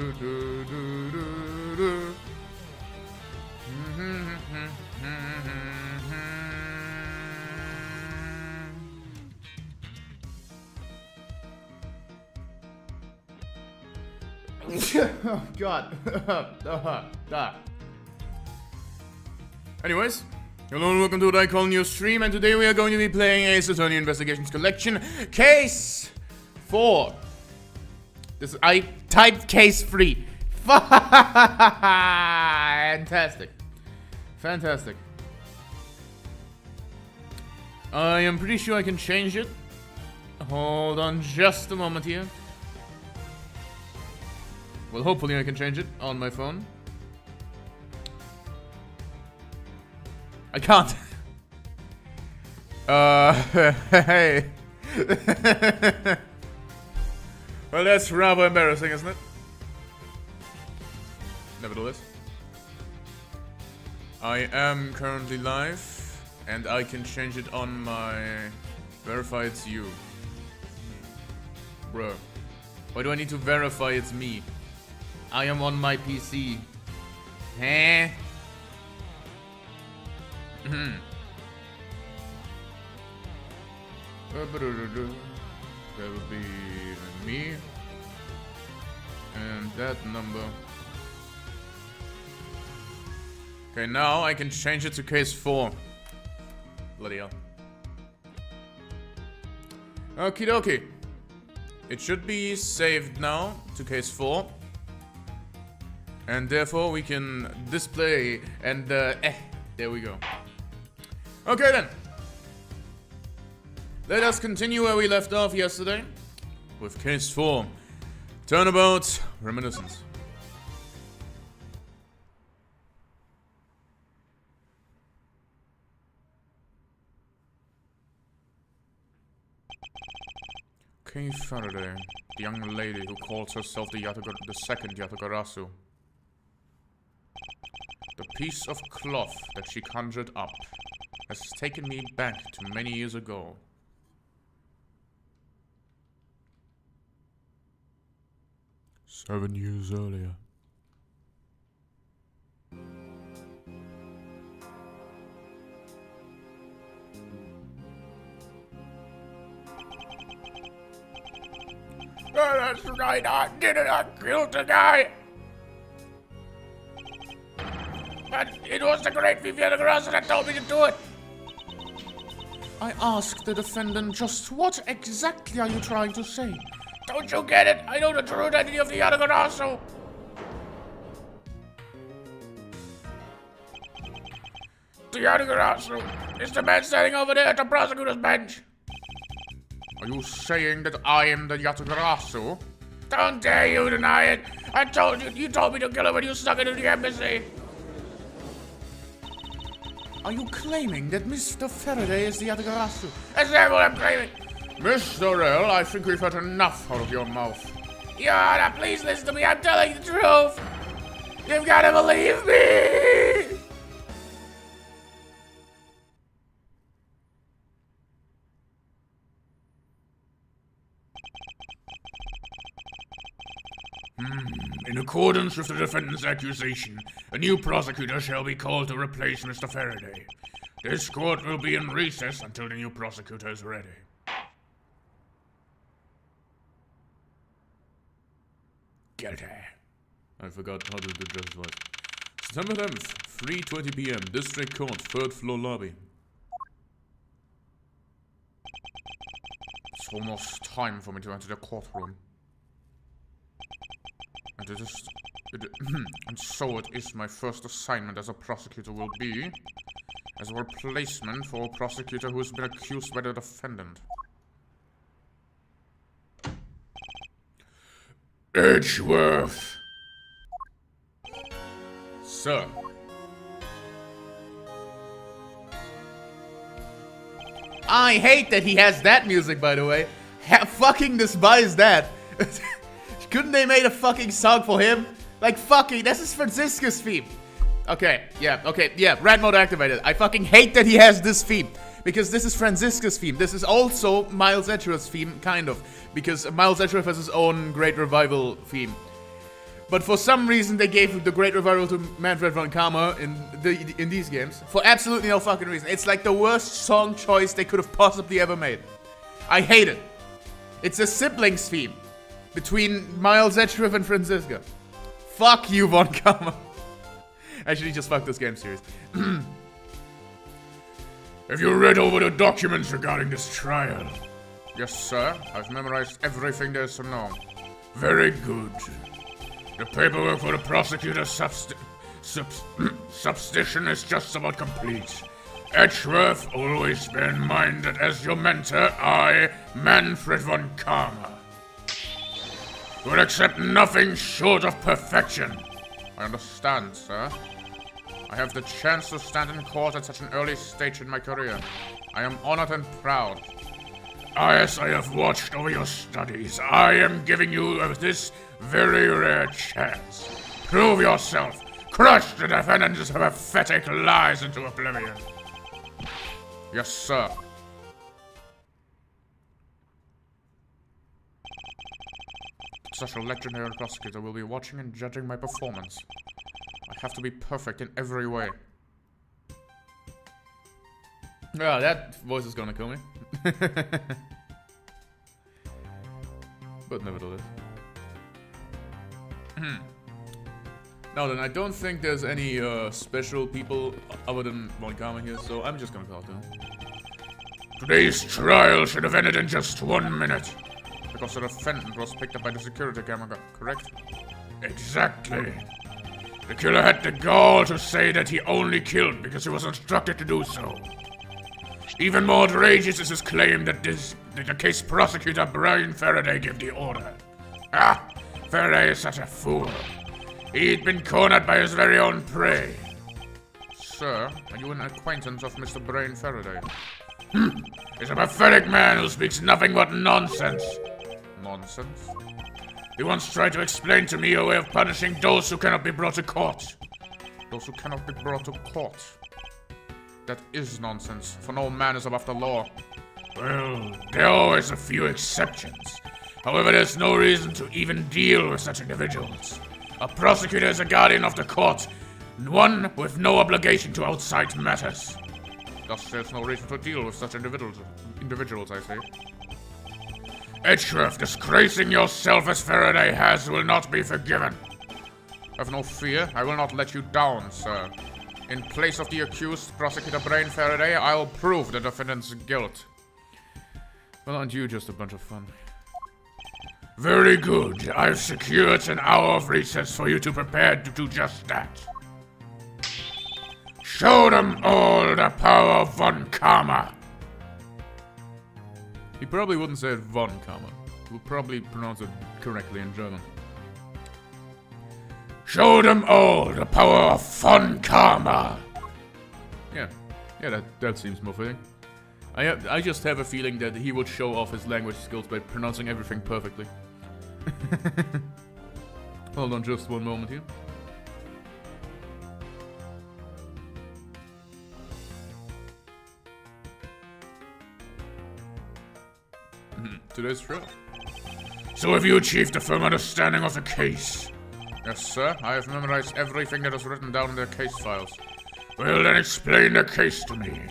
Oh God. Anyways, hello and welcome to what I call new stream, and today we are going to be playing Edgeworth Investigations Collection, Case 4. I typed Case 3. Fantastic. Fantastic. I am pretty sure I can change it. Hold on just a moment here. Well, hopefully I can change it on my phone. I can't. Hey. Well, that's rather embarrassing, isn't it? Nevertheless. I am currently live, and I can change it on my verify it's you. Bro. Why do I need to verify it's me? I am on my PC. Huh? That would be me. And that number. Okay, now I can change it to case 4. Bloody hell. Okie dokie. It should be saved now to case 4. And therefore we can display and there we go. Okay then. Let us continue where we left off yesterday with case 4. Turnabout Reminiscence. Kay Faraday, the young lady who calls herself the second Yatagarasu. The piece of cloth that she conjured up has taken me back to many years ago. 7 years earlier. Oh, that's right, I did it, I killed the guy! But it was the great Viviana Grassa that told me to do it! I asked the defendant, just what exactly are you trying to say? Don't you get it? I know the true identity of the Yatagarasu! The Yatagarasu is the man standing over there at the prosecutor's bench! Are you saying that I am the Yatagarasu? Don't dare you deny it! I told you, you told me to kill him when you stuck into the embassy! Are you claiming that Mr. Faraday is the Yatagarasu? Is that what I'm claiming? Mr. L, I think we've had enough out of your mouth. Your Honor, please listen to me, I'm telling you the truth! You've gotta believe me! In accordance with the defendant's accusation, a new prosecutor shall be called to replace Mr. Faraday. This court will be in recess until the new prosecutor is ready. Guilty. I forgot how to do just what. September 10th, 3:20 p.m. District Court, 3rd floor lobby. It's almost time for me to enter the courtroom. And so it is my first assignment as a prosecutor will be as a replacement for a prosecutor who has been accused by the defendant. Edgeworth! Sir. I hate that he has that music, by the way. Fucking despise that. Couldn't they made a fucking song for him? Like, fucking, this is Francisca's theme. Okay, yeah, rad mode activated. I fucking hate that he has this theme. Because this is Francisca's theme. This is also Miles Edgeworth's theme, kind of. Because Miles Edgeworth has his own Great Revival theme. But for some reason, they gave the great revival to Manfred von Karma in these games. For absolutely no fucking reason. It's like the worst song choice they could have possibly ever made. I hate it. It's a siblings theme between Miles Edgeworth and Franziska. Fuck you, von Karma. Actually, just fuck this game series. Have you read over the documents regarding this trial? Yes, sir. I've memorized everything there is to know. Very good. The paperwork for the prosecutor's substitution is just about complete. Edgeworth, always bear in mind that as your mentor, I, Manfred von Karma, will accept nothing short of perfection. I understand, sir. I have the chance to stand in court at such an early stage in my career. I am honored and proud. As I have watched over your studies, I am giving you this very rare chance. Prove yourself. Crush the defendant's pathetic lies into oblivion. Yes, sir. Such a legendary prosecutor will be watching and judging my performance. I have to be perfect in every way. Ah, that voice is gonna kill me. But nevertheless. Now then, I don't think there's any special people other than von Karma here, so I'm just gonna talk to him. Today's trial should have ended in just 1 minute. Because the defendant was picked up by the security camera, correct? Exactly. The killer had the gall to say that he only killed because he was instructed to do so. Even more outrageous is his claim that the case prosecutor Brian Faraday gave the order. Faraday is such a fool. He'd been cornered by his very own prey. Sir, are you an acquaintance of Mr. Brian Faraday? He's a pathetic man who speaks nothing but nonsense. Nonsense? He once tried to explain to me a way of punishing those who cannot be brought to court. Those who cannot be brought to court? That is nonsense, for no man is above the law. Well, there are always a few exceptions. However, there's no reason to even deal with such individuals. A prosecutor is a guardian of the court, one with no obligation to outside matters. Thus, there's no reason to deal with such individuals, I say. Edgeworth, disgracing yourself as Faraday has will not be forgiven. Have no fear, I will not let you down, sir. In place of the accused, Prosecutor Brian Faraday, I'll prove the defendant's guilt. Well, aren't you just a bunch of fun? Very good. I've secured an hour of recess for you to prepare to do just that. Show them all the power of von Karma. He probably wouldn't say it von Karma. He would probably pronounce it correctly in German. Show them all the power of von Karma. Yeah, that seems more fitting. I just have a feeling that he would show off his language skills by pronouncing everything perfectly. Hold on just one moment here. Today's trial. So have you achieved a firm understanding of the case? Yes, sir. I have memorized everything that is written down in the case files. Well, then explain the case to me.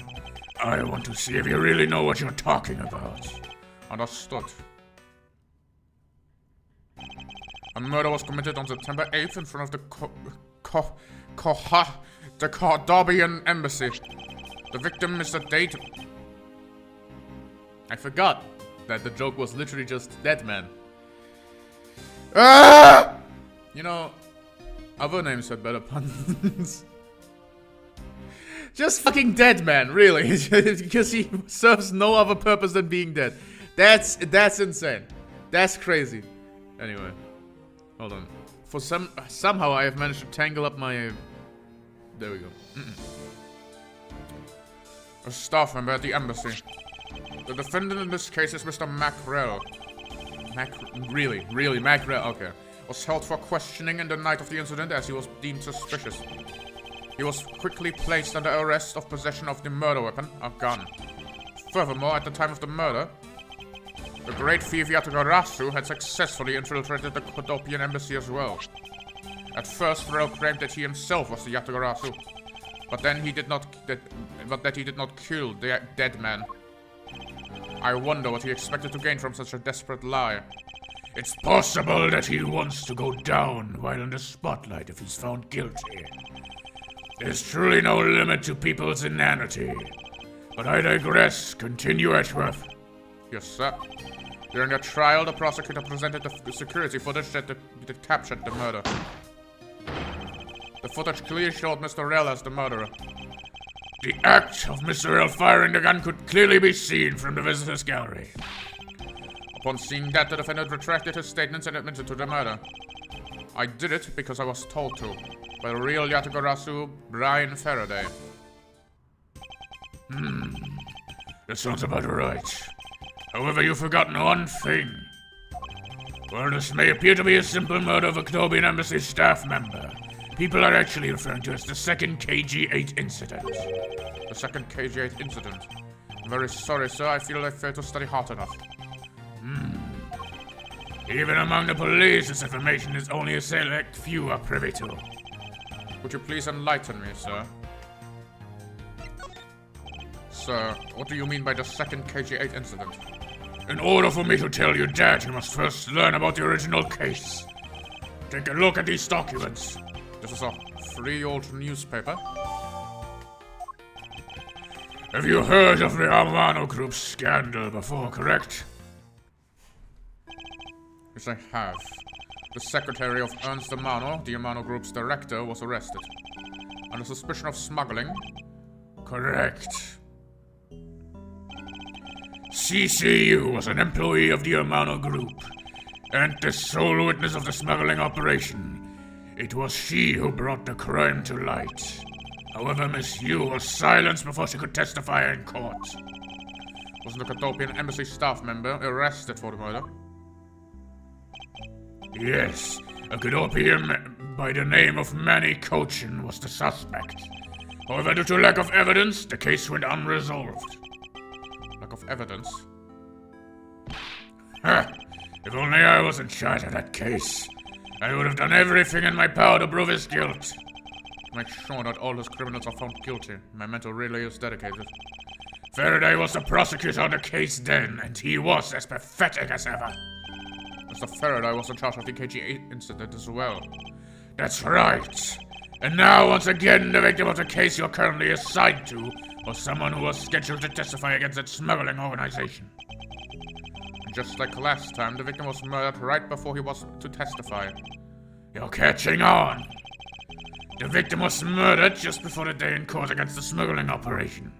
I want to see if you really know what you're talking about. Understood. A murder was committed on September 8th in front of the Cordobian embassy. The victim is the date. I forgot that the joke was literally just dead man. Ah! You know, other names had better puns. Just fucking dead man, really. Because he serves no other purpose than being dead. That's insane. That's crazy. Anyway, hold on. Somehow I have managed to tangle up my... There we go. A staff member at the embassy. The defendant in this case is Mr. Mackrell. Really, Mackrell, okay. Was held for questioning in the night of the incident as he was deemed suspicious. He was quickly placed under arrest of possession of the murder weapon, a gun. Furthermore, at the time of the murder, the great thief Yatagarasu had successfully infiltrated the Cordobian embassy as well. At first, Pharrell claimed that he himself was the Yatagarasu, but then he did not kill the dead man. I wonder what he expected to gain from such a desperate lie. It's possible that he wants to go down while in the spotlight if he's found guilty. There's truly no limit to people's inanity. But I digress. Continue, Edgeworth. Yes, sir. During the trial, the prosecutor presented the security footage that captured the murder. The footage clearly showed Mr. Rell as the murderer. The act of Mr. Rell firing the gun could clearly be seen from the visitors' gallery. Upon seeing that, the defendant retracted his statements and admitted to the murder. I did it because I was told to, by the real Yatagarasu, Brian Faraday. That sounds about right. However, you've forgotten one thing. While this may appear to be a simple murder of a Knobian Embassy staff member, people are actually referring to it as the second KG-8 incident. The second KG-8 incident? I'm very sorry, sir. I feel I failed to study hard enough. Even among the police, this information is only a select few are privy to. Would you please enlighten me, sir? Sir, what do you mean by the second KG-8 incident? In order for me to tell you that, you must first learn about the original case. Take a look at these documents. This is a free old newspaper. Have you heard of the Amano Group scandal before, correct? Yes, I have. The secretary of Ernst Amano, the Amano Group's director, was arrested. Under suspicion of smuggling. Correct. CCU was an employee of the Amano Group, and the sole witness of the smuggling operation. It was she who brought the crime to light. However, Miss Yu was silenced before she could testify in court. Wasn't the Knobian Embassy staff member arrested for the murder? Yes, a Knobian by the name of Manny Cochin was the suspect. However, due to lack of evidence, the case went unresolved. Lack of evidence? If only I was in charge of that case. I would have done everything in my power to prove his guilt. Make sure that all his criminals are found guilty. My mentor really is dedicated. Faraday was the prosecutor on the case then, and he was as pathetic as ever. Mr. Faraday was in charge of the KG-8 incident as well. That's right. And now, once again, the victim of the case you're currently assigned to was someone who was scheduled to testify against that smuggling organization. And just like last time, the victim was murdered right before he was to testify. You're catching on. The victim was murdered just before the day in court against the smuggling operation.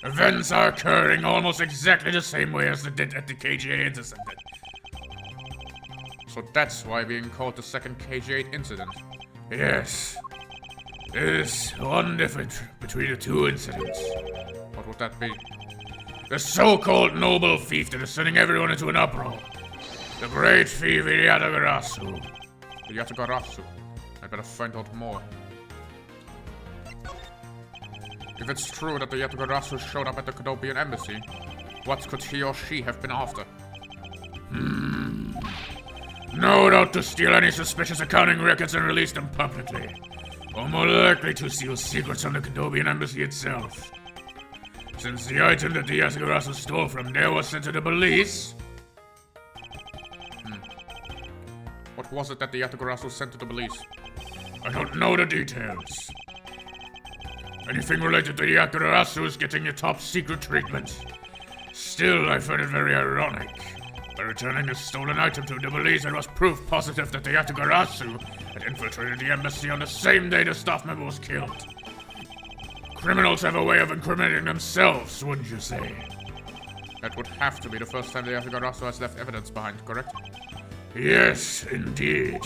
Events are occurring almost exactly the same way as they did at the KG-8 incident. So that's why being called the second KG-8 incident. Yes. There's one difference between the two incidents. What would that be? The so-called noble thief that is sending everyone into an uproar. The great thief Yatagarasu. The Yatagarasu. I better find out more. If it's true that the Yatagarasu showed up at the Knobian Embassy, what could he or she have been after? No doubt to steal any suspicious accounting records and release them publicly. Or more likely to steal secrets from the Knobian Embassy itself. Since the item that the Yatagarasu stole from there was sent to the police... What was it that the Yatagarasu sent to the police? I don't know the details. Anything related to the Yatagarasu is getting your top secret treatment. Still, I find it very ironic. By returning the stolen item to the police, it was proof positive that the Yatagarasu had infiltrated the embassy on the same day the staff member was killed. Criminals have a way of incriminating themselves, wouldn't you say? That would have to be the first time the Yatagarasu has left evidence behind, correct? Yes, indeed.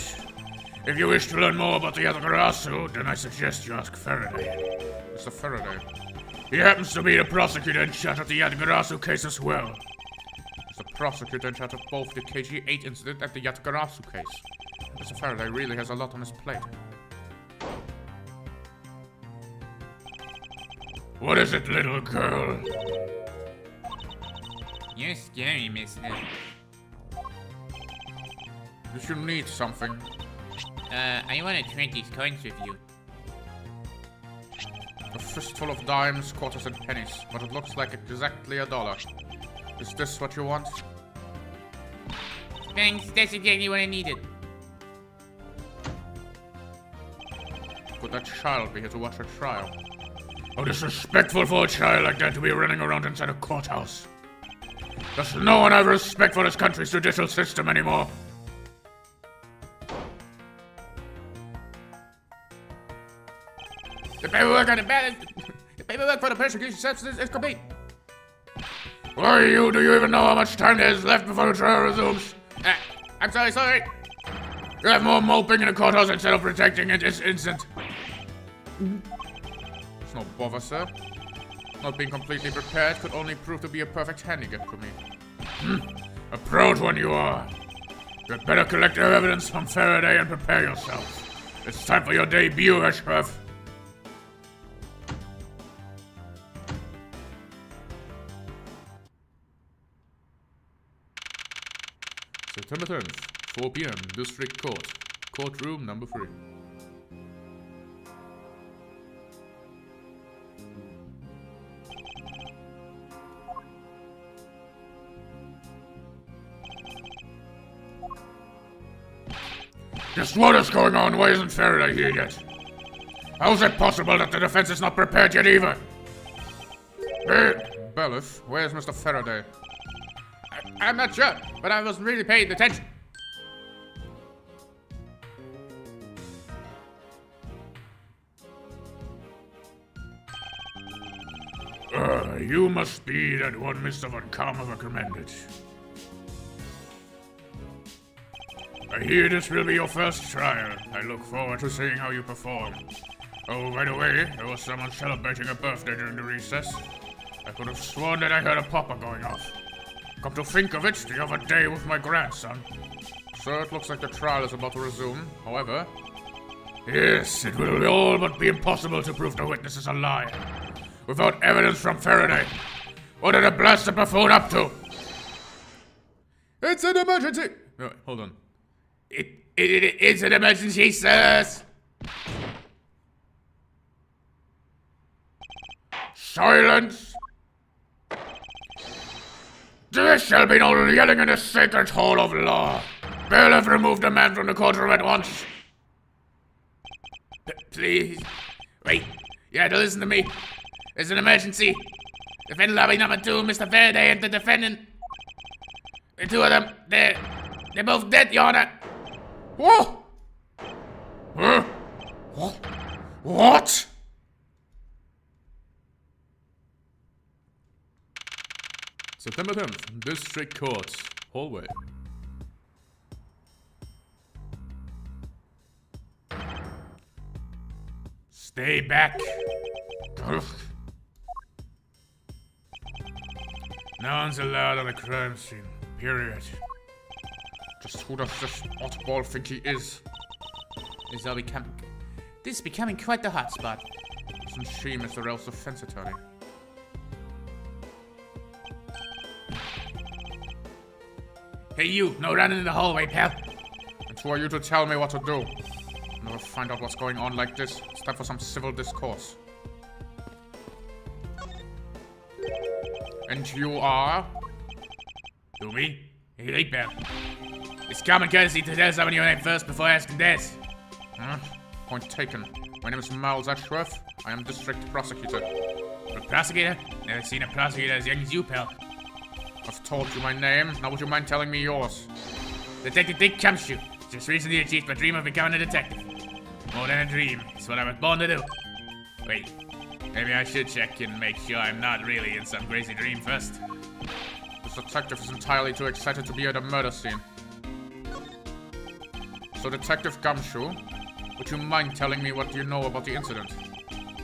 If you wish to learn more about the Yatagarasu, then I suggest you ask Faraday. Mr. Faraday? He happens to be the prosecutor in charge of the Yatagarasu case as well. He's the prosecutor in charge of both the KG-8 incident and the Yatagarasu case. Mr. Faraday really has a lot on his plate. What is it, little girl? You're scary, mister. If you need something, I want to trade these coins with you. A fistful of dimes, quarters, and pennies, but it looks like exactly $1. Is this what you want? Thanks, that's exactly what I needed. Could that child be here to watch a trial? How disrespectful for a child like that to be running around inside a courthouse. Does no one have respect for this country's judicial system anymore? The paperwork on the ballot. The paperwork for the persecution substance is complete. Why you? Do you even know how much time there is left before the trial resumes? I'm sorry. You have more moping in the courthouse instead of protecting it this instant. It's no bother, sir. Not being completely prepared could only prove to be a perfect handicap to me. A proud one you are. You'd better collect your evidence from Faraday and prepare yourself. It's time for your debut, Edgeworth. September 10th, 4 p.m., District Court. Courtroom number 3. Just what is going on? Why isn't Faraday here yet? How is it possible that the defense is not prepared yet either? Bailiff, where's Mr. Faraday? I'm not sure, but I wasn't really paying attention. You must be that one Mr. Von Karma recommended. I hear this will be your first trial. I look forward to seeing how you perform. Oh, by the way, there was someone celebrating a birthday during the recess. I could have sworn that I heard a popper going off. Come to think of it, the other day with my grandson. Sir, it looks like the trial is about to resume. However... Yes, it will all but be impossible to prove the witness is a liar. Without evidence from Faraday. What are the blasted buffoon up to? It's an emergency! Wait, hold on. It's an emergency, sirs. Silence! There shall be no yelling in the sacred hall of law. Bailiff, remove the man from the courtroom at once. Please. Wait. You have to listen to me. There's an emergency. Defendant lobby number 2, Mr. Faraday and the defendant. The two of them, they're both dead, Your Honor. Whoa! Huh? What? September 10th, District Court, hallway. Stay back. No one's allowed on the crime scene. Period. Just who does this oddball think he is? This is becoming quite the hot spot. Isn't she Mr. L's defense attorney? Hey you, no running in the hallway, pal. And who are you to tell me what to do? I'll never find out what's going on like this. It's time for some civil discourse. And you are? You me? Hey, late, pal. It's common courtesy to tell someone your name first before asking theirs. Huh? Point taken. My name is Miles Edgeworth. I am district prosecutor. A prosecutor? Never seen a prosecutor as young as you, pal. I've told you my name. Now would you mind telling me yours? Detective Dick Cumshoe. Just recently achieved my dream of becoming a detective. More than a dream. It's what I was born to do. Wait. Maybe I should check and make sure I'm not really in some crazy dream first. This detective is entirely too excited to be at a murder scene. So, Detective Gumshoe, would you mind telling me what you know about the incident?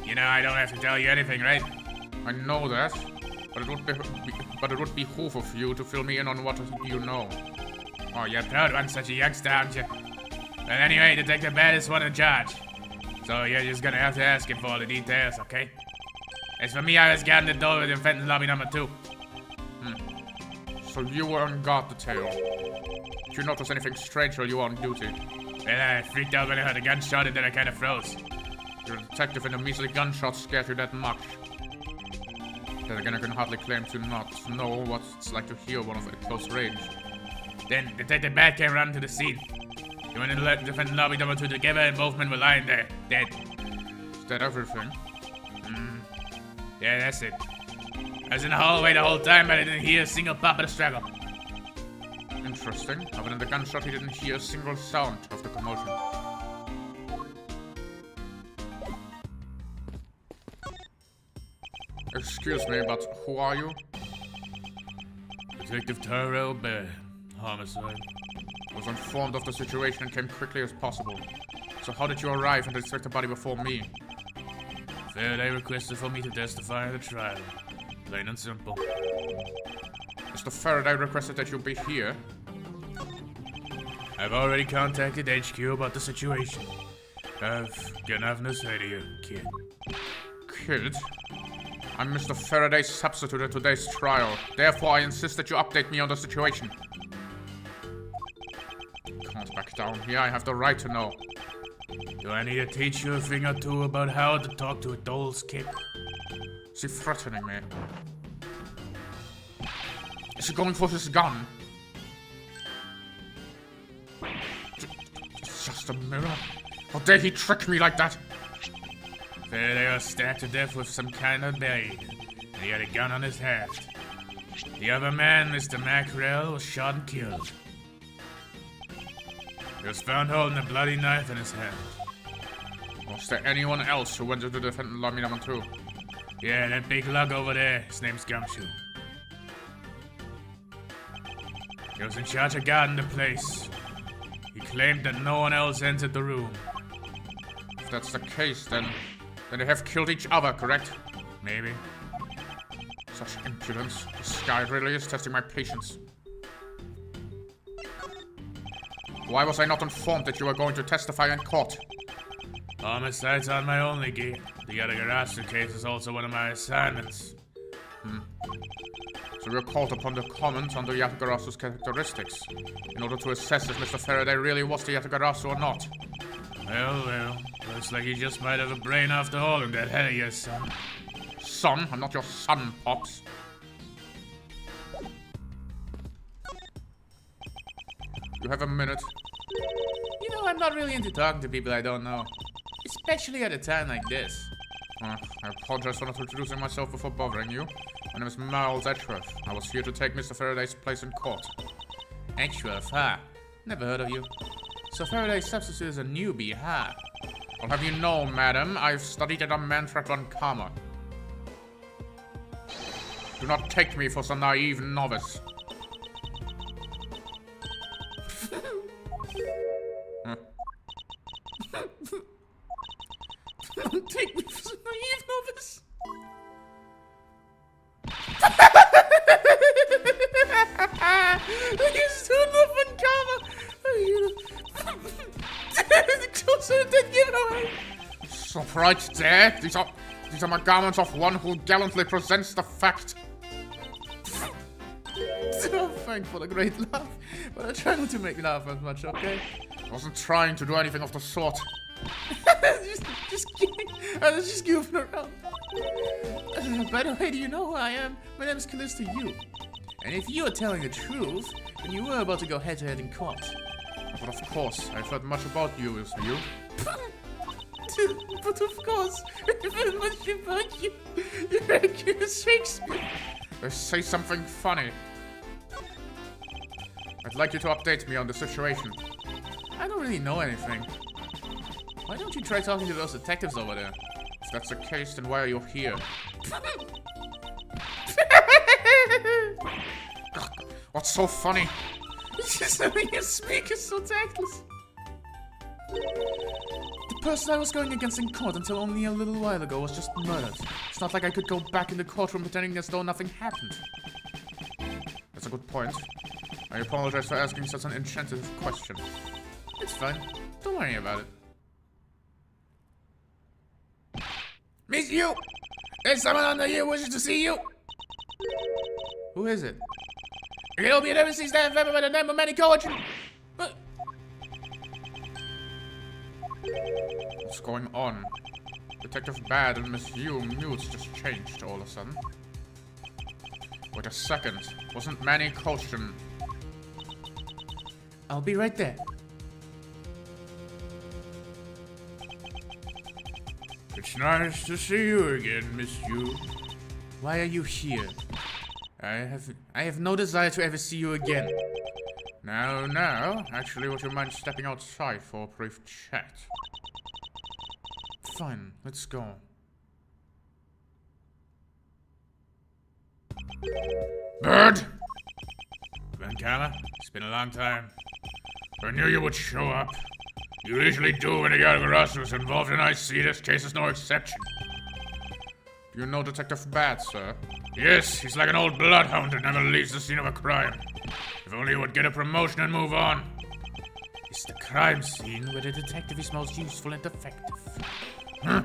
You know I don't have to tell you anything, right? I know that, but it would behoove of you to fill me in on what you know. Oh, you're proud one such a youngster, aren't you? But anyway, Detective Bad is one in charge. So you're just gonna have to ask him for all the details, okay? As for me, I was guarding the door with defendant lobby number 2. So you were on guard detail. Did you notice anything strange while you were on duty? And I freaked out when I heard a gunshot and then I kind of froze. You're a detective and a measly gunshot scared you that much. Then again, I can hardly claim to not know what it's like to hear one of at close range. Then Detective Bat came running to the scene. He went in the defense lobby number 2 together and both men were lying there, dead. Is that everything? Yeah, that's it. I was in the hallway the whole time, but I didn't hear a single pop of the struggle. Interesting. Other than the gunshot, he didn't hear a single sound of the commotion. Excuse me, but who are you? Detective Tyrell Bear. Homicide. I was informed of the situation and came quickly as possible. So how did you arrive and detect the body before me? Faraday requested for me to testify at the trial. Plain and simple. Mr. Faraday requested that you be here. I've already contacted HQ about the situation. I've got nothing to say to you, kid. Kid? I'm Mr. Faraday's substitute at today's trial. Therefore, I insist that you update me on the situation. Can't back down here. I have the right to know. Do I need to teach you a thing or two about how to talk to a doll's kid? Is he threatening me? Is he going for his gun? It's just a mirror. How dare he trick me like that? Faraday was stabbed to death with some kind of blade, and he had a gun on his haft. The other man, Mr. Mackerel, was shot and killed. He was found holding a bloody knife in his hand. Was there anyone else who went into defense lobby number 2? Yeah, that big lug over there, his name's Gumshoe. He was in charge of guarding the place. He claimed that no one else entered the room. If that's the case, then they have killed each other, correct? Maybe. Such impudence. This guy really is testing my patience. Why was I not informed that you were going to testify in court? Homicide's on my only gig. The Yatagarasu case is also one of my assignments. So you're called upon to comment on the Yatagarasu's characteristics in order to assess if Mr. Faraday really was the Yatagarasu or not. Well, looks like you just might have a brain after all in that head of yours, son. Son? I'm not your son, Pops. You have a minute. You know, I'm not really into talking to people I don't know. Especially at a time like this. I apologize for not introducing myself before bothering you. My name is Miles Edgeworth. I was here to take Mr. Faraday's place in court. Edgeworth, huh? Never heard of you. So Faraday's substitute is a newbie, huh? I'll have you know, madam, I've studied at a mantra on Karma. Do not take me for some naive novice. Don't take me for some naive novice. You stood up on Karma. Closer than giveaway. Stop right there. These are my garments of one who gallantly presents the fact. So thanks for the great laugh, but I try not to make me laugh as much, okay? I wasn't trying to do anything of the sort. just kidding. I was just goofing around. By the way, do you know who I am? My name is Callista Yu. And if you are telling the truth, then you were about to go head-to-head in court. But of course, I've heard much about you, Mr. Yu. But of course, I've heard much about you. You're accused Shakespeare. Let's say something funny. I'd like you to update me on the situation. I don't really know anything. Why don't you try talking to those detectives over there? If that's the case, then why are you here? What's so funny? It's just the way you speak is so tactless. The person I was going against in court until only a little while ago was just murdered. It's not like I could go back in the courtroom pretending as though nothing happened. That's a good point. I apologize for asking such an insensitive question. It's fine. Don't worry about it. Miss you! There's someone under here wishes to see you! Who is it? It'll be an overseas staff member by the name of Manny Coach. What's going on? Detective Bad and Miss Yu moods just changed all of a sudden. Wait a second. Wasn't Manny caution? I'll be right there. It's nice to see you again, Miss Yu. Why are you here? I have no desire to ever see you again. No. Actually, would you mind stepping outside for a brief chat? Fine, let's go. Bird! Von Karma, it's been a long time. I knew you would show up. You usually do when a Yalgaras is involved, and I see this case is no exception. Do you know Detective Bad, sir? Yes, he's like an old bloodhound that never leaves the scene of a crime. If only he would get a promotion and move on. It's the crime scene where the detective is most useful and effective. Well,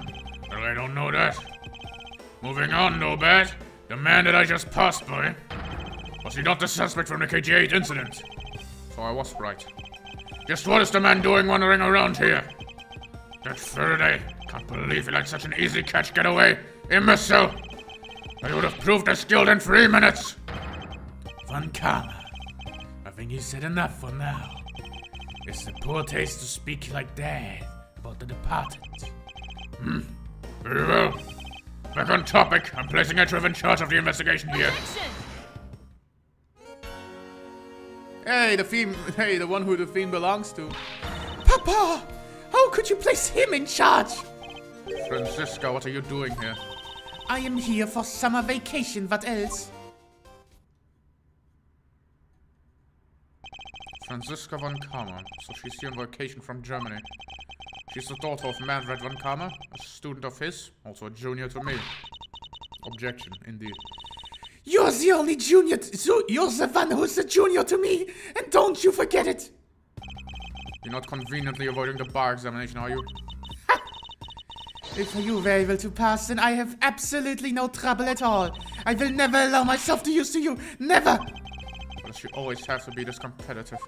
I don't know that. Moving on, no bad. The man that I just passed by. Was he not the suspect from the KG8 incident? So I was right. Just what is the man doing wandering around here? That Faraday. Can't believe he let such an easy catch get away. Imbecile! I would have proved his guilt in 3 minutes. Von Karma, I think you said enough for now. It's a poor taste to speak like that about the departed. Very well. Back on topic. I'm placing Edgeworth in charge of the investigation here. Hey, the one who the theme belongs to. Papa! How could you place him in charge? Franziska, what are you doing here? I am here for summer vacation, what else? Franziska von Kammer. So she's here on vacation from Germany. She's the daughter of Manfred von Kammer, a student of his, also a junior to me. Objection, indeed. You're the only junior, you're the one who's the junior to me, and don't you forget it! You're not conveniently avoiding the bar examination, are you? Ha! If you were able to pass, then I have absolutely no trouble at all. I will never allow myself to use to you, never! But you always have to be this competitive.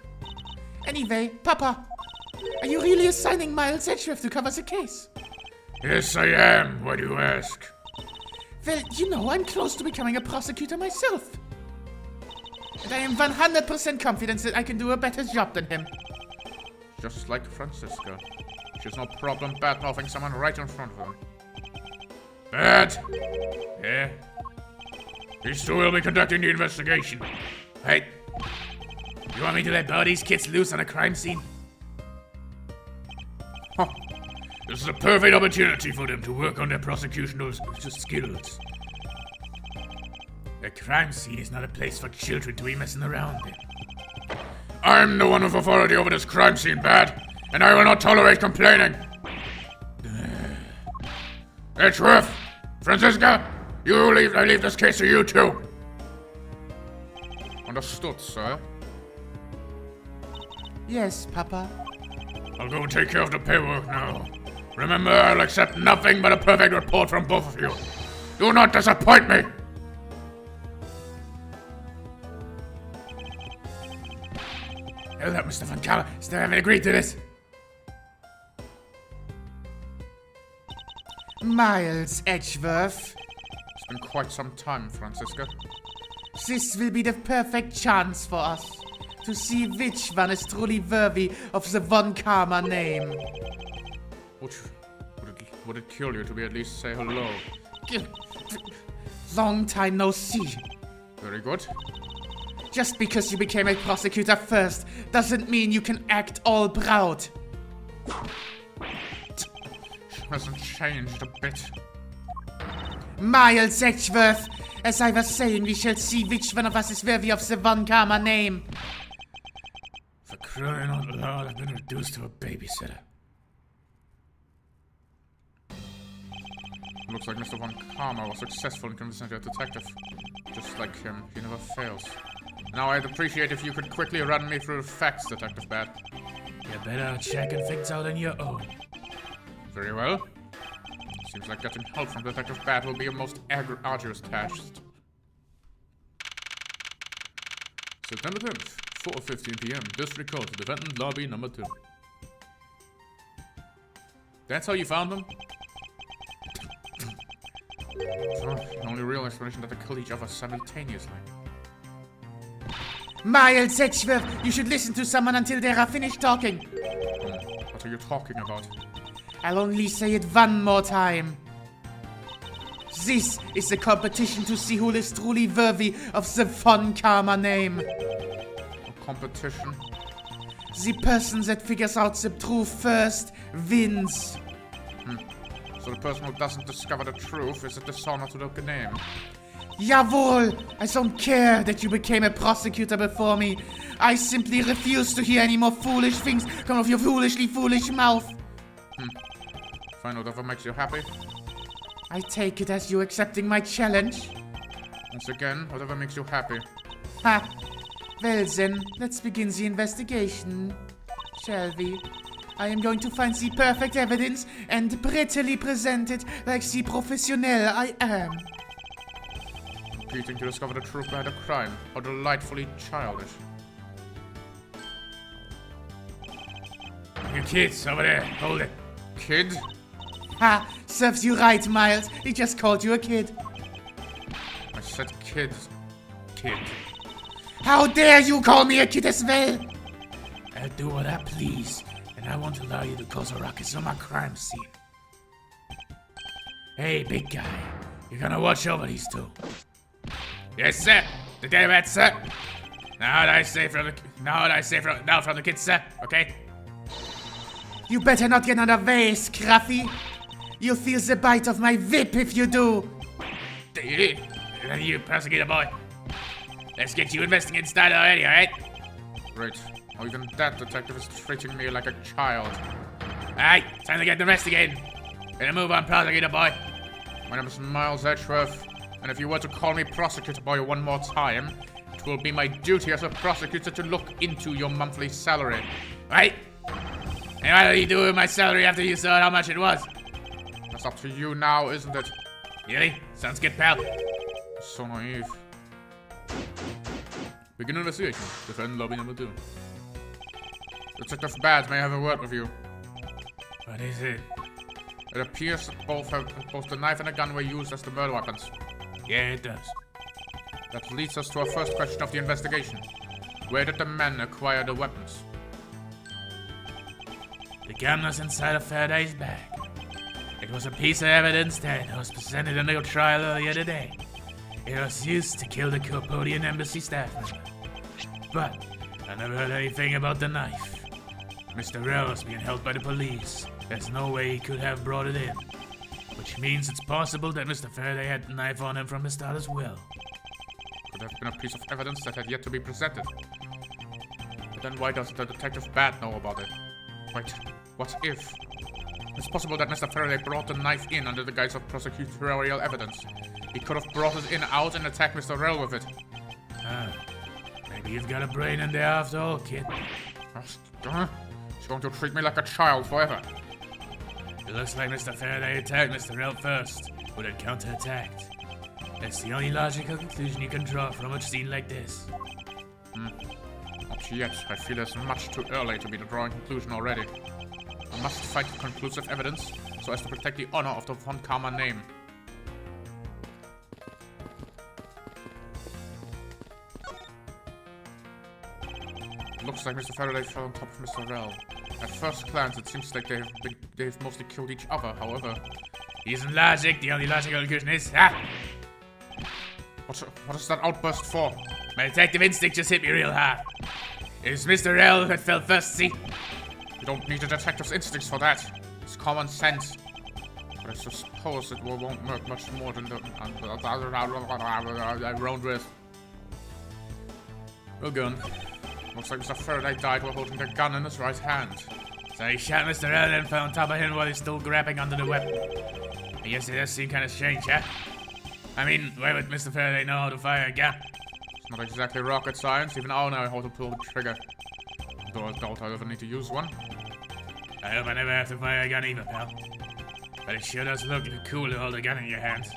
Anyway, Papa, are you really assigning Miles Edgeworth to cover the case? Yes, I am. Why do you ask? Well, you know, I'm close to becoming a prosecutor myself. And I am 100% confident that I can do a better job than him. Just like Franziska. She has no problem bad-mouthing someone right in front of them. Bad? Yeah? These two will be conducting the investigation. Wait. You want me to let all these kids loose on a crime scene? Huh. This is a perfect opportunity for them to work on their prosecutional skills. A crime scene is not a place for children to be messing around in. I'm the one with authority over this crime scene, Bad, and I will not tolerate complaining. Edgeworth, Franziska, you leave. I leave this case to you two. Understood, sir. Yes, Papa. I'll go and take care of the paperwork now. Remember, I'll accept nothing but a perfect report from both of you. Do not disappoint me! Hold up, Mr. Von Karma. Still haven't agreed to this. Miles Edgeworth. It's been quite some time, Franziska. This will be the perfect chance for us to see which one is truly worthy of the Von Karma name. Would it kill you to be at least say hello? Long time no see. Very good. Just because you became a prosecutor first doesn't mean you can act all proud. She hasn't changed a bit. Miles Edgeworth, as I was saying, we shall see which one of us is worthy of the Von Karma name. For crying out loud, I've been reduced to a babysitter. Looks like Mr. Von Karma was successful in convincing the detective. Just like him, he never fails. Now I'd appreciate if you could quickly run me through the facts, Detective Bad. You're better at checking things out on your own. Very well. Seems like getting help from Detective Bad will be a most arduous task. September 10th, 4:15 p.m. District Court, Defendant Lobby number 2. That's how you found them? So, the only real explanation that they killed each other simultaneously. Miles Edgeworth, you should listen to someone until they are finished talking. What are you talking about? I'll only say it one more time. This is a competition to see who is truly worthy of the Von Karma name. A competition? The person that figures out the truth first wins. So the person who doesn't discover the truth is a dishonor to the name. Jawohl! I don't care that you became a prosecutor before me. I simply refuse to hear any more foolish things come out of your foolish mouth. Fine, whatever makes you happy. I take it as you accepting my challenge. Once again, whatever makes you happy. Ha! Well then, let's begin the investigation, shall we? I am going to find the perfect evidence and prettily present it like the professional I am. Competing to discover the truth behind a crime. How delightfully childish. You kids over there, hold it. Kid? Ha! Serves you right, Miles. He just called you a kid. I said kid. Kid. How dare you call me a kid as well? I'll do what I please, and I won't allow you to cause a ruckus on my crime scene. Hey, big guy. You're gonna watch over these two. Yes, sir. The day rat, sir. Now what I say from the kids, sir. Okay. You better not get on the way, Scruffy. You'll feel the bite of my whip if you do. You prosecutor boy. Let's get you investigating started already, alright? Great. Or even that detective is treating me like a child. Alright, time to get investigating. Gonna move on, prosecutor boy. My name is Miles Edgeworth, and if you were to call me prosecutor boy one more time, it will be my duty as a prosecutor to look into your monthly salary. Right? And what do you do with my salary after you saw how much it was? That's up to you now, isn't it? Really? Sounds good, pal. So naive. Begin investigation. Defend lobby number 2. Detective Bad may I have a word with you. What is it? It appears that both the knife and the gun were used as the murder weapons. Yeah, it does. That leads us to our first question of the investigation. Where did the men acquire the weapons? The gun was inside of Faraday's bag. It was a piece of evidence that was presented in the trial earlier today. It was used to kill the Copodian embassy staff member. But I never heard anything about the knife. Mr. Rell was being held by the police. There's no way he could have brought it in. Which means it's possible that Mr. Faraday had the knife on him from the start as well. Could have been a piece of evidence that had yet to be presented. But then why doesn't the detective Bad know about it? Wait, what if? It's possible that Mr. Faraday brought the knife in under the guise of prosecutorial evidence. He could have brought it in out and attacked Mr. Rell with it. Maybe you've got a brain in there after all, kid. He's going to treat me like a child forever. It looks like Mr. Faraday attacked Mr. Rell first, but then counterattacked. That's the only logical conclusion you can draw from a scene like this. Not yet. I feel it's much too early to be drawing conclusion already. I must find conclusive evidence so as to protect the honor of the Von Karma name. Looks like Mr. Faraday fell on top of Mr. Rell. At first glance, it seems like they've mostly killed each other, however. Using logic, the only logical conclusion is, What is that outburst for? My detective instinct just hit me real hard. It was Mr. Rell that fell first, see? You don't need a detective's instincts for that. It's common sense. But I suppose it won't work much more than the round with. Well done. Looks like Mr. Faraday died while holding the gun in his right hand. So he shot Mr. Rell and fell on top of him while he's still grabbing onto the weapon. I guess it does seem kind of strange, huh? I mean, why would Mr. Faraday know how to fire a gun? It's not exactly rocket science, even I know how to pull the trigger. Though I doubt I'll ever need to use one. I hope I never have to fire a gun either, pal. But it sure does look cool to hold a gun in your hand.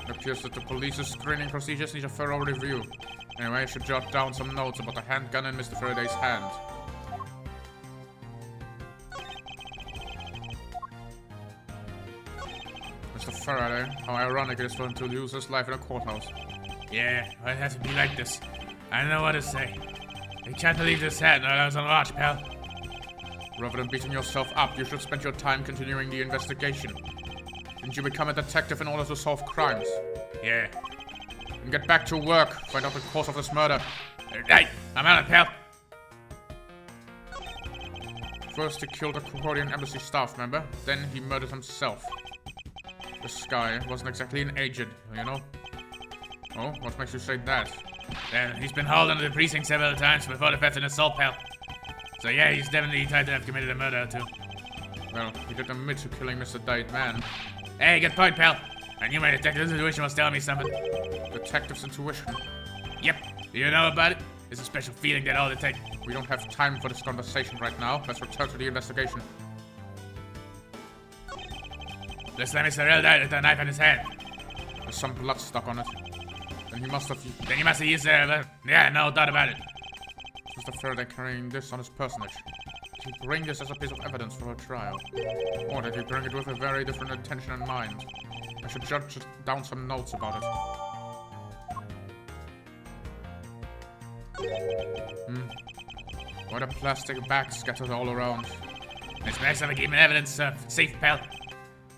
It appears that the police's screening procedures need a thorough review. Anyway, I should jot down some notes about the handgun in Mr. Faraday's hand. Mr. Faraday, how ironic it is for him to lose his life in a courthouse. Yeah, well, it has to be like this. I don't know what to say. I can't believe this happened while I was on watch, pal. Rather than beating yourself up, you should spend your time continuing the investigation. Didn't you become a detective in order to solve crimes? Yeah. And get back to work. Find out the cause of this murder. Hey, I'm on it, pal. First, he killed a Korean embassy staff member. Then he murdered himself. This guy wasn't exactly an agent, you know? Oh, what makes you say that? He's been hauled into the precinct several times before the theft and assault, pal. So yeah, he's definitely tried to have committed a murder or two. Well, he did admit to killing Mr. Dead Man. Hey, good point, pal. I knew my detective's intuition was telling me something. Detective's intuition. Yep. Do you know about it? It's a special feeling that all detectives... We don't have time for this conversation right now. Let's return to the investigation. Looks like Mr. L died with a knife in his hand. There's some blood stuck on it. Then he must have... used yeah, no doubt about it. Mr. Faraday carrying this on his personage. Did he bring this as a piece of evidence for a trial? Or did he bring it with a very different intention in mind? I should jot down some notes about it. What a plastic bag scattered all around. It's nice of keeping evidence safe, pal.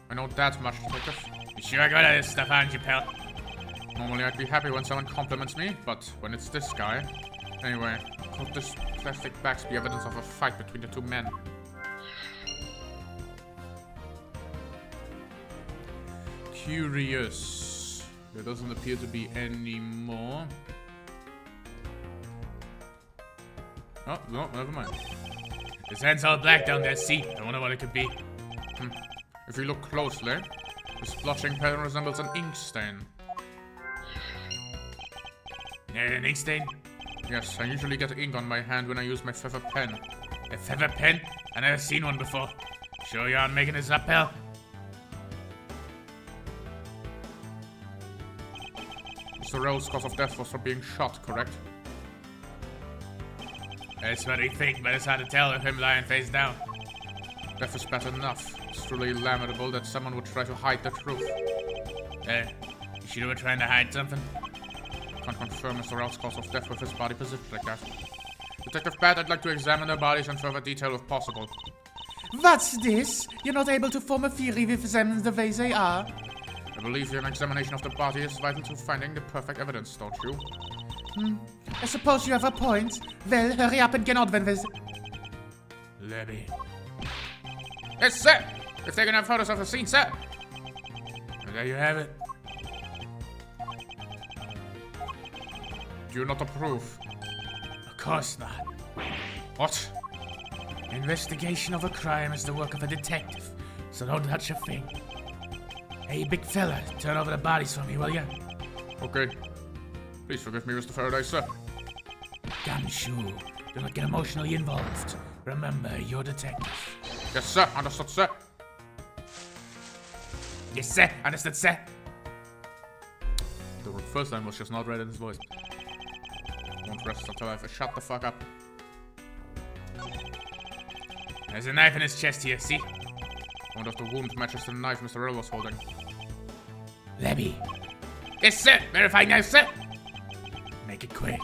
I know that much, detective. You sure got all this stuff, aren't you, pal? Normally I'd be happy when someone compliments me, but when it's this guy... Anyway, could this plastic bags be evidence of a fight between the two men? Curious. There doesn't appear to be any more. Oh, no, never mind. His hand's all black down there, see? I wonder what it could be. If you look closely, this splotching pattern resembles an ink stain. An ink stain? Yes, I usually get ink on my hand when I use my feather pen. A feather pen? I never seen one before. Sure you aren't making this up, pal? Mr. Rell's cause of death was for being shot, correct? That's what we think, but it's hard to tell with him lying face down. Death is bad enough. It's truly lamentable that someone would try to hide the truth. You sure we're trying to hide something? Can't confirm Mr. Rell's cause of death with his body positioned like that. Detective Pat, I'd like to examine their bodies in further detail if possible. What's this? You're not able to form a theory with them the way they are? I believe an examination of the body is vital to finding the perfect evidence, don't you? I suppose you have a point. Well, hurry up and get on with this. Lebby. Yes, sir! If they can have photos of the scene, sir! And there you have it. Do you not approve? Of course not. What? Investigation of a crime is the work of a detective, so don't touch a thing. Hey, big fella, turn over the bodies for me, will ya? Okay. Please forgive me, Mr. Faraday, sir. Gumshoe, do not get emotionally involved. Remember, you're detective. Yes, sir. Understood, sir. Yes, sir. Understood, sir. The first line was just not read in his voice. Won't rest until I've shut the fuck up. There's a knife in his chest here, see? Wonder if the wound matches the knife Mr. Rill was holding. Lebby. Yes, sir. Verifying now, sir. Make it quick.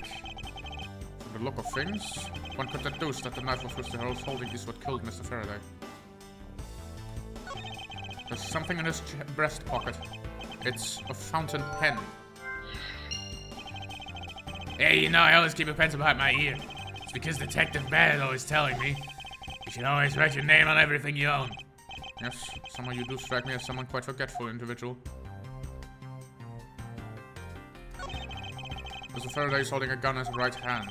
From the look of things, one could deduce that the knife was Mr. Rill was holding is what killed Mr. Faraday. There's something in his breast pocket. It's a fountain pen. Hey, you know, I always keep a pencil behind my ear. It's because Detective Bad is always telling me you should always write your name on everything you own. Yes, somehow you do strike me as someone quite forgetful individual. Mr. Faraday is holding a gun in his right hand.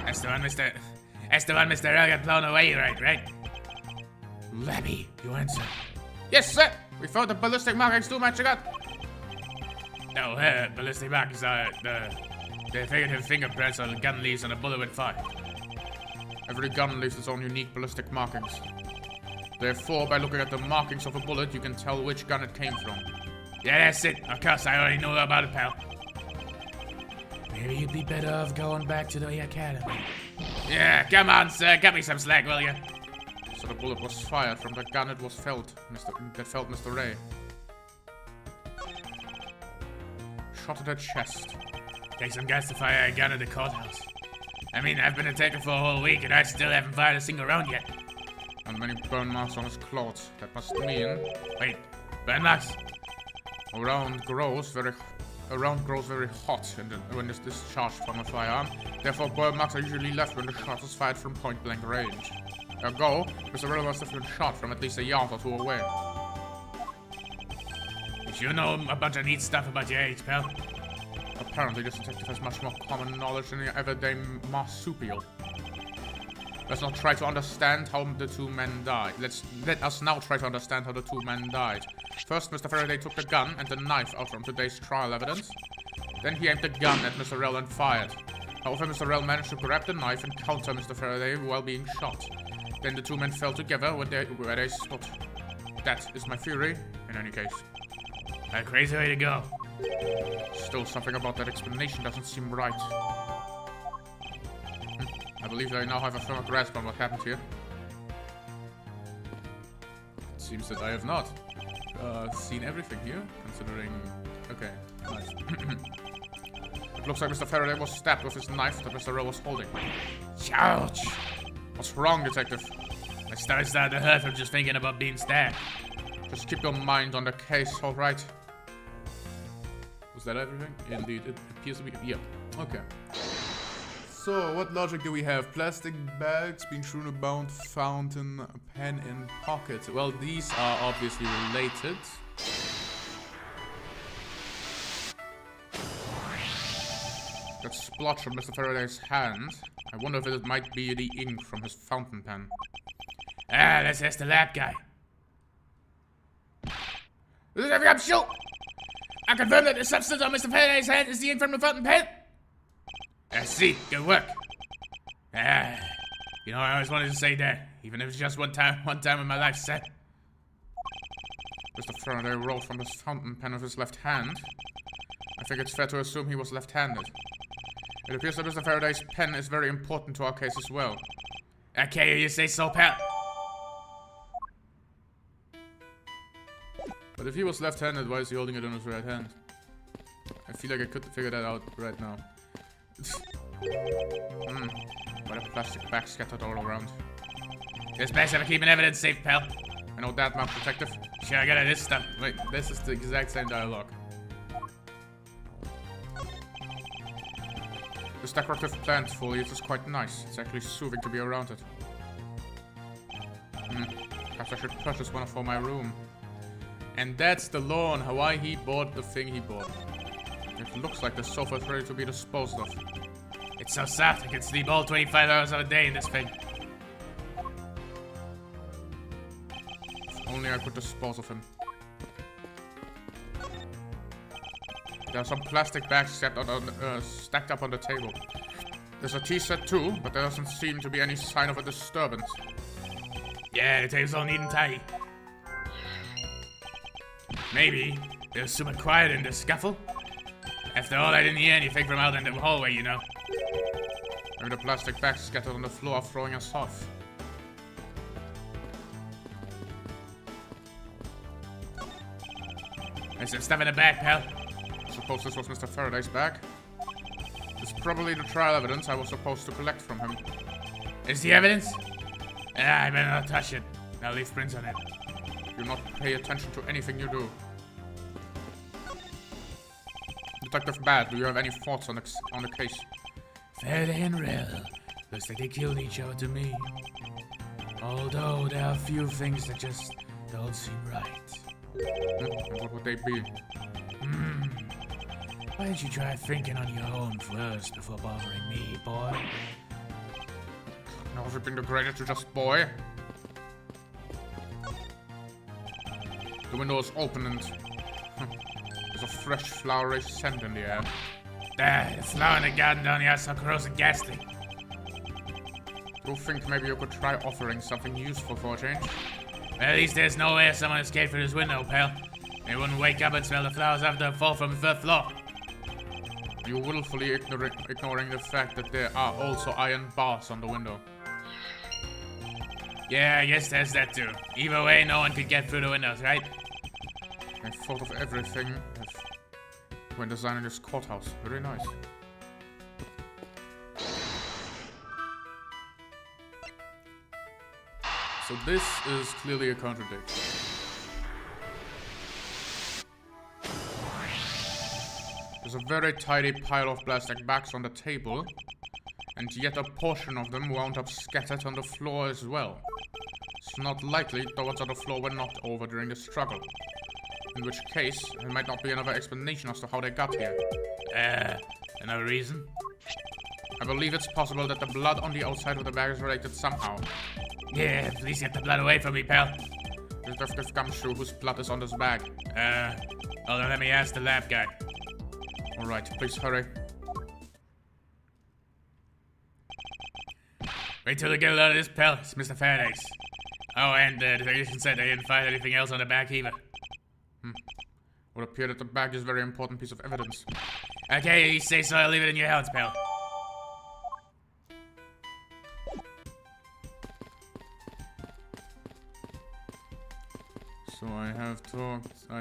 That's the one Mr. Earl got blown away, right? Lebby, you answer. Yes, sir! We found the ballistic markings too matching up. No, ballistic markings are the figurative fingerprints on the gun leaves and a bullet with fire. Every gun leaves its own unique ballistic markings. Therefore, by looking at the markings of a bullet, you can tell which gun it came from. Yeah, that's it. Of course, I already know about it, pal. Maybe you'd be better off going back to the academy. Yeah, come on, sir. Cut me some slack, will ya? So the bullet was fired from the gun that felled Mr. Ray. shot at the chest. Take some guys to fire a gun at the courthouse. I mean, I've been a detective for a whole week and I still haven't fired a single round yet. And many burn marks on his clothes. That must mean Wait, burn marks? a round grows very hot when it's discharged from a firearm. Therefore, burn marks are usually left when the shot is fired from point-blank range. Ergo, Mr. Riddle must have been shot from at least a yard or two away. You know a bunch of neat stuff about your age, pal. Apparently, this detective has much more common knowledge than the everyday marsupial. Let's not try to understand how the two men died. Let us now try to understand how the two men died. First, Mr. Faraday took the gun and the knife out from today's trial evidence. Then he aimed the gun at Mr. Rell and fired. However, Mr. Rell managed to grab the knife and counter Mr. Faraday while being shot. Then the two men fell together where they stood. That is my theory, in any case. A crazy way to go. Still, something about that explanation doesn't seem right. I believe I now have a firmer grasp on what happened here. It seems that I have not seen everything here, considering... Okay, nice. It looks like Mr. Faraday was stabbed with his knife that Mr. Rell was holding. Ouch! What's wrong, detective? My stomach started to hurt from just thinking about being stabbed. Just keep your mind on the case, alright? Was that everything? Indeed, it appears to be... Yep. Okay. So, what logic do we have? Plastic bags being strewn about, fountain, a pen in pocket. Well, these are obviously related. That splotch on Mr. Faraday's hand. I wonder if it might be the ink from his fountain pen. Ah, let's ask the lab guy. I'm sure. I confirm that the substance on Mr. Faraday's hand is the ink from the fountain pen. I see. Good work. Ah, you know, I always wanted to say that, even if it's just one time in my life, sir. Mr. Faraday wrote from his fountain pen with his left hand. I think it's fair to assume he was left-handed. It appears that Mr. Faraday's pen is very important to our case as well. Okay, you say so, pal. But if he was left-handed, why is he holding it in his right hand? I feel like I could figure that out right now. But a plastic bag scattered all around. It's best ever keeping evidence safe, pal. I know that, Mount Detective. Sure, I got this stuff. Wait, this is the exact same dialogue. This decorative plant foliage is quite nice. It's actually soothing to be around it. Perhaps I should purchase one for my room. And that's the lawn, why he bought the thing he bought. It looks like the sofa is ready to be disposed of. It's so soft, I can sleep all 25 hours of a day in this thing. If only I could dispose of him. There are some plastic bags stacked up on the table. There's a tea set too, but there doesn't seem to be any sign of a disturbance. Yeah, the table's all neat and tidy. Maybe it was super quiet in the scuffle. After all, I didn't hear anything from out in the hallway, you know. Maybe the plastic bags scattered on the floor are throwing us off. There's some stuff in the bag, pal. I suppose this was Mr. Faraday's bag. It's probably the trial evidence I was supposed to collect from him. Is the evidence? I better not touch it. I'll leave prints on it. Do not pay attention to anything you do. Detective Bad, do you have any thoughts on the case? Faraday and Rell. Looks like they killed each other to me. Although there are a few things that just don't seem right. And what would they be? Why don't you try thinking on your own first before bothering me, boy? Now have you been degraded to just boy? The window is open and there's a fresh flowery scent in the air. The flower in the garden down here is so gross and ghastly. Do you think maybe you could try offering something useful for a change? Well, at least there's no way someone escaped through this window, pal. They wouldn't wake up and smell the flowers after a fall from the third floor. Are you willfully ignoring the fact that there are also iron bars on the window? Yeah, I guess there's that too. Either way, no one could get through the windows, right? I thought of everything. when designing this courthouse. Very nice. So this is clearly a contradiction. There's a very tidy pile of plastic bags on the table, and yet a portion of them wound up scattered on the floor as well. It's not likely those on the floor were knocked over during the struggle. In which case, there might not be another explanation as to how they got here. Another reason? I believe it's possible that the blood on the outside of the bag is related somehow. Yeah, please get the blood away from me, pal. Detective Gumshoe, whose blood is on this bag. Hold on, let me ask the lab guy. Alright, please hurry. Wait till we get a load of this, pal. It's Mr. Faraday's. Oh, and the technician said they didn't find anything else on the bag either. Would appear that the bag is a very important piece of evidence. Okay, you say so, I'll leave it in your hands, pal. So I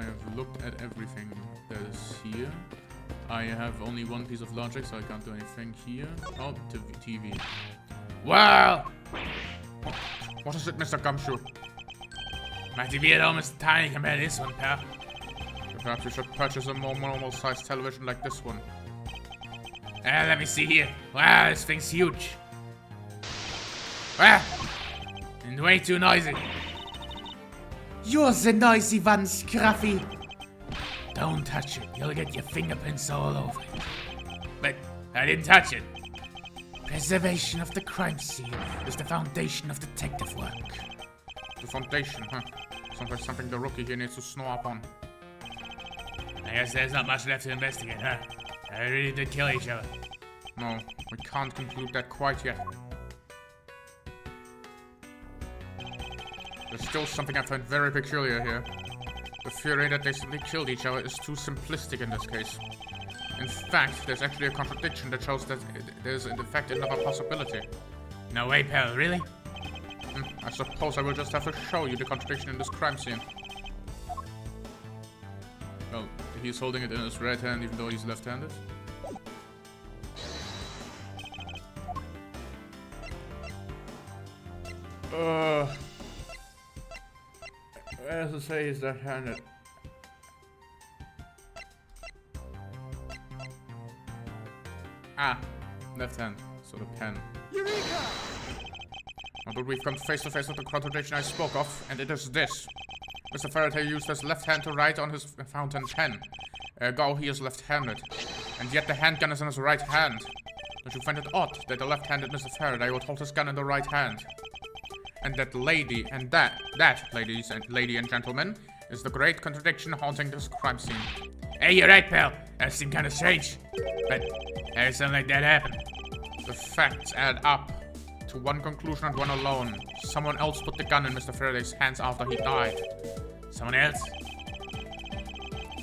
have looked at everything that is here. I have only one piece of logic, so I can't do anything here. Oh, TV. Wow! What is it, Mr. Gumshoe? My TV at home is tiny compared to this one, pal. Perhaps we should purchase a more normal-sized television like this one. Let me see here. Wow, this thing's huge. Wow! And way too noisy. You're the noisy one, Scruffy. Don't touch it. You'll get your fingerprints all over it. But I didn't touch it. Preservation of the crime scene is the foundation of detective work. The foundation, huh? Sounds like something the rookie here needs to snore up on. I guess there's not much left to investigate, huh? They really did kill each other. No, we can't conclude that quite yet. There's still something I find very peculiar here. The theory that they simply killed each other is too simplistic in this case. In fact, there's actually a contradiction that shows that there's in fact another possibility. No way, pal, really? I suppose I will just have to show you the contradiction in this crime scene. Well, he's holding it in his right hand even though he's left-handed. Where does it say he's left-handed? Ah, left hand, so the pen. Eureka! Now that we've come face to face with the contradiction I spoke of, and it is this. Mr. Faraday used his left hand to write on his fountain pen. Ergo, he is left-handed. And yet the handgun is in his right hand. Don't you find it odd that the left-handed Mr. Faraday would hold his gun in the right hand? And that lady, and that, lady and gentlemen, is the great contradiction haunting this crime scene. Hey, you're right, pal. That seemed kind of strange. But how did something like that happen? The facts add up to one conclusion and one alone. Someone else put the gun in Mr. Faraday's hands after he died. Someone else?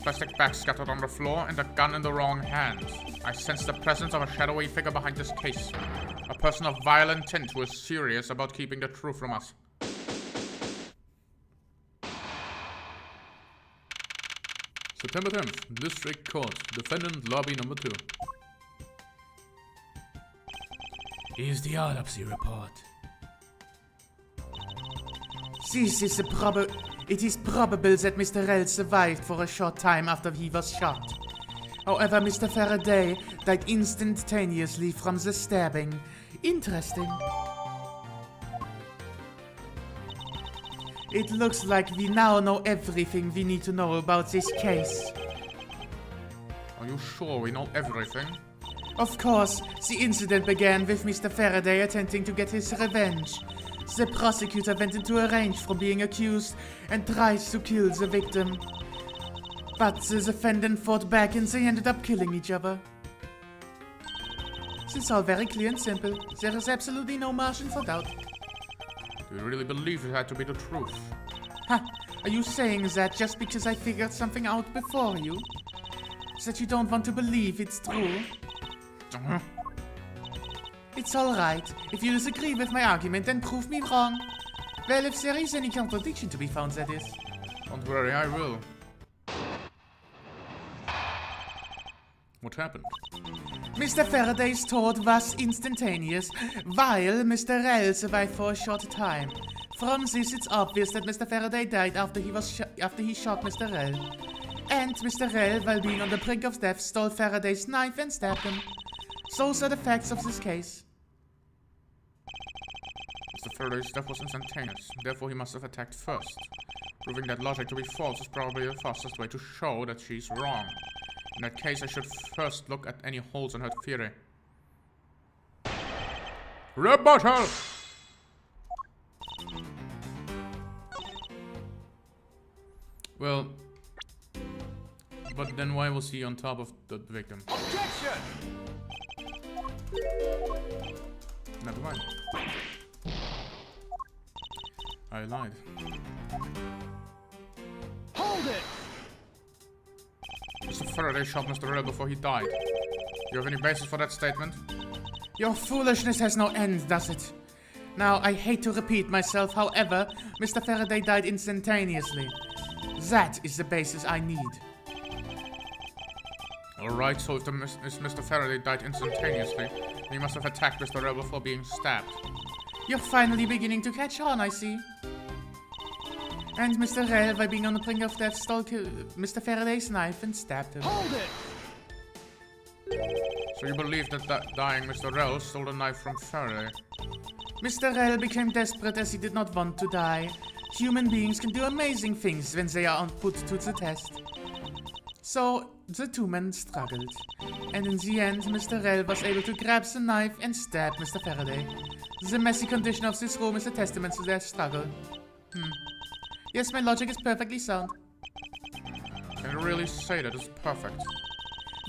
Plastic bags scattered on the floor and a gun in the wrong hand. I sense the presence of a shadowy figure behind this case. A person of violent tint who is serious about keeping the truth from us. September 10th, District Court, Defendant Lobby Number 2. Here's the autopsy report. This is it is probable that Mr. Rell survived for a short time after he was shot. However, Mr. Faraday died instantaneously from the stabbing. Interesting. It looks like we now know everything we need to know about this case. Are you sure we know everything? Of course, the incident began with Mr. Faraday attempting to get his revenge. The prosecutor went into a range from being accused and tried to kill the victim. But the defendant fought back and they ended up killing each other. This is all very clear and simple. There is absolutely no margin for doubt. Do you really believe it had to be the truth? Ha! Are you saying that just because I figured something out before you? That you don't want to believe it's true? It's alright. If you disagree with my argument, then prove me wrong. Well, if there is any contradiction to be found, that is. Don't worry, I will. What happened? Mr. Faraday's thought was instantaneous, while Mr. Rel survived for a short time. From this, it's obvious that Mr. Faraday died after he shot Mr. Rel. And Mr. Rel, while being on the brink of death, stole Faraday's knife and stabbed him. Those are the facts of this case. Mr. Faraday's death was instantaneous, therefore he must have attacked first. Proving that logic to be false is probably the fastest way to show that she's wrong. In that case, I should first look at any holes in her theory. Rebuttal! Well, but then why was he on top of the victim? Objection! Never mind. I lied. Hold it! Mr. Faraday shot Mr. Rel before he died. You have any basis for that statement? Your foolishness has no end, does it? Now, I hate to repeat myself, however, Mr. Faraday died instantaneously. That is the basis I need. Alright, so if Mr. Faraday died instantaneously, then he must have attacked Mr. Rel before being stabbed. You're finally beginning to catch on, I see. And Mr. Rel, by being on the brink of death, stole Mr. Faraday's knife and stabbed him. Hold it! So you believe that dying Mr. Rel stole the knife from Faraday? Mr. Rel became desperate as he did not want to die. Human beings can do amazing things when they are put to the test. So, the two men struggled. And in the end, Mr. Rel was able to grab the knife and stab Mr. Faraday. The messy condition of this room is a testament to their struggle. Yes, my logic is perfectly sound. Can you really say that it's perfect?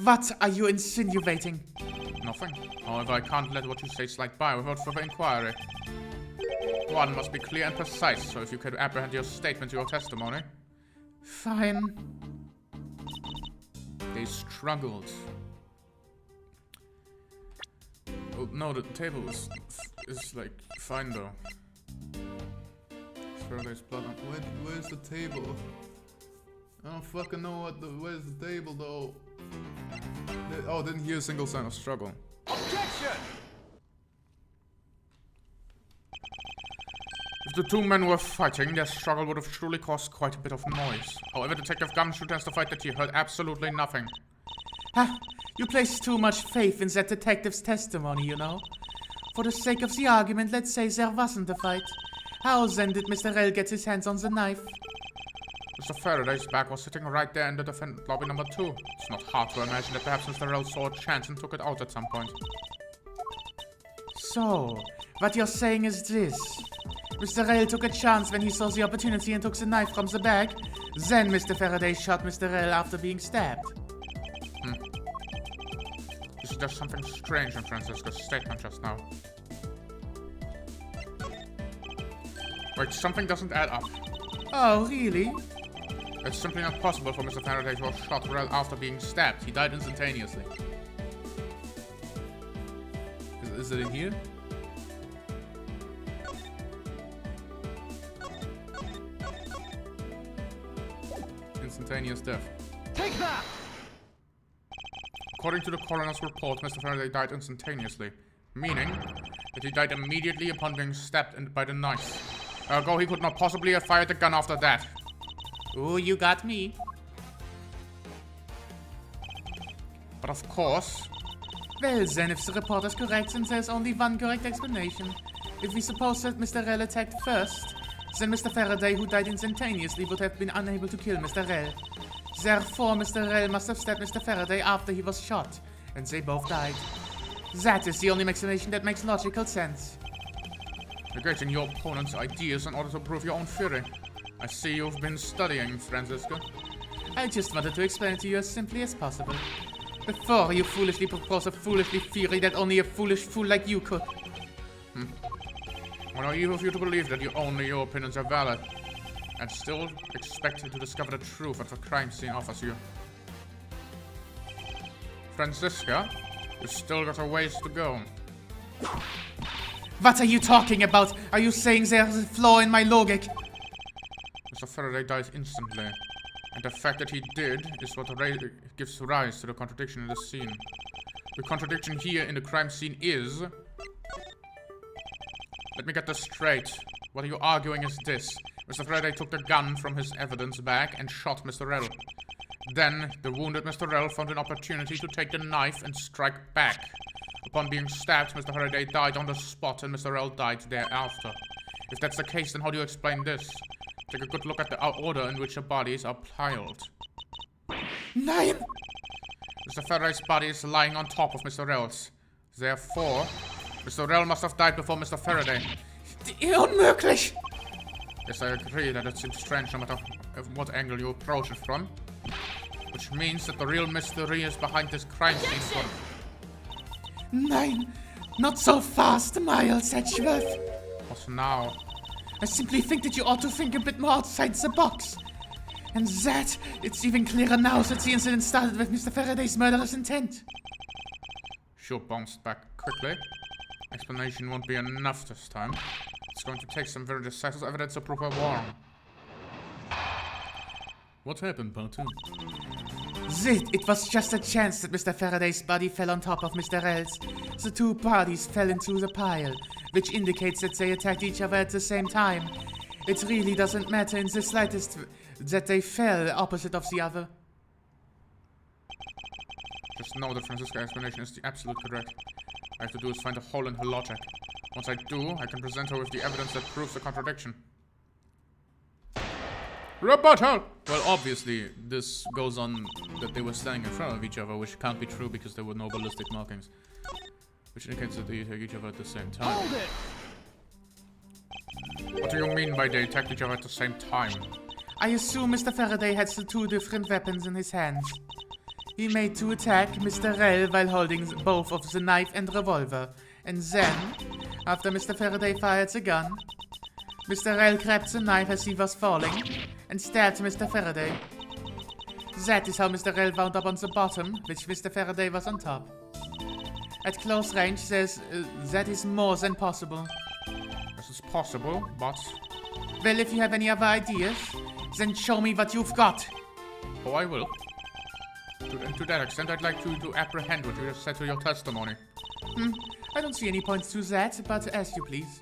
What are you insinuating? Nothing. However, I can't let what you say slide by without further inquiry. One must be clear and precise, so if you could apprehend your statement to your testimony. Fine. They struggled. Oh, no, the table is like fine though. Faraday's blood on. Where's the table? I don't fucking know where's the table though. Oh, didn't hear a single sign of struggle. Objection! If the two men were fighting, their struggle would have truly caused quite a bit of noise. However, Detective Gumshoe testified that he heard absolutely nothing. Ah, you place too much faith in that detective's testimony, you know. For the sake of the argument, let's say there wasn't a fight. How then did Mr. Rel get his hands on the knife? Mr. Faraday's back was sitting right there in the defendant lobby number 2. It's not hard to imagine that perhaps Mr. Rel saw a chance and took it out at some point. So, what you're saying is this. Mr. Rel took a chance when he saw the opportunity and took the knife from the bag. Then Mr. Faraday shot Mr. Rel after being stabbed. You suggest something strange in Francisca's statement just now. Wait, something doesn't add up. Oh, really? It's simply not possible for Mr. Faraday to have shot Rel after being stabbed. He died instantaneously. Is it in here? Instantaneous death. Take that! According to the coroner's report, Mr. Faraday died instantaneously, meaning that he died immediately upon being stabbed by the knife. Ergo, he could not possibly have fired the gun after that. Ooh, you got me. But of course... Well then, if the report is correct, then there's only one correct explanation. If we suppose that Mr. Rel attacked first, then Mr. Faraday, who died instantaneously, would have been unable to kill Mr. Rel. Therefore, Mr. Rel must have stabbed Mr. Faraday after he was shot, and they both died. That is the only explanation that makes logical sense. Negating your opponent's ideas in order to prove your own theory. I see you've been studying, Francisca. I just wanted to explain it to you as simply as possible. Before you foolishly propose a foolish theory that only a foolish fool like you could. Well, naive of you to believe that only your opinions are valid, and still expect to discover the truth that the crime scene offers you. Francisca, you've still got a ways to go. What are you talking about? Are you saying there's a flaw in my logic? Mr. Faraday died instantly. And the fact that he did is what gives rise to the contradiction in the scene. The contradiction here in the crime scene is... Let me get this straight. What are you arguing is this. Mr. Faraday took the gun from his evidence bag and shot Mr. Rell. Then, the wounded Mr. Rell found an opportunity to take the knife and strike back. Upon being stabbed, Mr. Faraday died on the spot and Mr. Rell died thereafter. If that's the case, then how do you explain this? Take a good look at the order in which the bodies are piled. Nein! Mr. Faraday's body is lying on top of Mr. Rell's. Therefore, Mr. Rell must have died before Mr. Faraday. Unmöglich! Yes, I agree that it seems strange no matter what angle you approach it from. Which means that the real mystery is behind this crime scene. Nein! Not so fast, Miles Edgeworth! What now? I simply think that you ought to think a bit more outside the box. And that, it's even clearer now that the incident started with Mr. Faraday's murderous intent. Sure bounced back quickly. Explanation won't be enough this time. It's going to take some very decisive evidence to prove her wrong. What happened, Part 2? It was just a chance that Mr. Faraday's body fell on top of Mr. Rell's. The two bodies fell into the pile, which indicates that they attacked each other at the same time. It really doesn't matter in the slightest that they fell opposite of the other. Just know that Francisca's explanation is the absolute correct. All I have to do is find a hole in her logic. Once I do, I can present her with the evidence that proves the contradiction. Rebuttal! Well, obviously, this goes on that they were standing in front of each other, which can't be true because there were no ballistic markings. Which indicates that they attacked each other at the same time. Hold it! What do you mean by they attacked each other at the same time? I assume Mr. Faraday had the two different weapons in his hands. He made to attack Mr. Rell while holding both of the knife and revolver. And then, after Mr. Faraday fired the gun, Mr. Rell grabbed the knife as he was falling and stabbed Mr. Faraday. That is how Mr. Rell wound up on the bottom, which Mr. Faraday was on top. At close range, that is more than possible. This is possible, but... Well, if you have any other ideas, then show me what you've got. Oh, I will. To that extent, I'd like you to apprehend what you just said to your testimony. I don't see any points to that, but as you please.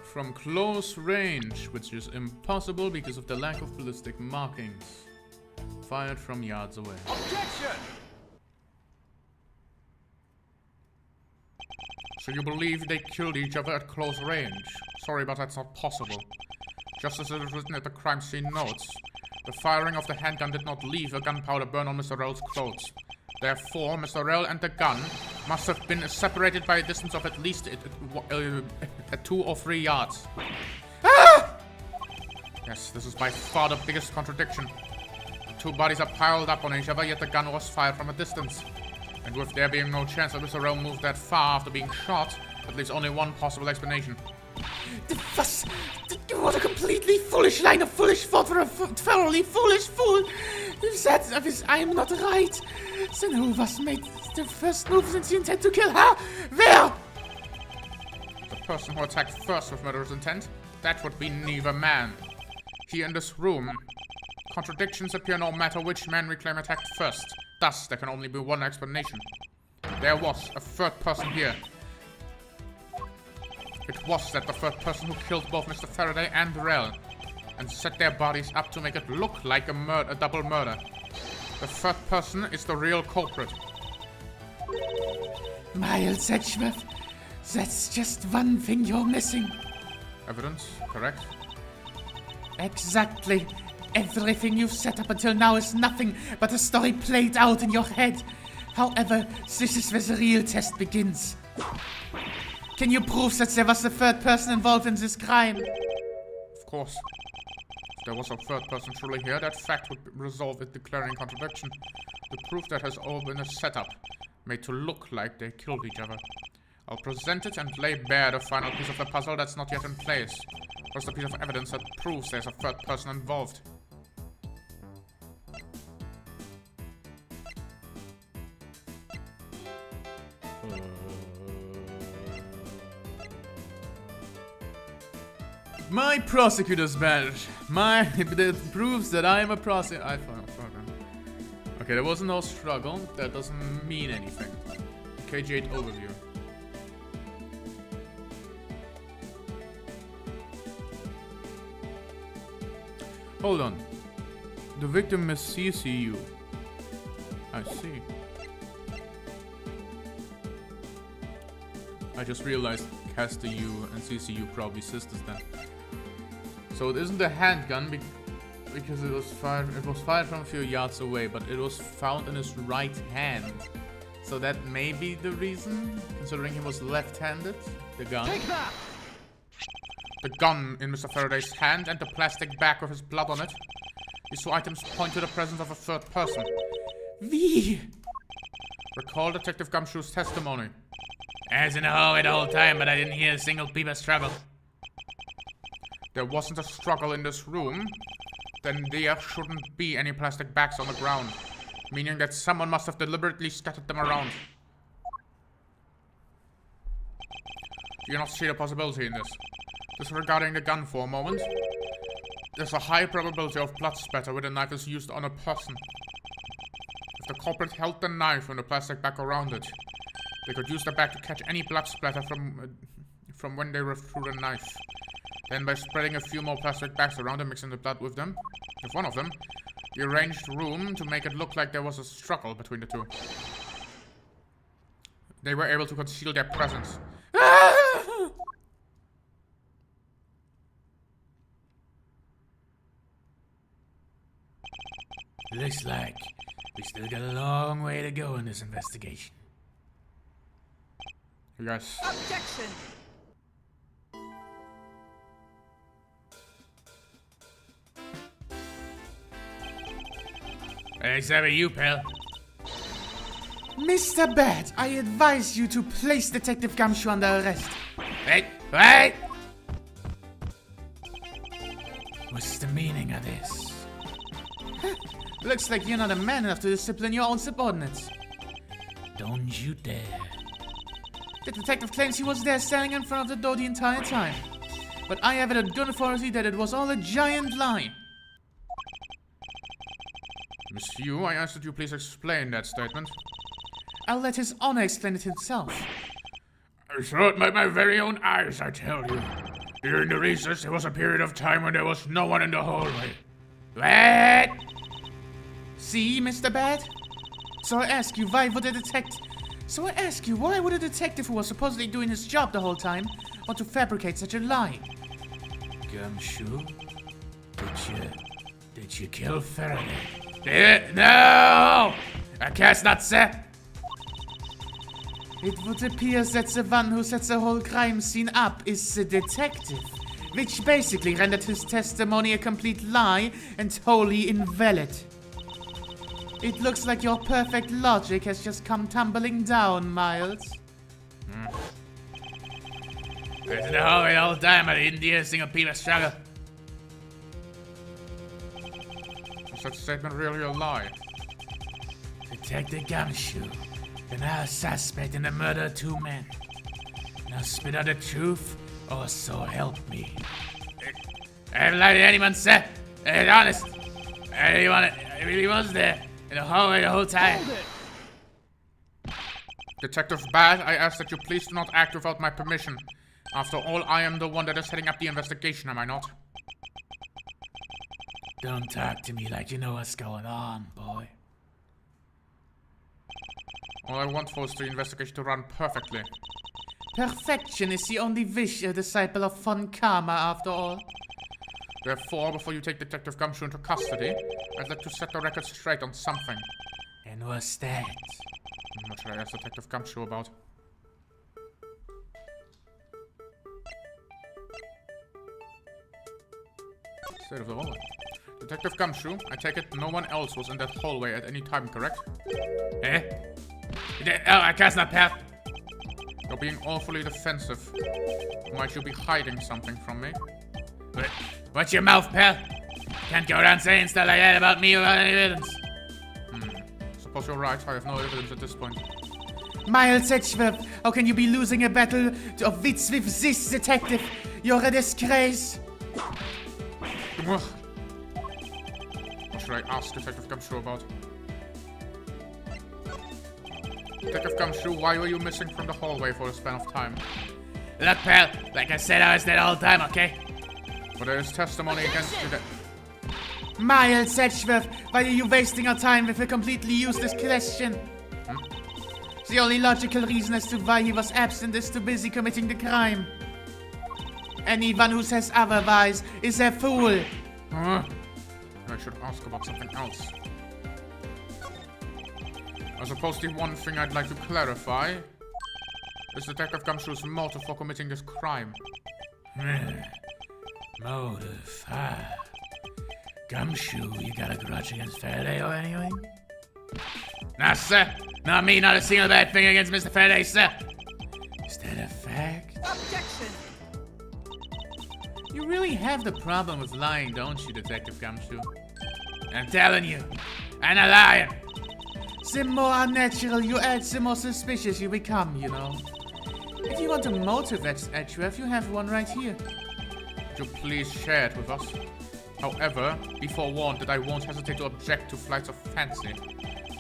From close range, which is impossible because of the lack of ballistic markings. Fired from yards away. Objection! So you believe they killed each other at close range? Sorry, but that's not possible. Just as it is written at the crime scene notes, the firing of the handgun did not leave a gunpowder burn on Mr. Rell's clothes. Therefore, Mr. Rell and the gun must have been separated by a distance of at least 2 or 3 yards. Ah! Yes, this is by far the biggest contradiction. The two bodies are piled up on each other, yet the gun was fired from a distance. And with there being no chance that Mr. Rell moved that far after being shot, that leaves only one possible explanation. What a completely foolish line of foolish thought for a thoroughly foolish fool! If I am not right, then who was made the first move since you intend to kill her? Where? The person who attacked first with murderous intent? That would be neither man. Here in this room, contradictions appear no matter which man we claim attacked first. Thus, there can only be one explanation. There was a third person here. It was that the third person who killed both Mr. Faraday and Rell and set their bodies up to make it look like a double murder. The third person is the real culprit. Miles Edgeworth, that's just one thing you're missing. Evidence, correct? Exactly. Everything you've set up until now is nothing but a story played out in your head. However, this is where the real test begins. Can you prove that there was a third person involved in this crime? Of course. If there was a third person truly here, that fact would resolve it declaring contradiction. The proof that has all been a setup, made to look like they killed each other. I'll present it and lay bare the final piece of the puzzle that's not yet in place. First, the piece of evidence that proves there's a third person involved. My prosecutor's badge. It proves that I am a prosecutor. Okay, there was no struggle. That doesn't mean anything. KG8 overview. Hold on. The victim is CCU. I see. I just realized Caster U and CCU probably sisters then. So it isn't a handgun because it was fired from a few yards away, but it was found in his right hand. So that may be the reason, considering he was left-handed. The gun. Take that! The gun in Mr. Faraday's hand and the plastic bag with his blood on it. These two items point to the presence of a third person. Wie? Recall Detective Gumshoe's testimony. I was in the hallway the whole time, but I didn't hear a single peep of struggle. There wasn't a struggle in this room. Then there shouldn't be any plastic bags on the ground. Meaning that someone must have deliberately scattered them around. Do you not see a possibility in this? Disregarding the gun for a moment. There's a high probability of blood spatter when the knife is used on a person. If the culprit held the knife and the plastic bag around it, they could use the bag to catch any blood splatter from when they withdrew the knife. Then by spreading a few more plastic bags around and mixing the blood with one of them, they arranged room to make it look like there was a struggle between the two. They were able to conceal their presence. Looks like we still got a long way to go in this investigation. Yes. Objection! What's up with you, pal? Mr. Bad, I advise you to place Detective Gumshoe under arrest. Wait! What's the meaning of this? Looks like you're not a man enough to discipline your own subordinates. Don't you dare. The detective claims he was there standing in front of the door the entire time. But I have it on good authority that it was all a giant lie. Miss Yu, I ask that you please explain that statement. I'll let his honor explain it himself. I saw it with my very own eyes, I tell you. During the recess, there was a period of time when there was no one in the hallway. What? See, Mr. Bad? So I ask you, why would a detective who was supposedly doing his job the whole time want to fabricate such a lie? Gumshoe? Did you kill Faraday? No! I guess not, sir. It would appear that the one who set the whole crime scene up is the detective, which basically rendered his testimony a complete lie and wholly invalid. It looks like your perfect logic has just come tumbling down, Miles. I was in the hallway the whole time, but I didn't hear a single peep of struggle. Is that statement really a lie? Detective Gumshoe, you're now a suspect in the murder of 2 men. Now spit out the truth, or so help me. I haven't lied to anyone, sir. It's honest. I really was there in the hallway the whole time. Hold it! Detective Bad, I ask that you please do not act without my permission. After all, I am the one that is heading up the investigation, am I not? Don't talk to me like you know what's going on, boy. All I want for is the investigation to run perfectly. Perfection is the only wish a disciple of Von Karma, after all. Therefore, before you take Detective Gumshoe into custody, I'd like to set the record straight on something. And what's that? What should I ask Detective Gumshoe about? State of the hallway. Detective Gumshoe, I take it no one else was in that hallway at any time, correct? Eh? Oh, I guess not, pal. You're being awfully defensive. Might you be hiding something from me? Watch your mouth, pal. Can't go around saying stuff like that about me without any evidence. Suppose you're right, I have no evidence at this point. Miles Edgeworth, how can you be losing a battle of wits with this detective? You're a disgrace. Ugh. What should I ask Detective Gumshoe about? Detective Gumshoe, why were you missing from the hallway for a span of time? Look, pal, like I said, I was there the whole time, okay? But there is testimony against you that... Miles Edgeworth, why are you wasting our time with a completely useless question? The only logical reason as to why he was absent is too busy committing the crime. Anyone who says otherwise is a fool. Huh? I should ask about something else. I suppose the one thing I'd like to clarify is Detective Gumshoe's motive for committing this crime. Motive, Gumshoe, you got a grudge against Faraday or anything? Nah, sir. Not me, not a single bad thing against Mr. Faraday, sir. Is that a fact? Objection! You really have the problem with lying, don't you, Detective Gumshoe? I'm telling you, I'm not lying. The more unnatural you act, the more suspicious you become, you know. If you want a motive, Edgeworth, you have one right here. Would you please share it with us? However, be forewarned that I won't hesitate to object to flights of fancy.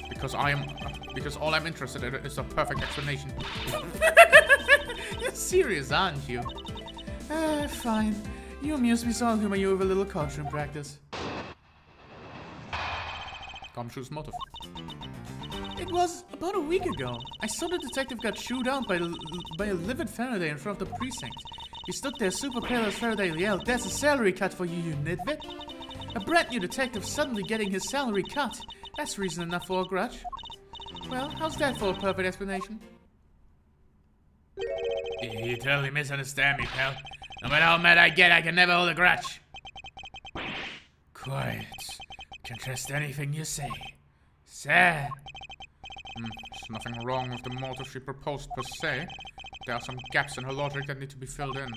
Because all I'm interested in is a perfect explanation. You're serious, aren't you? Fine. You amuse me, so I'll humor you with a little courtroom practice. Gumshoe's motive. It was about a week ago. I saw the detective got chewed out by a livid Faraday in front of the precinct. He stood there super pale as Faraday yelled, "That's a salary cut for you, you nitwit." A brand new detective suddenly getting his salary cut. That's reason enough for a grudge. Well, how's that for a perfect explanation? You totally misunderstand me, pal. No matter how mad I get, I can never hold a grudge. Quiet. Can trust anything you say. Sir. There's nothing wrong with the motive she proposed per se. There are some gaps in her logic that need to be filled in.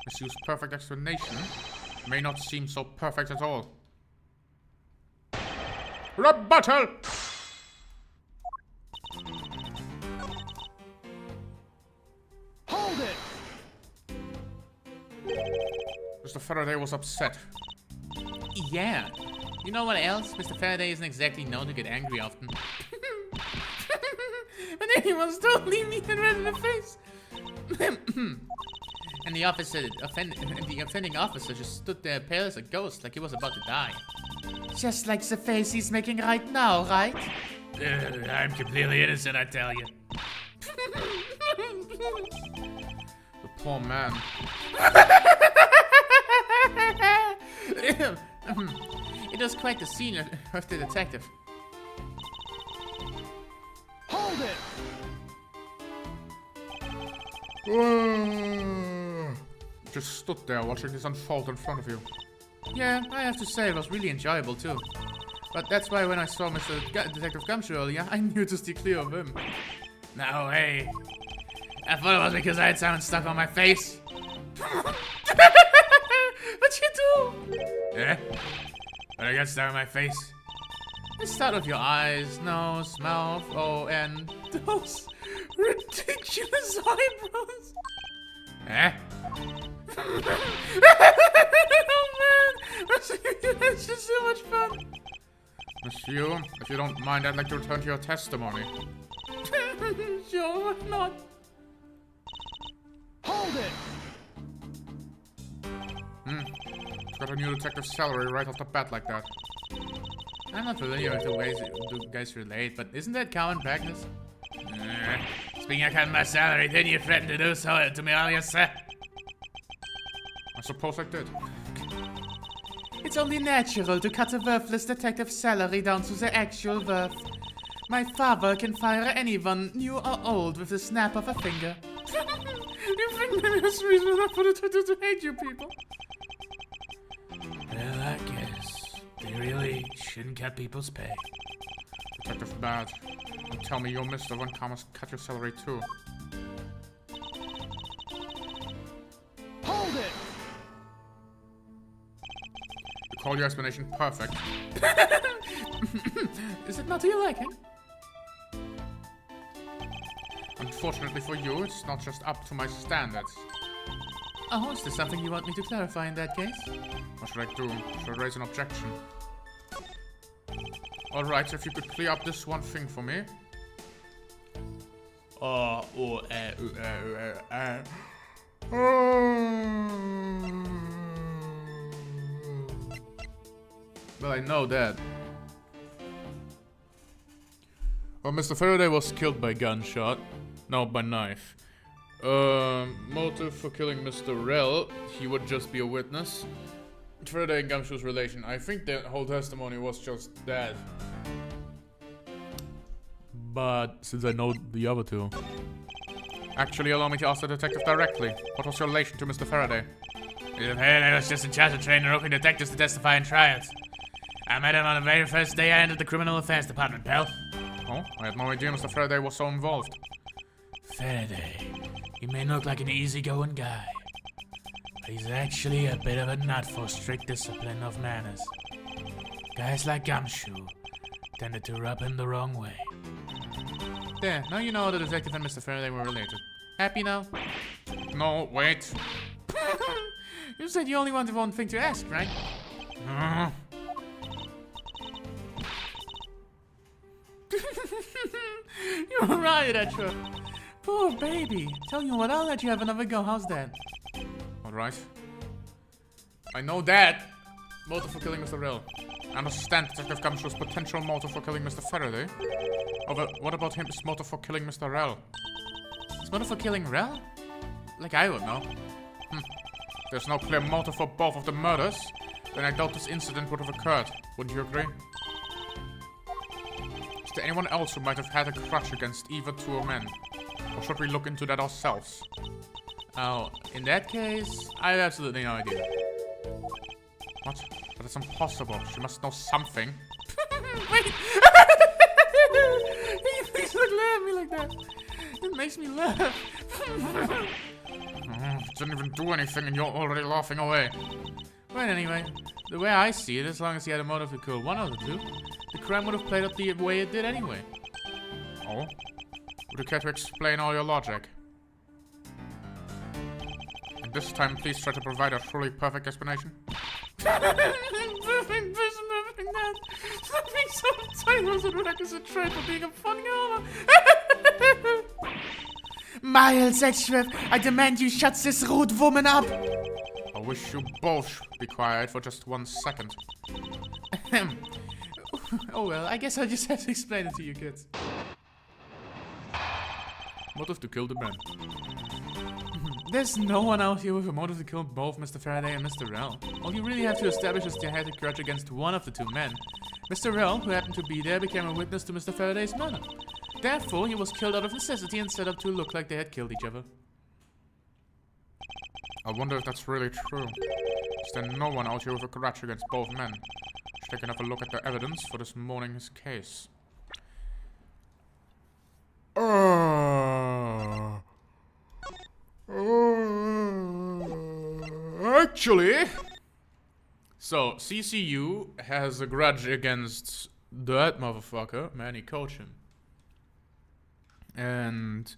Miss Yu's perfect explanation may not seem so perfect at all. Rebuttal! Hold it! Mr. Faraday was upset. Yeah. You know what else? Mr. Faraday isn't exactly known to get angry often. But anyone's totally mean and red in the face. And the offending officer just stood there pale as a ghost, like he was about to die. Just like the face he's making right now, right? I'm completely innocent, I tell you. The poor man. It was quite the scene of the detective. Hold it! Just stood there watching this unfold in front of you. Yeah, I have to say it was really enjoyable too. But that's why when I saw Detective Gumshoe earlier, I knew to steer clear of him. No way. I thought it was because I had something stuck on my face. But you do! Yeah? But I got stuck on my face. Let's start with your eyes, nose, mouth, and Those ridiculous eyebrows! Eh? Oh man! That's just so much fun! Miss Yu, if you don't mind, I'd like to return to your testimony. Sure, why not? Hold it! Got a new detective's salary right off the bat like that. I'm not familiar with the ways you guys relate, but isn't that common practice? Speaking of cutting my salary, didn't you threaten to do so to me earlier, sir? I suppose I did. It's only natural to cut a worthless detective's salary down to the actual worth. My father can fire anyone, new or old, with the snap of a finger. You think maybe that's reason enough for the detective to hate you people? Well, I guess they really shouldn't cut people's pay. Detective Bad. Don't tell me your Mr. Von Kamas cut your salary too. Hold it! You call your explanation perfect. Is it not to your liking? Unfortunately for you, it's not just up to my standards. Oh, is there something you want me to clarify in that case? What should I do? Should I raise an objection? Alright, if you could clear up this one thing for me. Well, I know that. Well, Mr. Faraday was killed by gunshot. No, by knife. Motive for killing Mr. Rell, he would just be a witness. Faraday and Gumshoe's relation. I think that whole testimony was just that. But since I know the other two. Actually, allow me to ask the detective directly. What was your relation to Mr. Faraday? Mr. Faraday was just in charge of training local detectives to testify in trials. I met him on the very first day I entered the criminal affairs department, pal. Oh, I had no idea Mr. Faraday was so involved. Faraday, he may look like an easygoing guy, but he's actually a bit of a nut for strict discipline of manners. Guys like Gumshoe tended to rub him the wrong way. There, now you know the detective and Mr. Faraday were related. Happy now? No, wait. You said you only wanted one thing to ask, right? You're right, Edgeworth. Poor baby. Tell you what, I'll let you have another go. How's that? Alright. I know that. Motive for killing Mr. Rell. I understand Detective Gumshoe's potential motive for killing Mr. Faraday. Oh, but what about his motive for killing Mr. Rell? His motive for killing Rell? Like I would know. There's no clear motive for both of the murders. Then I doubt this incident would have occurred. Wouldn't you agree? Is there anyone else who might have had a grudge against either two men? Or should we look into that ourselves? Oh, in that case, I have absolutely no idea. What? That is impossible. She must know something. Wait! Please don't laugh at me like that. It makes me laugh. Didn't even do anything and you're already laughing away. Right, anyway, the way I see it, as long as he had a motive to kill one of the two, the crime would have played out the way it did anyway. Oh? Would you care to explain all your logic? And this time, please try to provide a truly perfect explanation. Perfect, that. Something sometimes a requisite trait for being a funny hour. Miles Edgeworth, I demand you shut this rude woman up. I wish you both should be quiet for just 1 second. Oh well, I guess I'll just have to explain it to you kids. Motive to kill the man. There's no one out here with a motive to kill both Mr. Faraday and Mr. Rell. All you really have to establish is they had a grudge against one of the two men. Mr. Rell, who happened to be there, became a witness to Mr. Faraday's murder. Therefore, he was killed out of necessity and set up to look like they had killed each other. I wonder if that's really true. Is there no one out here with a grudge against both men? Should take another look at the evidence for this morning's case. Actually, so CCU has a grudge against that motherfucker, Manny Cochin, and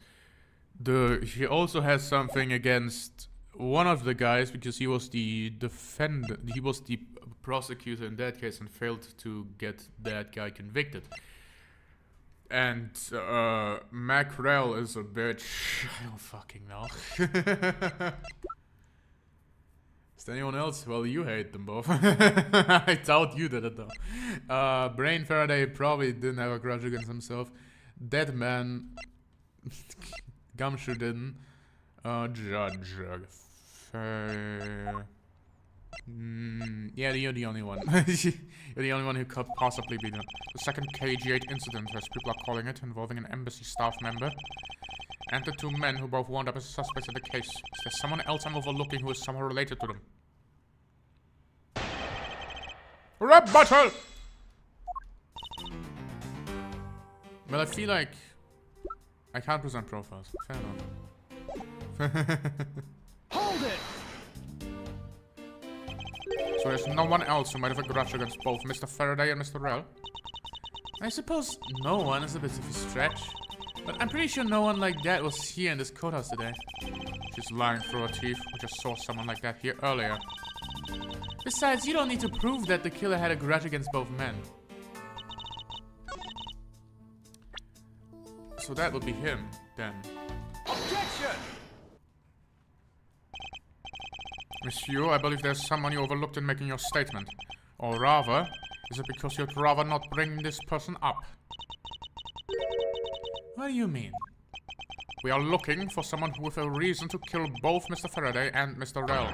he also has something against one of the guys because he was the defendant, he was the prosecutor in that case and failed to get that guy convicted. And Macrell is a bitch. I don't fucking know. Is there anyone else? Well, you hate them both. I doubt you did it though. Brain Faraday probably didn't have a grudge against himself. Dead Man, Gumshoe didn't. Judge yeah, you're the only one. You're the only one who could possibly be the second KG8 incident, as people are calling it, involving an embassy staff member and the two men who both wound up as suspects in the case. Is there someone else I'm overlooking who is somehow related to them? Rebuttal! Well, I feel like I can't present profiles. Fair enough. Hold it! So there's no one else who might have a grudge against both Mr. Faraday and Mr. Rell? I suppose no one is a bit of a stretch. But I'm pretty sure no one like that was here in this courthouse today. She's lying through her teeth. We just saw someone like that here earlier. Besides, you don't need to prove that the killer had a grudge against both men. So that would be him, then. Objection! Monsieur, I believe there's someone you overlooked in making your statement. Or rather, is it because you'd rather not bring this person up? What do you mean? We are looking for someone with a reason to kill both Mr. Faraday and Mr. Rell.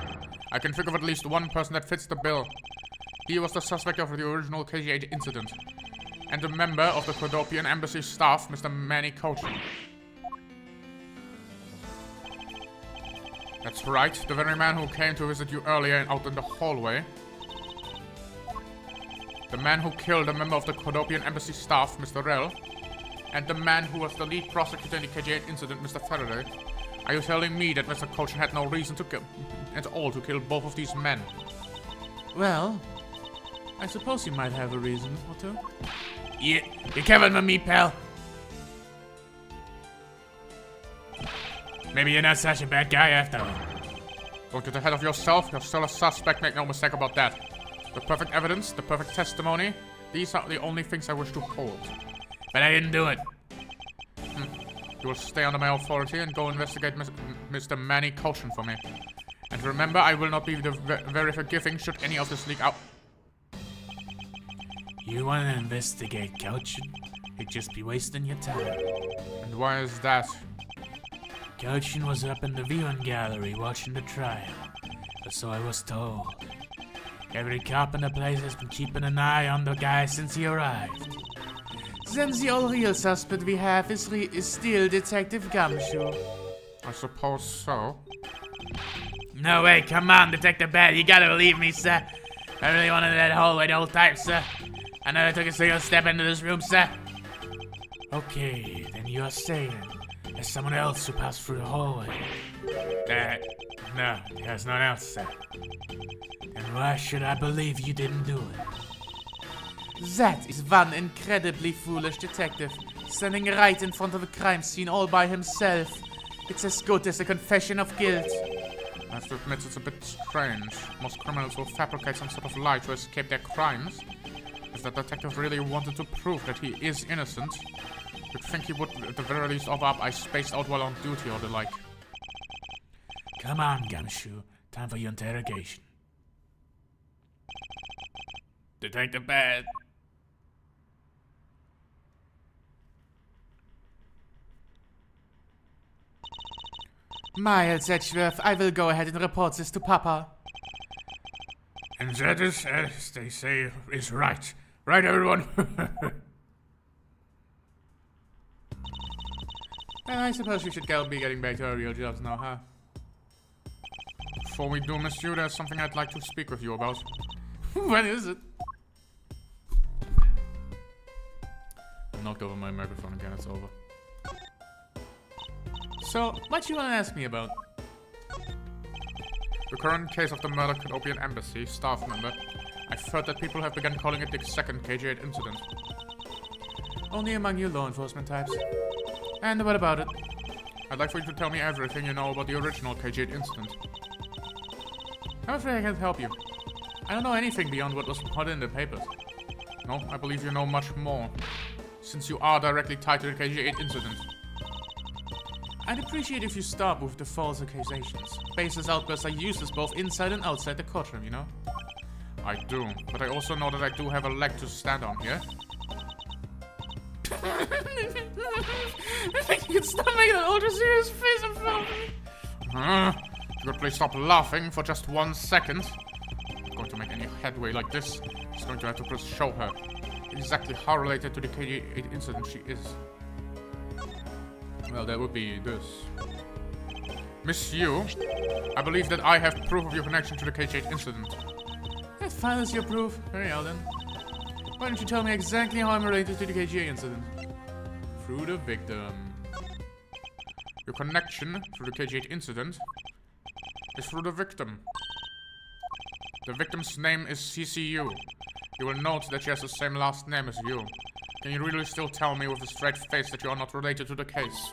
I can think of at least one person that fits the bill. He was the suspect of the original KG8 incident, and a member of the Cordopian Embassy staff, Mr. Manny Cochin. That's right, the very man who came to visit you earlier and out in the hallway. The man who killed a member of the Cordopian Embassy staff, Mr. Rell. And the man who was the lead prosecutor in the KG8 incident, Mr. Faraday. Are you telling me that Mr. Cochin had no reason to kill both of these men? Well, I suppose he might have a reason or two. You're coming with me, pal. Maybe you're not such a bad guy after all. Don't get ahead of yourself. You're still a suspect, make no mistake about that. The perfect evidence, the perfect testimony, these are the only things I wish to hold. But I didn't do it. You will stay under my authority and go investigate Mr. Manny Cochin for me. And remember, I will not be very forgiving should any of this leak out. You want to investigate Cochin? You'd just be wasting your time. And why is that? Cochin was up in the viewing gallery watching the trial. Or so I was told. Every cop in the place has been keeping an eye on the guy since he arrived. Then the only real suspect we have is still Detective Gumshoe. I suppose so. No way, come on, Detective Bad, you gotta believe me, sir. I really wanted that hallway the whole time, sir. I never took a single step into this room, sir. Okay, then you're saying there's someone else who passed through the hallway. No, there's no one else, sir. Then why should I believe you didn't do it? That is one incredibly foolish detective, standing right in front of a crime scene all by himself. It's as good as a confession of guilt. I have to admit it's a bit strange. Most criminals will fabricate some sort of lie to escape their crimes. If the detective really wanted to prove that he is innocent, you'd think he would at the very least offer up I spaced out while on duty or the like. Come on, Gumshoe. Time for your interrogation. Detective Bad. Miles Edgeworth, I will go ahead and report this to Papa. And that is, as they say, is right. Right, everyone? I suppose we should be getting back to our real jobs now, huh? Before we do, monsieur, there's something I'd like to speak with you about. What is it? I knocked over my microphone again, it's over. So, what you want to ask me about? The current case of the murder Cordopian Embassy staff member. I've heard that people have begun calling it the second KG8 incident. Only among you law enforcement types. And what about it? I'd like for you to tell me everything you know about the original KG8 incident. I'm afraid I can't help you. I don't know anything beyond what was put in the papers. No, I believe you know much more, since you are directly tied to the KG8 incident. I'd appreciate if you stop with the false accusations. Baseless outbursts are useless both inside and outside the courtroom, you know? I do, but I also know that I do have a leg to stand on here. I think you can stop making an ultra serious face in front of me. You could please stop laughing for just 1 second. I'm not going to make any headway like this. She's going to have to just show her exactly how related to the KG8 incident she is. Well, that would be this. Miss Yu, I believe that I have proof of your connection to the KG8 incident. That follows your proof. Very well then. Why don't you tell me exactly how I'm related to the KGA incident? Through the victim. Your connection to the KG8 incident is through the victim. The victim's name is CCU. You will note that she has the same last name as you. Can you really still tell me with a straight face that you are not related to the case?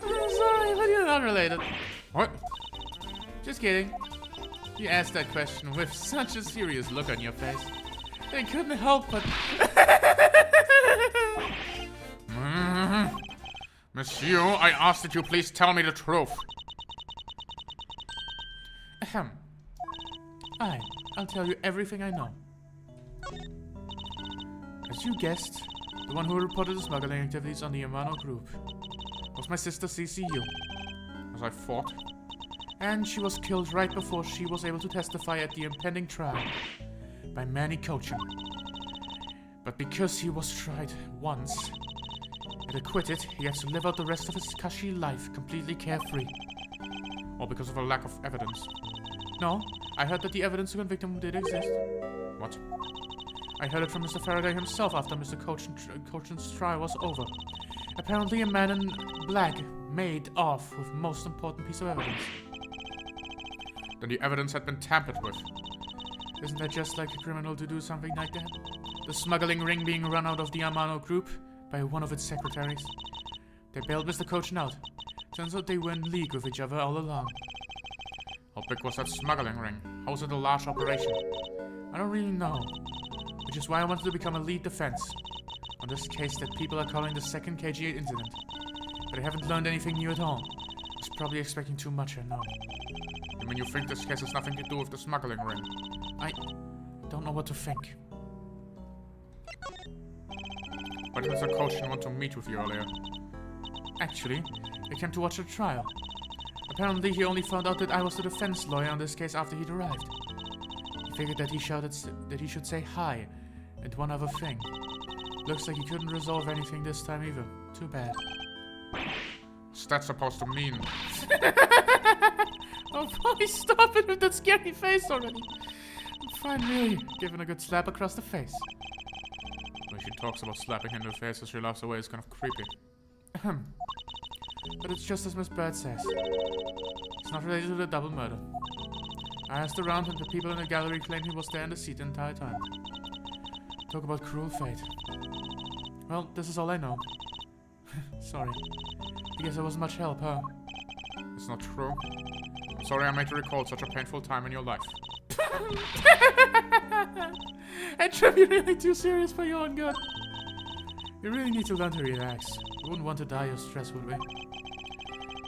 I'm sorry, but you're not related. What? Just kidding. You asked that question with such a serious look on your face. I couldn't help but... Monsieur, I ask that you please tell me the truth. Ahem. I'll tell you everything I know. As you guessed, the one who reported the smuggling activities on the Amano group was my sister CCU. As I thought. And she was killed right before she was able to testify at the impending trial by Manny Kochin. But because he was tried once and acquitted, he has to live out the rest of his Kashi life completely carefree. Or because of a lack of evidence. No, I heard that the evidence to convict him did exist. What? I heard it from Mr. Faraday himself after Mr. Kochin's trial was over. Apparently a man in black made off with most important piece of evidence. Then the evidence had been tampered with. Isn't that just like a criminal to do something like that? The smuggling ring being run out of the Amano group by one of its secretaries. They bailed Mr. Kochin out. Turns out they were in league with each other all along. How big was that smuggling ring? How was it a large operation? I don't really know. Which is why I wanted to become a lead defense on this case that people are calling the second KG8 incident. But I haven't learned anything new at all. I was probably expecting too much, I know. You mean you think this case has nothing to do with the smuggling ring? I don't know what to think. Why did Mr. Kochin want to meet with you earlier? Actually, I came to watch the trial. Apparently he only found out that I was the defense lawyer on this case after he'd arrived. He figured that he should say hi, and one other thing. Looks like he couldn't resolve anything this time either. Too bad. What's that supposed to mean? Oh boy, stop it with that scary face already. I'm fine, really. Given a good slap across the face. When she talks about slapping him in the face as she laughs away, it's kind of creepy. Ahem. But it's just as Miss Bird says. It's not related to the double murder. I asked around and the people in the gallery claim he was there in the seat the entire time. Talk about cruel fate. Well, this is all I know. Sorry. I guess I wasn't much help, huh? It's not true. I'm sorry I made you recall such a painful time in your life. And Trev, you're really too serious for your own good. You really need to learn to relax. We wouldn't want to die of stress, would we?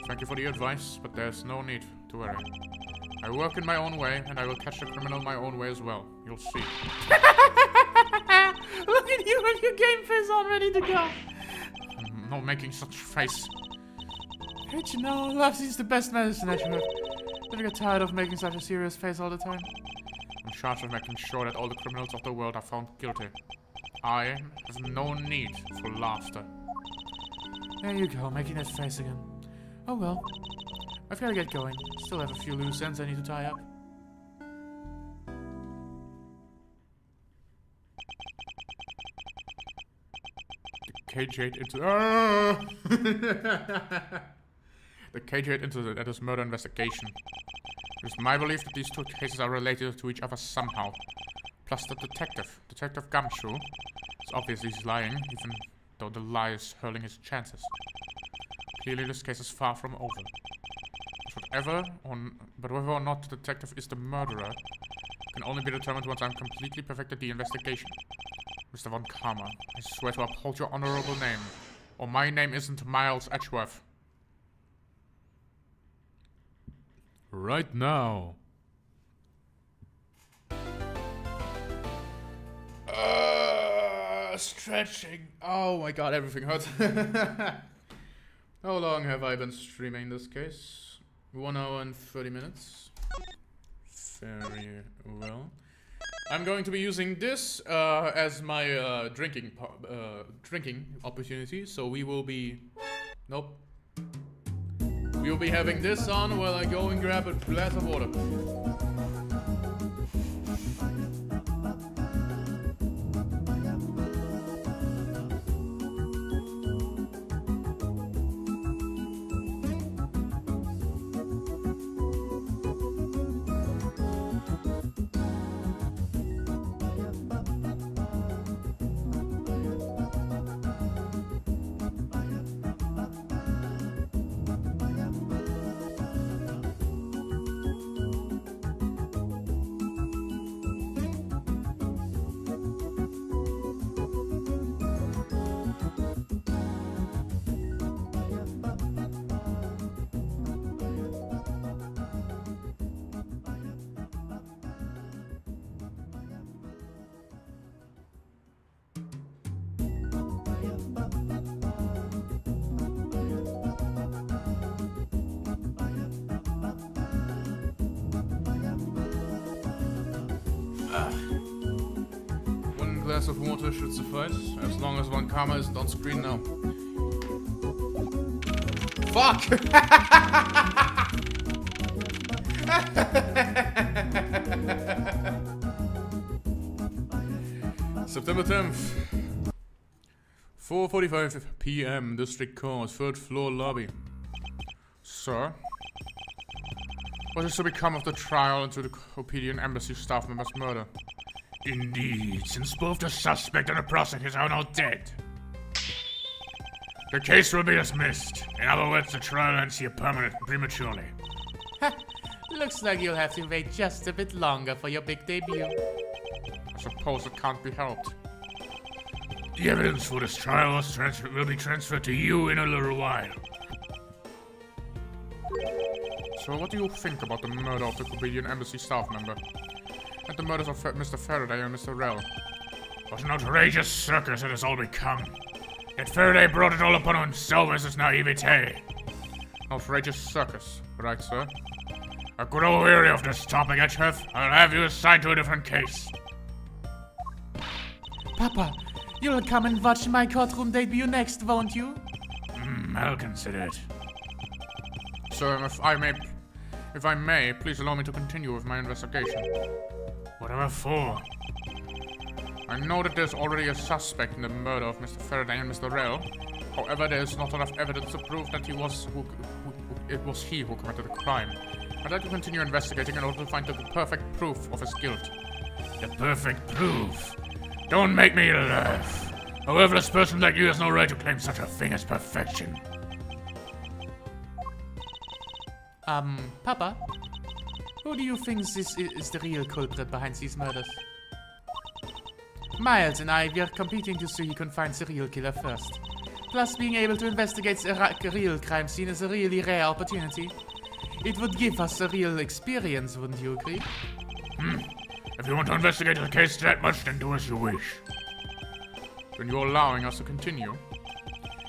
Thank you for the advice, but there's no need to worry. I work in my own way, and I will catch the criminal my own way as well. You'll see. Look at you with your game face all ready to go. No making such face. Don't you know, love is the best medicine, Edgeworth. Don't you get tired of making such a serious face all the time? I'm charged with making sure that all the criminals of the world are found guilty. I have no need for laughter. There you go, making that face again. Oh well. I've gotta get going. Still have a few loose ends I need to tie up. The KG8 The KG8 incident at this murder investigation. It is my belief that these two cases are related to each other somehow. Plus the Detective Gumshoe, is obviously lying, even though the lie is hurling his chances. Clearly this case is far from over. But whether or not the detective is the murderer can only be determined once I'm completely perfected the investigation. Mr. Von Karma, I swear to uphold your honorable name, or my name isn't Miles Edgeworth. Right now. Stretching. Oh my god, everything hurts. How long have I been streaming this case? 1 hour and 30 minutes. Very well. I'm going to be using this as my drinking opportunity. So we will be... Nope. We will be having this on while I go and grab a glass of water. One glass of water should suffice, as long as one karma isn't on screen now. Fuck! September 10th. 4:45 p.m. District Court, 3rd floor lobby. Sir? What is to become of the trial into the Copedian Embassy staff member's murder? Indeed, since both the suspect and the prosecutor are now dead. The case will be dismissed. In other words, the trial ends here prematurely. Looks like you'll have to wait just a bit longer for your big debut. I suppose it can't be helped. The evidence for this trial will be transferred to you in a little while. So what do you think about the murder of the Copedian Embassy staff member? And the murders of Mr. Faraday and Mr. Rell? What an outrageous circus it has all become. Yet Faraday brought it all upon himself as his naivete. Outrageous circus, right, sir? I grow weary of this topic, Edgeworth. I'll have you assigned to a different case. Papa, you'll come and watch my courtroom debut next, won't you? I'll consider it. Sir, if I may, please allow me to continue with my investigation. Whatever for? I know that there's already a suspect in the murder of Mr. Faraday and Mr. Rell. However, there is not enough evidence to prove that it was he who committed the crime. I'd like to continue investigating in order to find the perfect proof of his guilt. The perfect proof? Don't make me laugh. A worthless person like you has no right to claim such a thing as perfection. Papa? Who do you think is the real culprit behind these murders? Miles and I, we are competing to see who can find the real killer first. Plus, being able to investigate a real crime scene is a really rare opportunity. It would give us a real experience, wouldn't you agree? If you want to investigate the case that much, then do as you wish. Then you're allowing us to continue?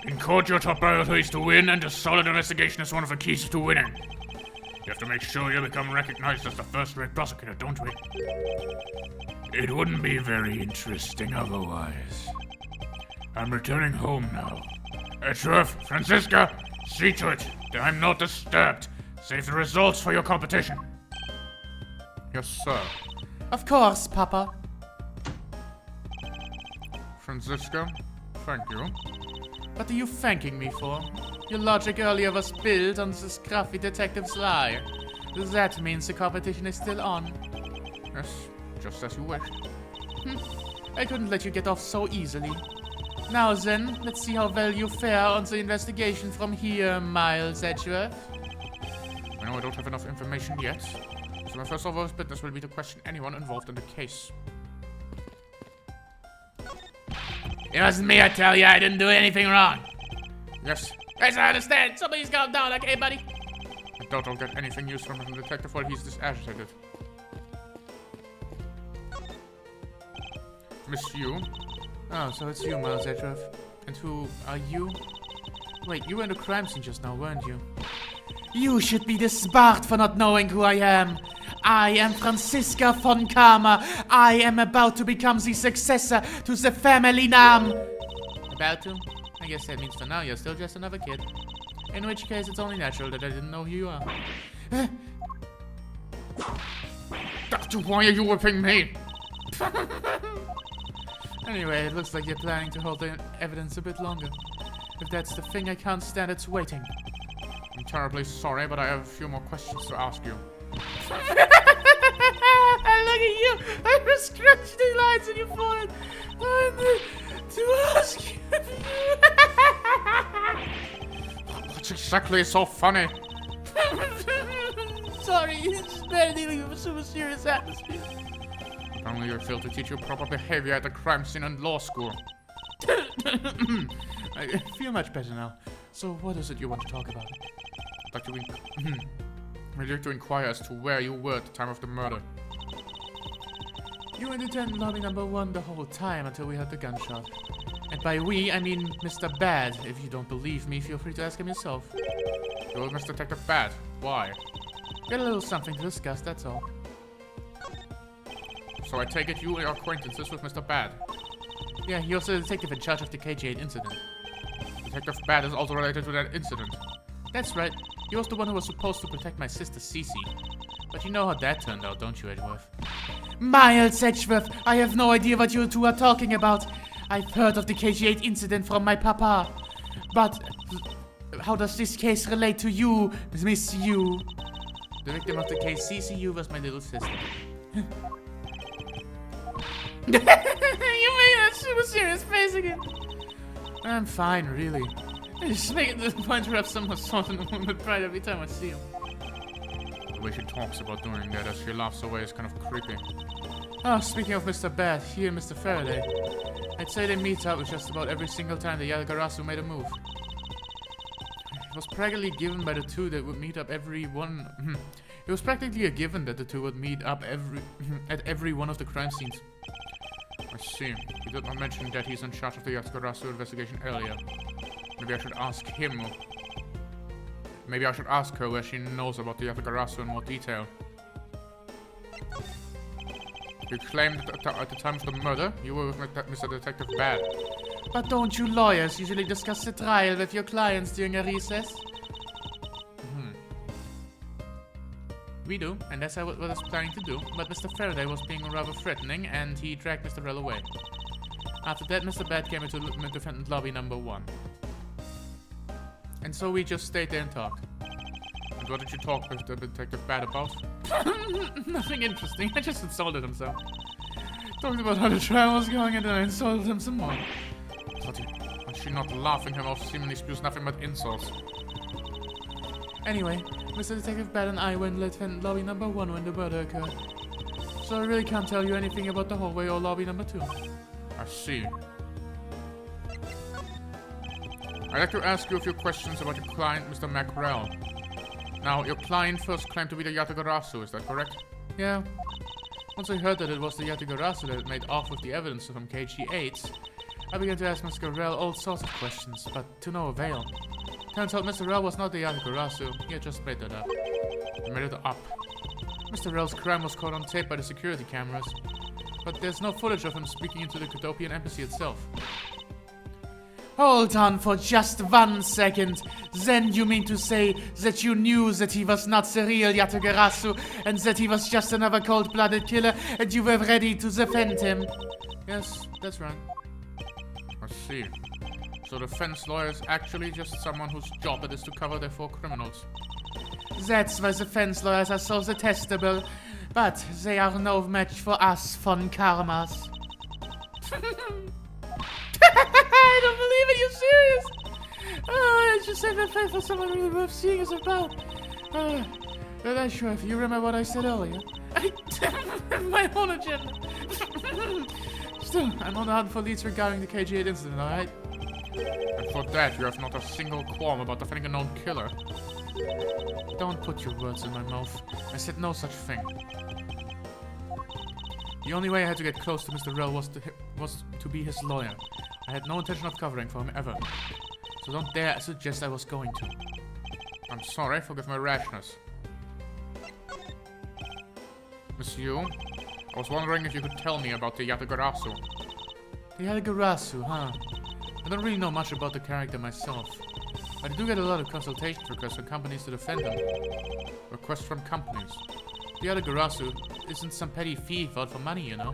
In court, your top priority is to win, and a solid investigation is one of the keys to winning. You have to make sure you become recognized as the first-rate prosecutor, don't we? It wouldn't be very interesting otherwise. I'm returning home now. Edgeworth, Francisca, see to it that I'm not disturbed. Save the results for your competition. Yes, sir. Of course, Papa. Francisca, thank you. What are you thanking me for? Your logic earlier was built on this scruffy detective's lie. That means the competition is still on. Yes, just as you wished. I couldn't let you get off so easily. Now then, let's see how well you fare on the investigation from here, Miles Edgeworth. I know I don't have enough information yet, so my first order of business will be to question anyone involved in the case. It wasn't me, I tell you. I didn't do anything wrong. Yes, Yes, I understand. Somebody's calm down, okay, buddy? I doubt I'll get anything useful from the detective while he's this agitated. Miss Yu? Oh, so it's you, Miles Edgeworth. And who are you? Wait, you were in the crime scene just now, weren't you? You should be disbarred for not knowing who I am. I am Francisca von Karma. I am about to become the successor to the family name. About to? I guess that means for now you're still just another kid. In which case, it's only natural that I didn't know who you are. Doctor, why are you whipping me? Anyway, it looks like you're planning to hold the evidence a bit longer. If that's the thing, I can't stand its waiting. I'm terribly sorry, but I have a few more questions to ask you. Look at you! I was scratching the lines in your forehead. To ask you. What's exactly so funny? Sorry, it's just bad dealing with a super serious atmosphere. Only you failed to teach you proper behavior at the crime scene and law school. I feel much better now. So what is it you want to talk about? I'd like to inquire as to where you were at the time of the murder. You were in the tent lobby number 1 the whole time until we heard the gunshot. And by we, I mean Mr. Bad. If you don't believe me, feel free to ask him yourself. You were Mr. Detective Bad. Why? Got a little something to discuss, that's all. So I take it you are acquaintances with Mr. Bad. Yeah, he was the detective in charge of the KG8 incident. Detective Bad is also related to that incident. That's right. He was the one who was supposed to protect my sister Cece. But you know how that turned out, don't you, Edgeworth? Miles Edgeworth, I have no idea what you two are talking about. I've heard of the KG8 incident from my papa. But how does this case relate to you, Miss Yu? The victim of the case, Cece Yu, was my little sister. You made that super serious face again. I'm fine, really. I just make it to the point where I have some assault on the woman with pride every time I see him. The way she talks about doing that as she laughs away is kind of creepy. Oh, speaking of Mr. Bat, he and Mr. Faraday. I'd say they meet up just about every single time the Yatagarasu made a move. It was practically given by the two that would meet up every one. It was practically a given that the two would meet up at every one of the crime scenes. I see. He did not mention that he's in charge of the Yatagarasu investigation earlier. Maybe I should ask him. Maybe I should ask her where she knows about the Yatagarasu in more detail. You claimed that at the time of the murder, you were with Mr. Detective Bad. But don't you lawyers usually discuss the trial with your clients during a recess? We do, and that's what I was planning to do, but Mr. Faraday was being rather threatening, and he dragged Mr. Rell away. After that, Mr. Bad came into defendant lobby number 1. And so we just stayed there and talked. And what did you talk with the Detective Bad about? Nothing interesting, I just insulted him some. Talked about how the trial was going, and then I insulted him some more. Was she not laughing him off, seemingly spews nothing but insults? Anyway, Mr. Detective Bad and I were in defendant lobby number 1 when the murder occurred. So I really can't tell you anything about the hallway or lobby number 2. I see. I'd like to ask you a few questions about your client, Mr. Macrell. Now, your client first claimed to be the Yatagarasu, is that correct? Yeah. Once I heard that it was the Yatagarasu that had made off with the evidence from KG8, I began to ask Mr. Rell all sorts of questions, but to no avail. Turns out Mr. Rell was not the Yatagarasu, he had just made that up. He made it up. Mr. Rell's crime was caught on tape by the security cameras, but there's no footage of him speaking into the Kudopian embassy itself. Hold on for just 1 second. Then you mean to say that you knew that he was not the real Yatagarasu and that he was just another cold-blooded killer and you were ready to defend him? Yes, that's right. I see. So the defense lawyer is actually just someone whose job it is to cover their 4 criminals. That's why defense lawyers are so detestable, but they are no match for us von Karmas. I don't believe it, you're serious? Oh, I should save that fight for someone really worth seeing us about. But I'm sure if you remember what I said earlier. I have my own agenda. Still, I'm on the hunt for leads regarding the KG8 incident, alright? And for that, you have not a single qualm about defending a known killer. Don't put your words in my mouth. I said no such thing. The only way I had to get close to Mr. Rell was to be his lawyer. I had no intention of covering for him ever. So don't dare suggest I was going to. I'm sorry, forgive my rashness. Miss Yu, I was wondering if you could tell me about the Yatagarasu. The Yatagarasu, huh? I don't really know much about the character myself. But I do get a lot of consultation requests from companies to defend him. Requests from companies? The Yatagarasu isn't some petty thief out for money, you know?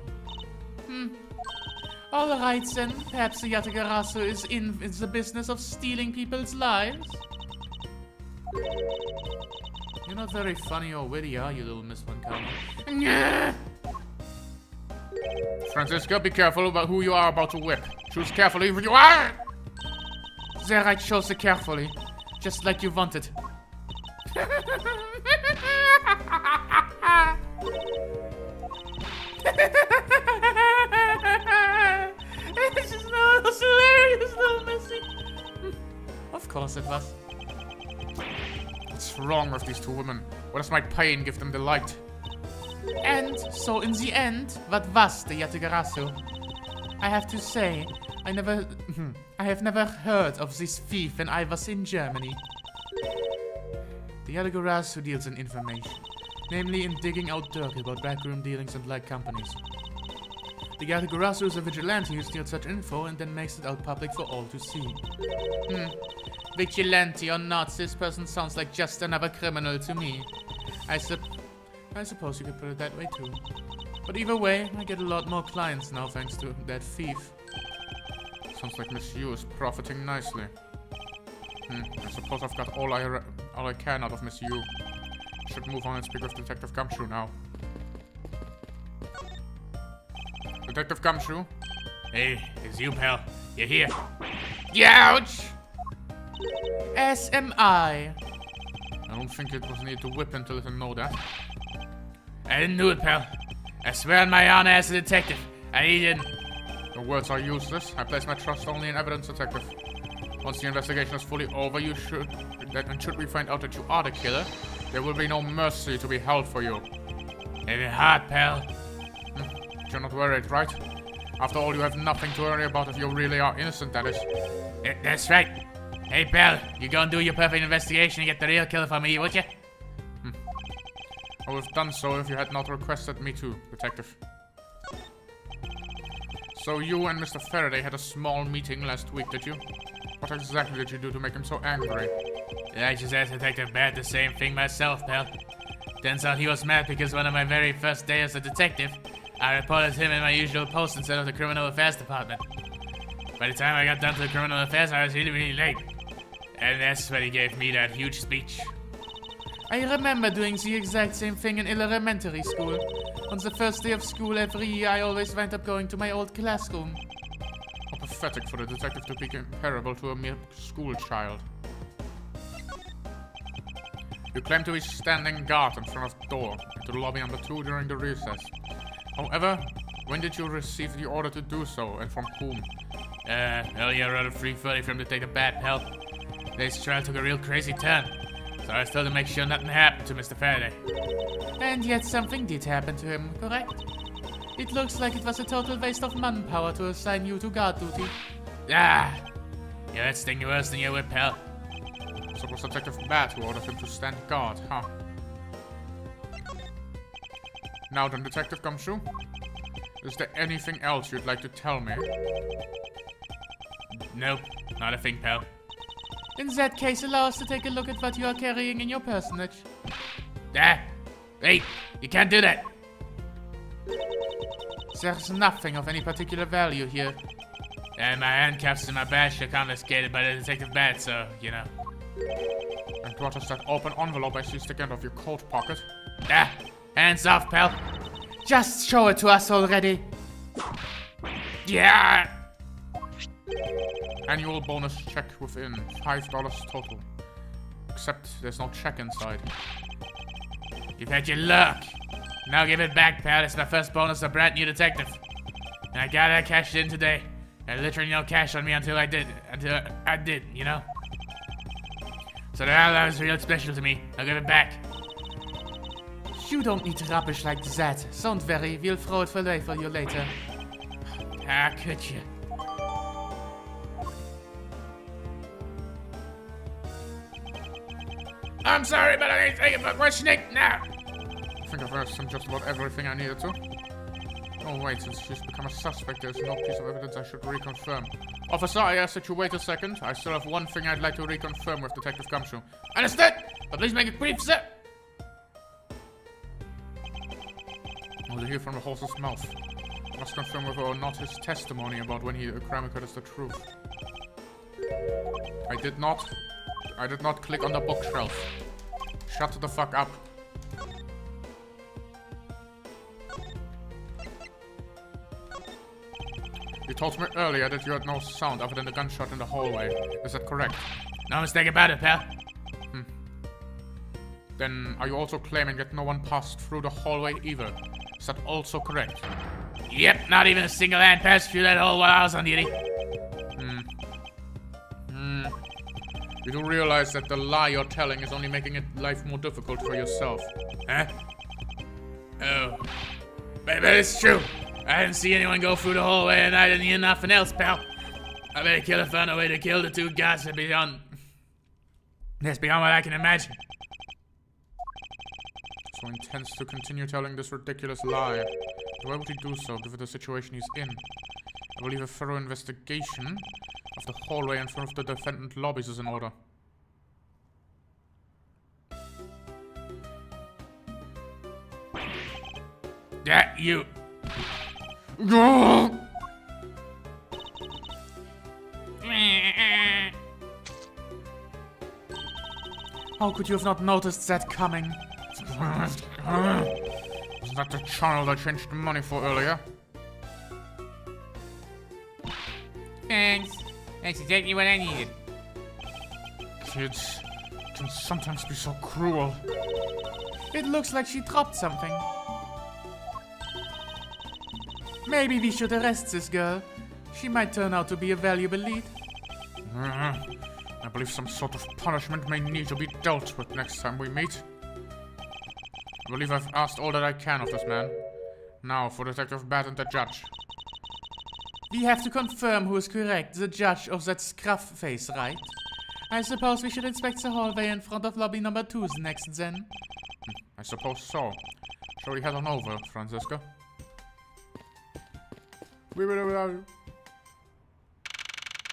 Alright then, perhaps the Yatagarasu is in the business of stealing people's lives? You're not very funny or witty, are you, little Miss Von Karma? Francisca, be careful about who you are about to whip. Choose carefully who you are! There, I chose it carefully. Just like you wanted. This is no hilarious, little Missy. Of course it was. What's wrong with these 2 women? What does my pain give them delight? And so in the end, what was the Yatagarasu? I have to say, I have never heard of this thief when I was in Germany. The Yatagarasu deals in information. namely in digging out dirt about backroom dealings and like companies. The Yatagarasu is a vigilante who steals such info and then makes it out public for all to see. Vigilante or not, this person sounds like just another criminal to me. I suppose you could put it that way too. But either way, I get a lot more clients now thanks to that thief. Sounds like Miss Yu is profiting nicely. I suppose I've got all I can out of Miss Yu. Should move on and speak with Detective Gumshoe now. Detective Gumshoe? Hey, it's you, pal. You're here. Ouch! SMI. I don't think it was needed to whip him to let him know that. I didn't do it, pal. I swear on my honor as a detective. I didn't. Your words are useless. I place my trust only in evidence, Detective. Once the investigation is fully over, should we find out that you are the killer, there will be no mercy to be held for you. Have it hard, pal. You're not worried, right? After all, you have nothing to worry about if you really are innocent, that is. That's right. Hey, pal, you go and do your perfect investigation and get the real killer for me, would you? I would have done so if you had not requested me to, Detective. So you and Mr. Faraday had a small meeting last week, did you? What exactly did you do to make him so angry? I just asked Detective Bat the same thing myself, pal. Turns out he was mad because one of my very first day as a detective, I reported him in my usual post instead of the Criminal Affairs Department. By the time I got down to the Criminal Affairs, I was really late. And that's when he gave me that huge speech. I remember doing the exact same thing in elementary school. On the first day of school every year, I always wind up going to my old classroom. How pathetic for the detective to be comparable to a mere school child. You claim to be standing guard in front of the door into the lobby number 2 during the recess. However, when did you receive the order to do so, and from whom? Earlier around 3:30 from Detective Bat, pal. This trial took a real crazy turn, so I was told to make sure nothing happened to Mr. Faraday. And yet something did happen to him, correct? It looks like it was a total waste of manpower to assign you to guard duty. Yeah, that sting worse than your whip, pal. So it was Detective Bat who ordered him to stand guard, huh? Now then, Detective Gumshoe, is there anything else you'd like to tell me? Nope, not a thing, pal. In that case, allow us to take a look at what you are carrying in your personage. Hey, you can't do that. There's nothing of any particular value here. And my handcuffs and my badge are confiscated by the Detective Bat, so, you know. And what is that open envelope I see sticking out of your coat pocket? Hands off, pal. Just show it to us already. Yeah! Annual bonus check within $5 total. Except there's no check inside. You've had your luck. Now give it back, pal. It's my first bonus as a brand new detective. And I gotta cash it in today. There's literally no cash on me until I did, you know? So that was real special to me. I'll give it back. You don't need rubbish like that. Don't worry, we'll throw it away for you later. How could you? I'm sorry, but I ain't taking for questioning now. I think I've asked him just about everything I needed to. Oh wait, since she's become a suspect, there's no piece of evidence I should reconfirm. Officer, I ask that you wait a second. I still have one thing I'd like to reconfirm with Detective Gumshoe. Understood, but please make it brief, sir. I will hear from the horse's mouth. I must confirm whether or not his testimony about when the crime occurred is the truth. I did not click on the bookshelf. Shut the fuck up. You told me earlier that you had no sound other than the gunshot in the hallway. Is that correct? No mistake about it, pal. Then are you also claiming that no one passed through the hallway either? Is that also correct? Yep, not even a single hand passed through that hole while I was on duty. You do realize that the lie you're telling is only making life more difficult for yourself. Huh? Oh. But it's true. I didn't see anyone go through the hallway and I didn't hear nothing else, pal. I bet a killer found a way to kill the two guys that's beyond what I can imagine. So intends to continue telling this ridiculous lie. Why would he do so, given the situation he's in? I believe a thorough investigation of the hallway in front of the defendant lobbies is in order. Yeah, you. How could you have not noticed that coming? Wasn't that the child I changed the money for earlier? Thanks. That's exactly what I needed. Kids can sometimes be so cruel. It looks like she dropped something. Maybe we should arrest this girl. She might turn out to be a valuable lead. I believe some sort of punishment may need to be dealt with next time we meet. I believe I've asked all that I can of this man. Now for Detective Bat and the judge. We have to confirm who is correct, the judge or that scruff face, right? I suppose we should inspect the hallway in front of lobby number 2's next then. I suppose so. Shall we head on over, Francisco?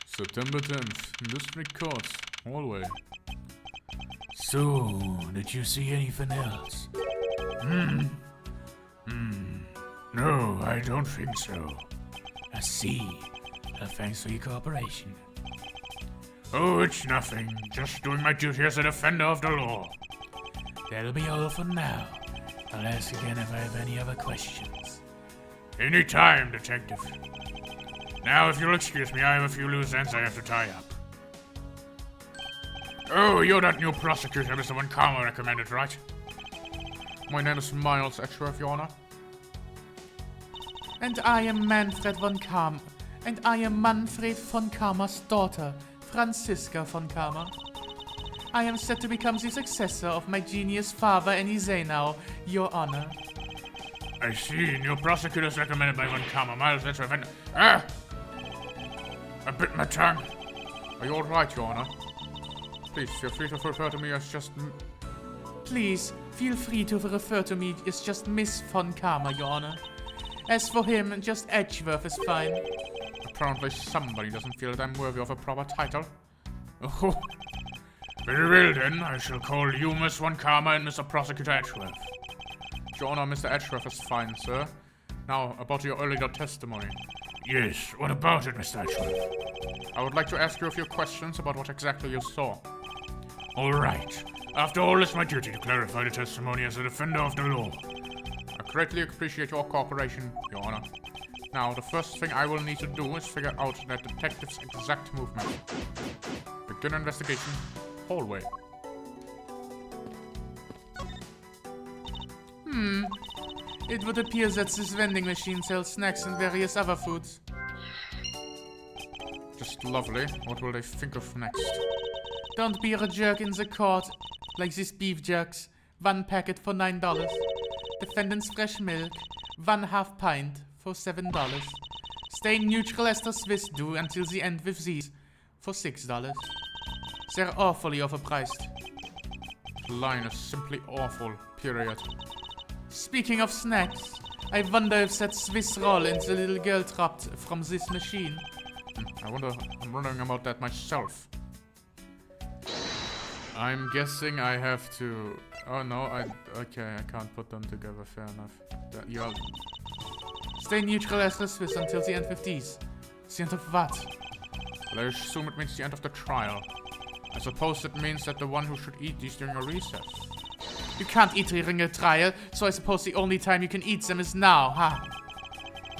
September 10th, District Court, hallway. So, did you see anything else? No, I don't think so. I see. Thanks for your cooperation. Oh, it's nothing. Just doing my duty as a defender of the law. That'll be all for now. I'll ask again if I have any other questions. Any time, Detective. Now, if you'll excuse me, I have a few loose ends I have to tie up. Oh, you're that new prosecutor Mr. Von Karma recommended, right? My name is Miles Edgeworth, Your Honor. And I am Manfred von Karma. And I am Manfred von Karma's daughter, Franziska von Karma. I am set to become the successor of my genius father any day now, Your Honor. I see. New prosecutors recommended by Von Karma. Miles Edgeworth and... I bit my tongue. Are you alright, Your Honor? Please, feel free to refer to me as just... Please, feel free to refer to me as just Miss von Karma, Your Honor. As for him, just Edgeworth is fine. Apparently somebody doesn't feel that I'm worthy of a proper title. Oh, very well then. I shall call you Miss Von Karma and Mr. Prosecutor Edgeworth. Your Honor, Mr. Edgeworth is fine, sir. Now, about your earlier testimony. Yes, what about it, Mr. Edgeworth? I would like to ask you a few questions about what exactly you saw. All right. After all, it's my duty to clarify the testimony as a defender of the law. I greatly appreciate your cooperation, Your Honor. Now, the first thing I will need to do is figure out that detective's exact movement. Begin investigation. Hallway. It would appear that this vending machine sells snacks and various other foods. Just lovely. What will they think of next? Don't be a jerk in the court, like these beef jerks. 1 packet for $9. Defendant's fresh milk, 1/2 pint for $7. Stay neutral as the Swiss do until the end with these for $6. They're awfully overpriced. The line is simply awful, period. Speaking of snacks, I wonder if that Swiss roll and the little girl dropped from this machine. I'm wondering about that myself. I'm guessing I have to... Oh no, okay, I can't put them together, fair enough. Stay neutral as the Swiss until the end with these. The end of what? Well, I assume it means the end of the trial. I suppose it means that the one who should eat these during a recess. You can't eat during a trial, so I suppose the only time you can eat them is now, huh?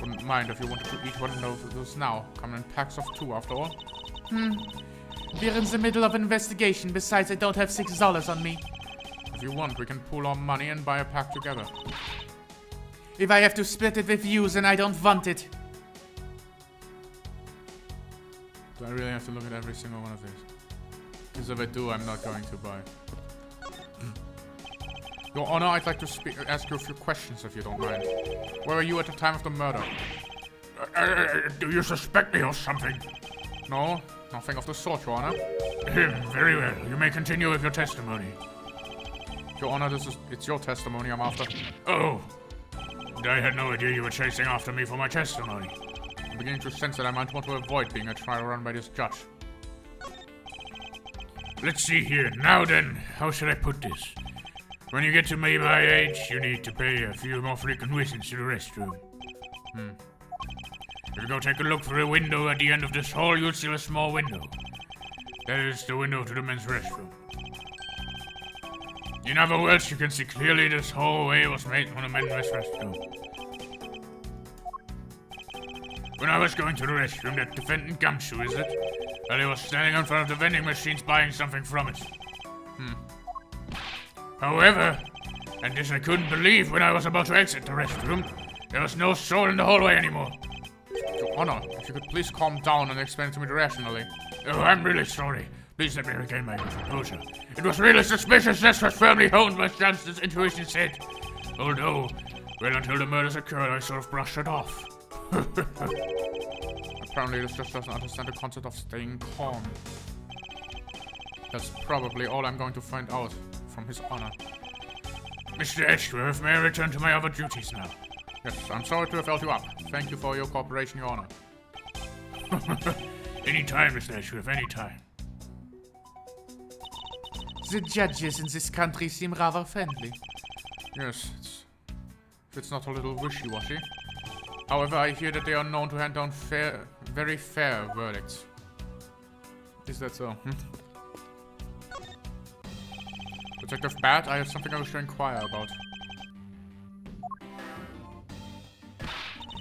Wouldn't mind if you wanted to eat one of those now. Come in packs of 2 after all. We're in the middle of an investigation, besides I don't have $6 on me. If you want, we can pool our money and buy a pack together. If I have to split it with you, then I don't want it. Do I really have to look at every single one of these? Because if I do, I'm not going to buy. Your Honor, I'd like to ask you a few questions if you don't mind. Where were you at the time of the murder? Do you suspect me of something? No, nothing of the sort, Your Honor. Very well. You may continue with your testimony. Your Honor, it's your testimony I'm after. Oh! And I had no idea you were chasing after me for my testimony. I'm beginning to sense that I might want to avoid being a trial run by this judge. Let's see here. Now then, how should I put this? When you get to be my age, you need to pay a few more frequent visits to the restroom. If you go take a look through a window at the end of this hall, you'll see a small window. That is the window to the men's restroom. In other words, you can see clearly this hallway was made for the men's restroom. When I was going to the restroom, that defendant Gumshoe, is it? Well, he was standing in front of the vending machines buying something from it. However, and this I couldn't believe when I was about to exit the restroom, there was no soul in the hallway anymore. Your Honor, if you could please calm down and explain it to me rationally. Oh, I'm really sorry. Please let me regain my composure. It was really suspicious, that's what firmly honed my Johnson's intuition said. Although, well, until the murders occurred, I sort of brushed it off. Apparently this just doesn't understand the concept of staying calm. That's probably all I'm going to find out from His Honor. Mr. Edgeworth, may I return to my other duties now? Yes, I'm sorry to have held you up. Thank you for your cooperation, Your Honor. Anytime, Mr. Edgeworth, anytime. The judges in this country seem rather friendly. Yes, it's not a little wishy-washy. However, I hear that they are known to hand down very fair verdicts. Is that so? Detective Bat, I have something I wish to inquire about.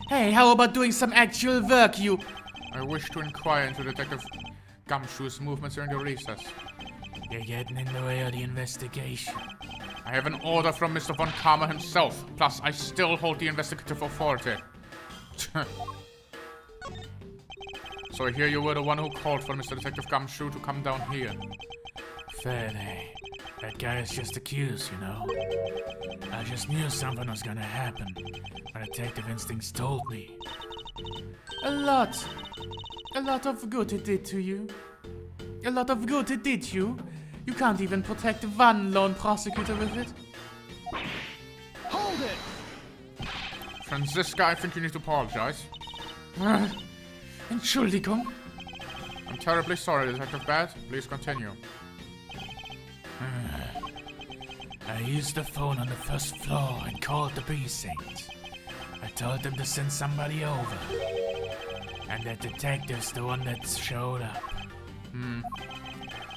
Hey, how about doing some actual work, you... I wish to inquire into Detective Gumshoe's movements during the recess. You're getting in the way of the investigation. I have an order from Mr. Von Karma himself. Plus, I still hold the investigative authority. So I hear you were the one who called for Mr. Detective Gumshoe to come down here. Faraday, that guy is just accused, you know. I just knew something was gonna happen. My detective instincts told me. A lot of good it did to you. A lot of good it did you. You can't even protect one lone prosecutor with it. Hold it! Franziska, I think you need to apologize. Entschuldigung. I'm terribly sorry, Detective Bat. Please continue. I used the phone on the first floor and called the precinct. I told them to send somebody over. And that detective's the one that showed up.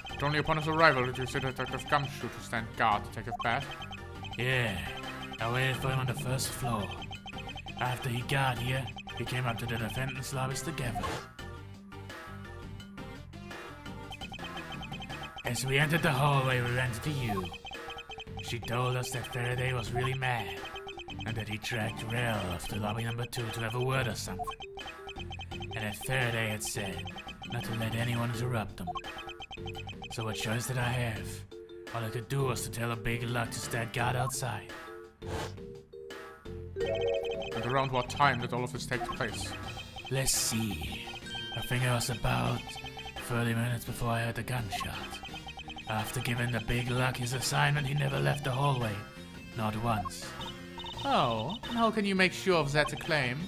But only upon his arrival did you see Detective Gumshoe to stand guard, Detective Bat. Yeah, I waited for him on the first floor. After he got here, we came up to the defendant's lobbies together. As we entered the hallway, we ran into you. She told us that Faraday was really mad, and that he dragged Rel off to lobby number 2 to have a word or something. And that Faraday had said not to let anyone interrupt them. So what choice did I have? All I could do was to tell a big luck to stand guard outside. And around what time did all of this take place? Let's see. I think it was about 30 minutes before I heard the gunshot. After giving the big luck his assignment, he never left the hallway. Not once. Oh, and how can you make sure of that claim?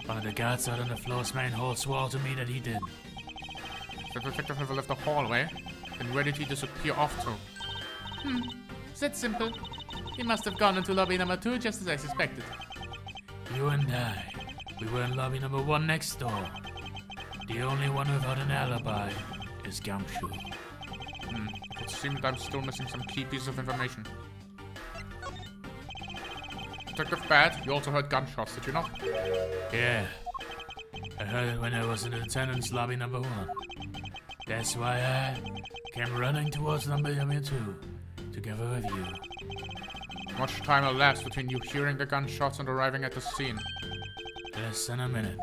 One of the guards out on the floor's main hall swore to me that he did. The detective never left the hallway. Then where did he disappear off to? That's simple. He must have gone into lobby number 2 just as I suspected. You and I, we were in lobby number 1 next door. The only one without an alibi is Gumshoe. It seems that I'm still missing some key pieces of information. Detective Bat, you also heard gunshots, did you not? Yeah. I heard it when I was in the attendance lobby number 1. That's why I came running towards number 2, together with you. Much time elapsed between you hearing the gunshots and arriving at the scene. Less than a minute.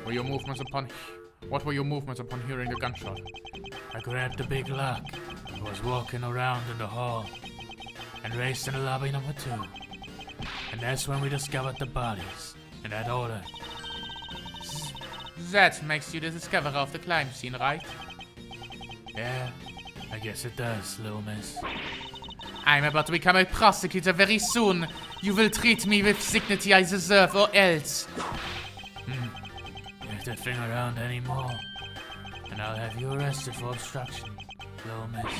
What were your movements upon hearing the gunshot? I grabbed the big lock. I was walking around in the hall and raced in the lobby number 2. And that's when we discovered the bodies in that order. That makes you the discoverer of the crime scene, right? Yeah, I guess it does, little miss. I'm about to become a prosecutor very soon. You will treat me with dignity I deserve, or else. If that thing around anymore, and I'll have you arrested for obstruction, little miss.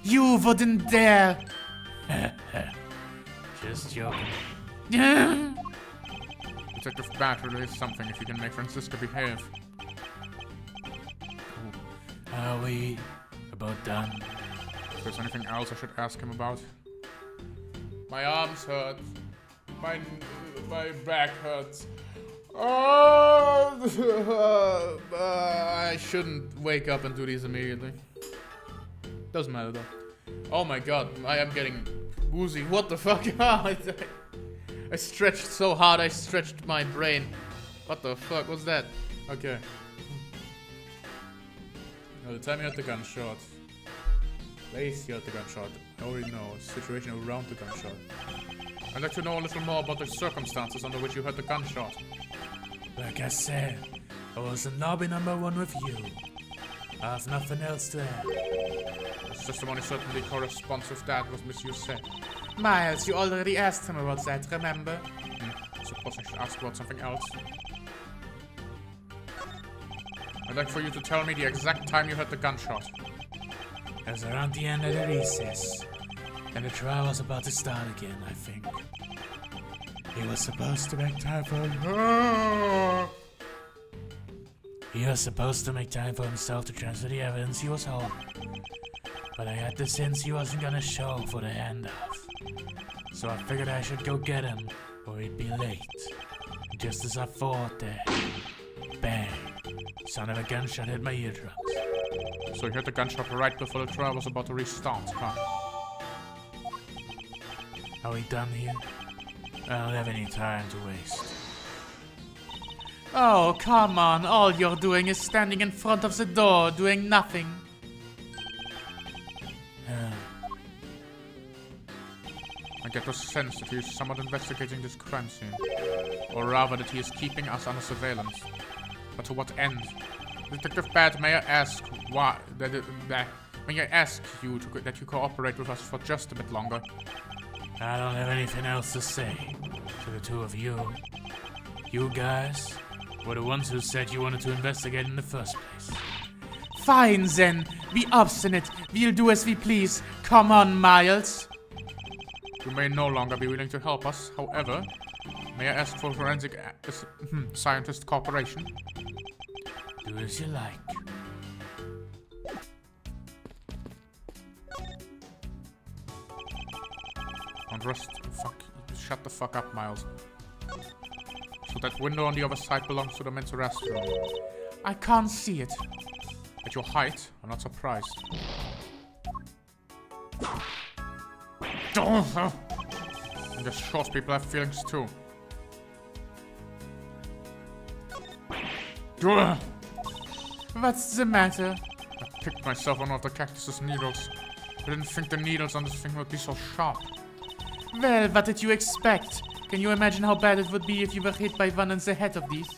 You wouldn't dare. Just joking. Detective Bat really is something if you can make Francisca behave. Are we about done? If there's anything else I should ask him about. My arms hurt. My back hurts. Oh, I shouldn't wake up and do these immediately. Doesn't matter though. Oh my god, I am getting woozy. What the fuck? I stretched so hard, I stretched my brain. What the fuck was that? Okay. No, the time you had the gunshot. Place you had the gunshot. I already know. Situation around the gunshot. I'd like to know a little more about the circumstances under which you had the gunshot. Like I said, I was in lobby number 1 with you. I have nothing else to add. This testimony certainly corresponds with that, what Miss Yu said. Miles, you already asked him about that, remember? I suppose I should ask about something else. I'd like for you to tell me the exact time you had the gunshot. It was around the end of the recess, and the trial was about to start again, I think. He was supposed to make time for himself to transfer the evidence he was holding. But I had the sense he wasn't gonna show for the handoff. So I figured I should go get him, or he'd be late. Just as I thought there, bang, sound of a gunshot hit my eardrums. So you had the gunshot right before the trial was about to restart, huh? Are we done here? I don't have any time to waste. Oh, come on. All you're doing is standing in front of the door, doing nothing. I get the sense that he is somewhat investigating this crime scene. Or rather that he is keeping us under surveillance. But to what end? Detective Bat, may I ask why? May I ask you that you cooperate with us for just a bit longer? I don't have anything else to say to the two of you. You guys were the ones who said you wanted to investigate in the first place. Fine then. Be obstinate. We'll do as we please. Come on, Miles. You may no longer be willing to help us. However, may I ask for forensic scientist cooperation? Do as you like. And shut the fuck up, Miles. So that window on the other side belongs to the men's restroom. I can't see it. At your height, I'm not surprised. I guess short people have feelings too. What's the matter? I picked myself on one of the cactus's needles. I didn't think the needles on this thing would be so sharp. Well, what did you expect? Can you imagine how bad it would be if you were hit by one in the head of these?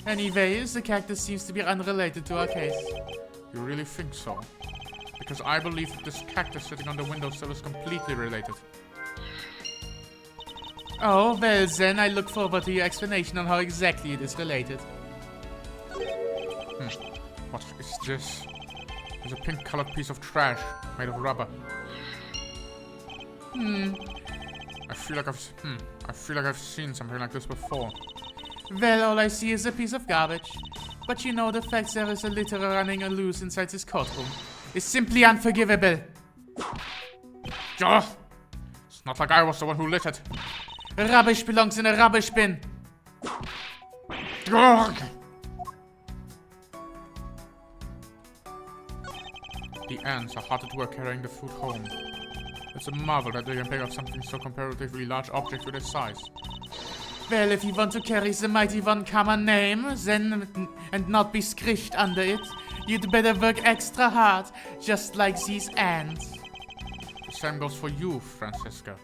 Anyways, the cactus seems to be unrelated to our case. You really think so? Because I believe that this cactus sitting on the windowsill is completely related. Oh, well then, I look forward to your explanation on how exactly it is related. What is this? It's a pink-colored piece of trash made of rubber. I feel like I've seen something like this before. Well, all I see is a piece of garbage. But you know, the fact there is a litter running loose inside this courtroom is simply unforgivable. Ugh. It's not like I was the one who lit it. Rubbish belongs in a rubbish bin. Ugh. The ants are hard at work carrying the food home. It's a marvel that they can pick up something so comparatively large object with its size. Well, if you want to carry the mighty one common name, then, and not be squished under it, you'd better work extra hard, just like these ants. The same goes for you, Francisca.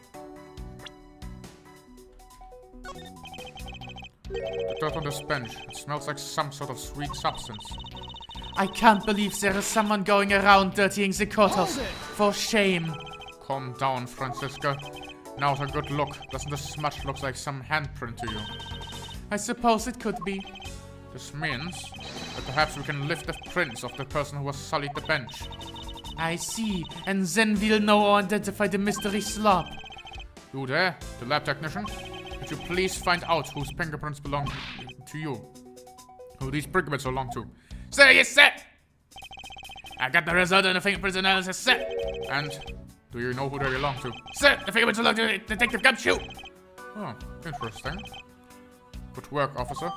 The dirt on this bench, it smells like some sort of sweet substance. I can't believe there is someone going around dirtying the courthouse. For shame. Calm down, Francisca. Now's a good look. Doesn't the smudge look like some handprint to you? I suppose it could be. This means that perhaps we can lift the prints of the person who has sullied the bench. I see, and then we'll know or identify the mystery slob. You there, the lab technician? Could you please find out whose fingerprints belong to you? Who these fingerprints belong to? Sir, yes, sir! I got the result of the fingerprints analysis, sir. And do you know who they belong to? Sir, the fingerprints belong to Detective Gumshoe. Oh, interesting. Good work, officer.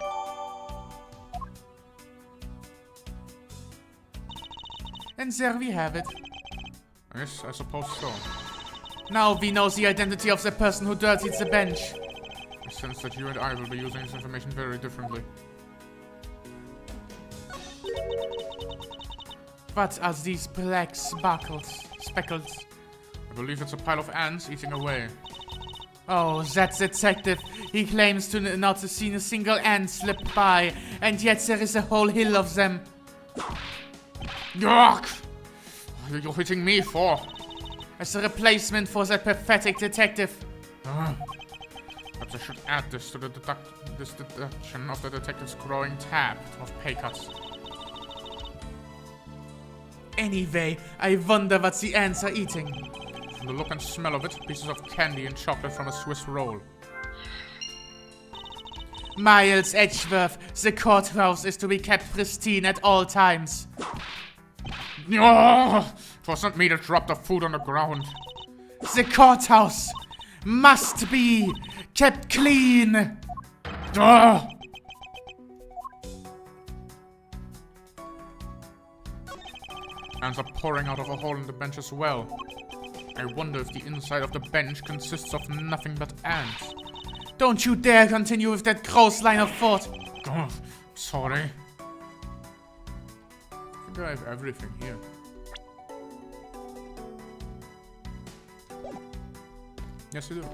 And there we have it. Yes, I suppose so. Now we know the identity of the person who dirtied the bench. I sense that you and I will be using this information very differently. What are these black speckles? I believe it's a pile of ants eating away. Oh, that detective. He claims to not have seen a single ant slip by, and yet there is a whole hill of them. Yuck! What are you hitting me for? As a replacement for that pathetic detective. Perhaps I should add this to the deduction of the detective's growing tab of pay cuts. Anyway, I wonder what the ants are eating. From the look and smell of it, pieces of candy and chocolate from a Swiss roll. Miles Edgeworth, the courthouse is to be kept pristine at all times. Oh, it wasn't me that dropped the food on the ground. The courthouse must be kept clean. Oh. Ants are pouring out of a hole in the bench as well. I wonder if the inside of the bench consists of nothing but ants. Don't you dare continue with that gross line of thought. Oh, sorry. I think I have everything here. Yes, you do.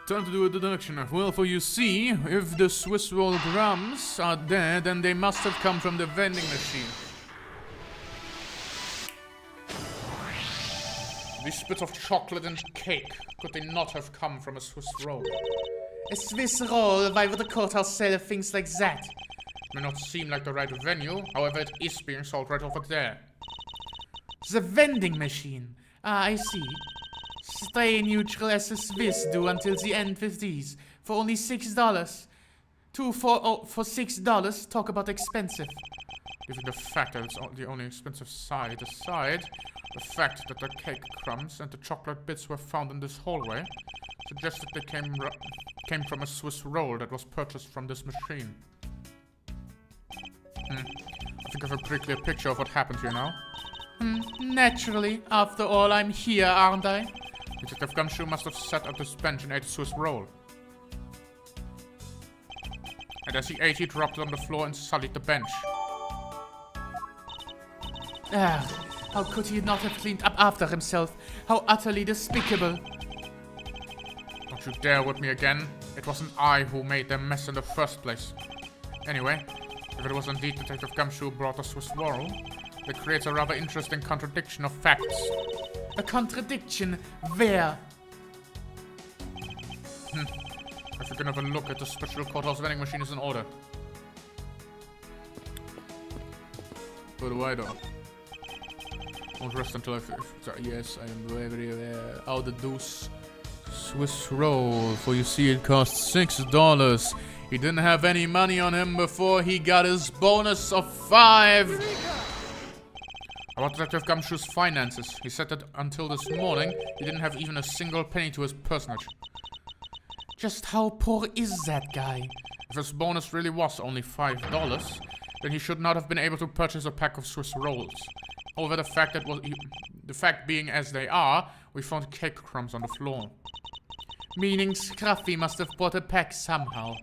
Time to do a deduction. Well, for you see, if the Swiss roll grams are there, then they must have come from the vending machine. These bits of chocolate and cake, could they not have come from a Swiss roll? A Swiss roll? Why would the courthouse sell things like that? It may not seem like the right venue, however it is being sold right over there. The vending machine. Ah, I see. Stay neutral as the Swiss do until the end with these. For only $6. Two for $6, talk about expensive. Given the fact that it's the only expensive side aside, the fact that the cake crumbs and the chocolate bits were found in this hallway suggests that they came from a Swiss roll that was purchased from this machine. I think I have a pretty clear picture of what happened here now. Naturally. After all, I'm here, aren't I? Detective Gumshoe must have sat at this bench and ate a Swiss roll. And as he ate, he dropped it on the floor and sullied the bench. Ah, how could he not have cleaned up after himself? How utterly despicable. Don't you dare with me again. It wasn't I who made the mess in the first place. Anyway, if it was indeed Detective Gumshoe who brought the Swiss roll, it creates a rather interesting contradiction of facts. A contradiction? Where? If you can have a look at the special courthouse vending machine is in order. What do I do? Won't rest until I yes, I am very aware. Oh, the deuce. Swiss roll, for you see it costs $6. He didn't have any money on him before he got his bonus of 5. About Detective Gumshoe's finances, he said that until this morning, he didn't have even a single penny to his personage. Just how poor is that guy? If his bonus really was only $5, then he should not have been able to purchase a pack of Swiss rolls. However, the fact being as they are, we found cake crumbs on the floor. Meaning Scruffy must have bought a pack somehow.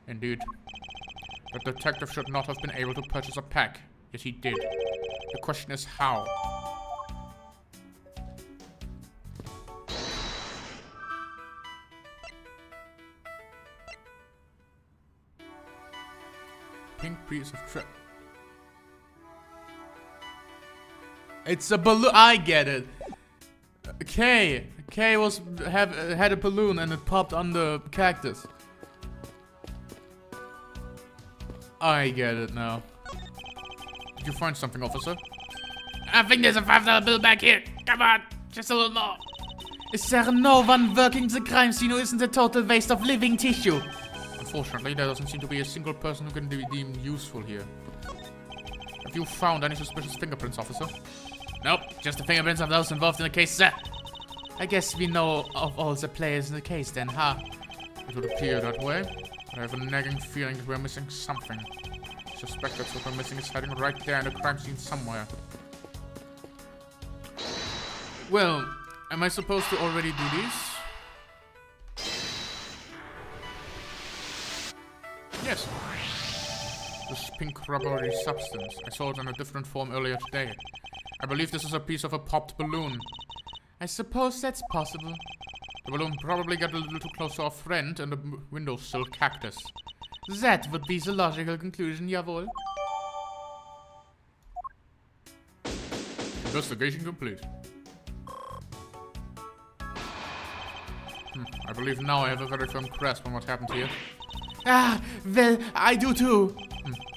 Indeed. The detective should not have been able to purchase a pack, yet he did. The question is how. pink piece of trip. It's a balloon. I get it. Kay had a balloon and it popped on the cactus. I get it now. Did you find something, officer? I think there's a $5 bill back here. Come on, just a little more. Is there no one working the crime scene who isn't a total waste of living tissue? Unfortunately, there doesn't seem to be a single person who can be deemed useful here. Have you found any suspicious fingerprints, officer? Nope, just the fingerprints of those involved in the case, sir. I guess we know of all the players in the case then, huh? It would appear that way, but I have a nagging feeling that we're missing something. I suspect that what we're missing is hiding right there in the crime scene somewhere. Well, am I supposed to already do these? Yes. This pink rubbery substance. I saw it in a different form earlier today. I believe this is a piece of a popped balloon. I suppose that's possible. The balloon probably got a little too close to our friend and the windowsill cactus. That would be the logical conclusion, jawohl. Investigation complete. I believe now I have a very firm grasp on what happened here. Ah, well, I do too.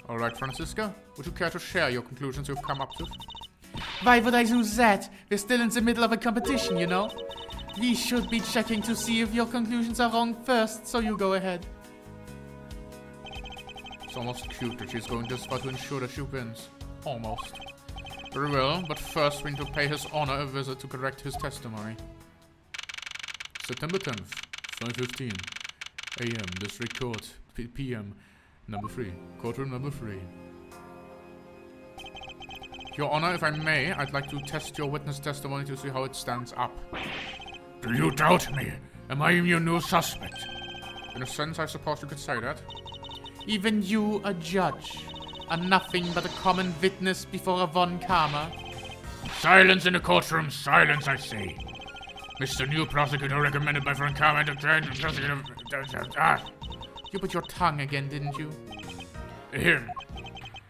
Alright, Francisca. Would you care to share your conclusions you've come up to? Why would I do that? We're still in the middle of a competition, you know? We should be checking to see if your conclusions are wrong first, so you go ahead. It's almost cute that she's going this far to ensure that she wins. Almost. Very well, but first we need to pay His Honor a visit to correct his testimony. September 10th, 5:15 a.m. District Court, p.m. Number 3. Courtroom number 3. Your Honor, if I may, I'd like to test your witness testimony to see how it stands up. Do you doubt me? Am I your new suspect? In a sense, I suppose you could say that. Even you, a judge, are nothing but a common witness before a Von Karma. Silence in the courtroom, silence, I say. Mr. New Prosecutor recommended by Von Karma to change the prosecutor. You put your tongue again, didn't you?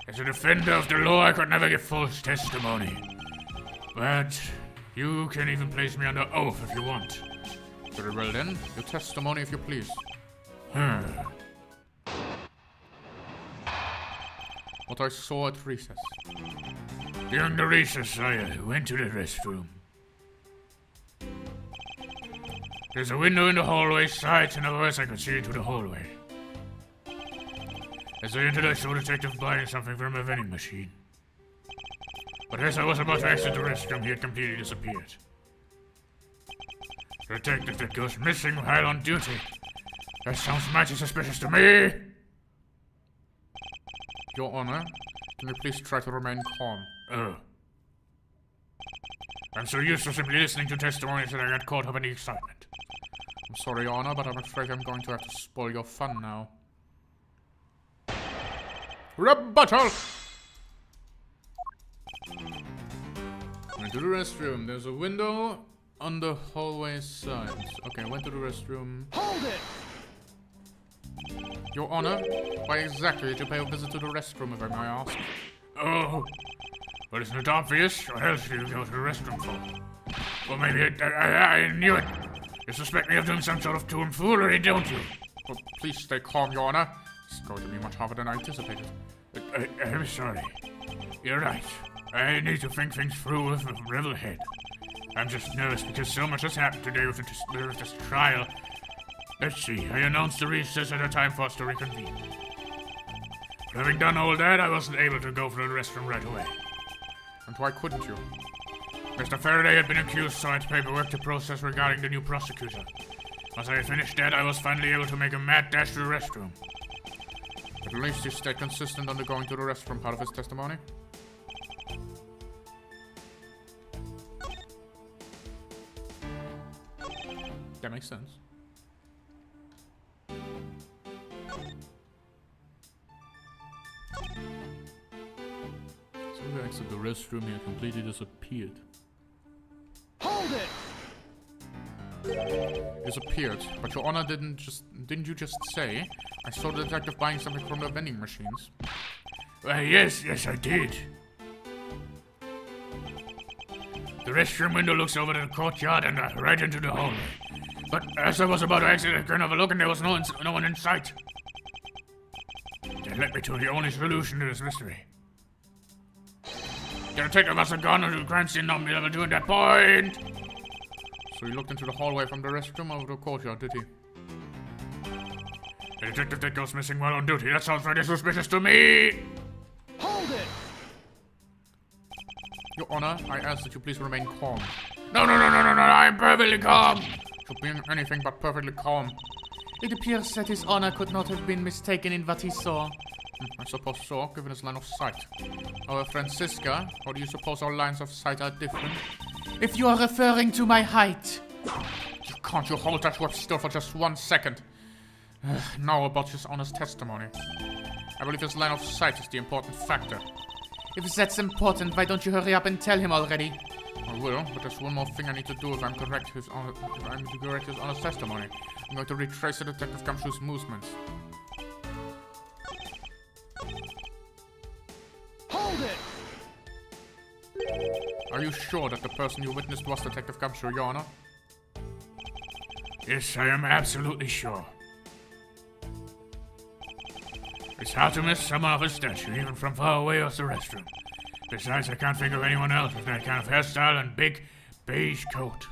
As a defender of the law, I could never give false testimony. But you can even place me under oath if you want. Very well then, your testimony if you please. What I saw at recess. During the recess, I went to the restroom. There's a window in the hallway side, and otherwise I could see into the hallway. As I entered, I saw a detective buying something from a vending machine. But as I was about to exit the restroom, he had completely disappeared. The detective that goes missing while on duty. That sounds mighty suspicious to me. Your Honor, can you please try to remain calm? I'm so used to simply listening to testimonies that I got caught up in the excitement. I'm sorry, Your Honor, but I'm afraid I'm going to have to spoil your fun now. Rebuttal! Went to the restroom. There's a window on the hallway side. Okay, went to the restroom. Hold it! Your Honor, why exactly did you pay a visit to the restroom, if I may ask? Oh, well, isn't it obvious? What else do you go to the restroom for? Well, maybe I knew it. You suspect me of doing some sort of tomfoolery, don't you? Oh, please stay calm, Your Honor. It's going to be much harder than I anticipated. I'm sorry. You're right. I need to think things through with a level head. I'm just nervous because so much has happened today with this trial. Let's see, I announced the recess at a time for us to reconvene. But having done all that, I wasn't able to go for the restroom right away. And why couldn't you? Mr. Faraday had been accused, so I had paperwork to process regarding the new prosecutor. Once I had finished that, I was finally able to make a mad dash to the restroom. At least he stayed consistent on the going to the restroom part of his testimony. That makes sense. So we exited the restroom, he had completely disappeared. Hold it! Disappeared, but Your Honor didn't you just say I saw the detective buying something from the vending machines? Well, yes, I did. The restroom window looks over to the courtyard and right into the hallway. But as I was about to exit, I turned over look and there was no one in sight. That led me to the only solution to this mystery. The detective must have gone into the crime scene, not be able to do at that point. So he looked into the hallway from the restroom over to the courtyard, did he? The detective that goes missing while on duty. That sounds pretty suspicious to me. Hold it! Your Honor, I ask that you please remain calm. No, I'm perfectly calm. You're being anything but perfectly calm. It appears that His Honor could not have been mistaken in what he saw. I suppose so, given his line of sight. However, Francisca, how do you suppose our lines of sight are different? If you are referring to my height. Can't you hold that word still for just 1 second? Now about His Honor's testimony. I believe his line of sight is the important factor. If that's important, why don't you hurry up and tell him already? I will, but there's one more thing I need to do if I'm correct His Honor's testimony. I'm going to retrace the Detective Gumshoe's movements. Hold it! Are you sure that the person you witnessed was Detective Gumshoe, Your Honor? Yes, I am absolutely sure. It's hard to miss someone of a statue, even from far away off the restroom. Besides, I can't think of anyone else with that kind of hairstyle and big, beige coat.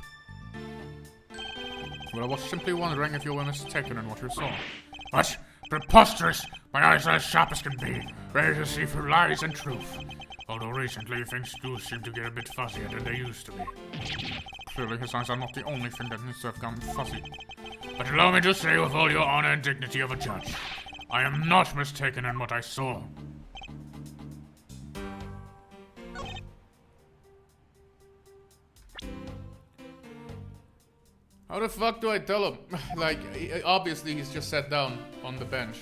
Well, I was simply wondering if you were mistaken in what you saw. What? Preposterous! My eyes are as sharp as can be, ready to see through lies and truth. Although recently, things do seem to get a bit fuzzier than they used to be. Clearly, his eyes are not the only thing that needs to have gone fuzzy. But allow me to say with all your honor and dignity of a judge, I am not mistaken in what I saw. How the fuck do I tell him? Like, obviously he's just sat down on the bench.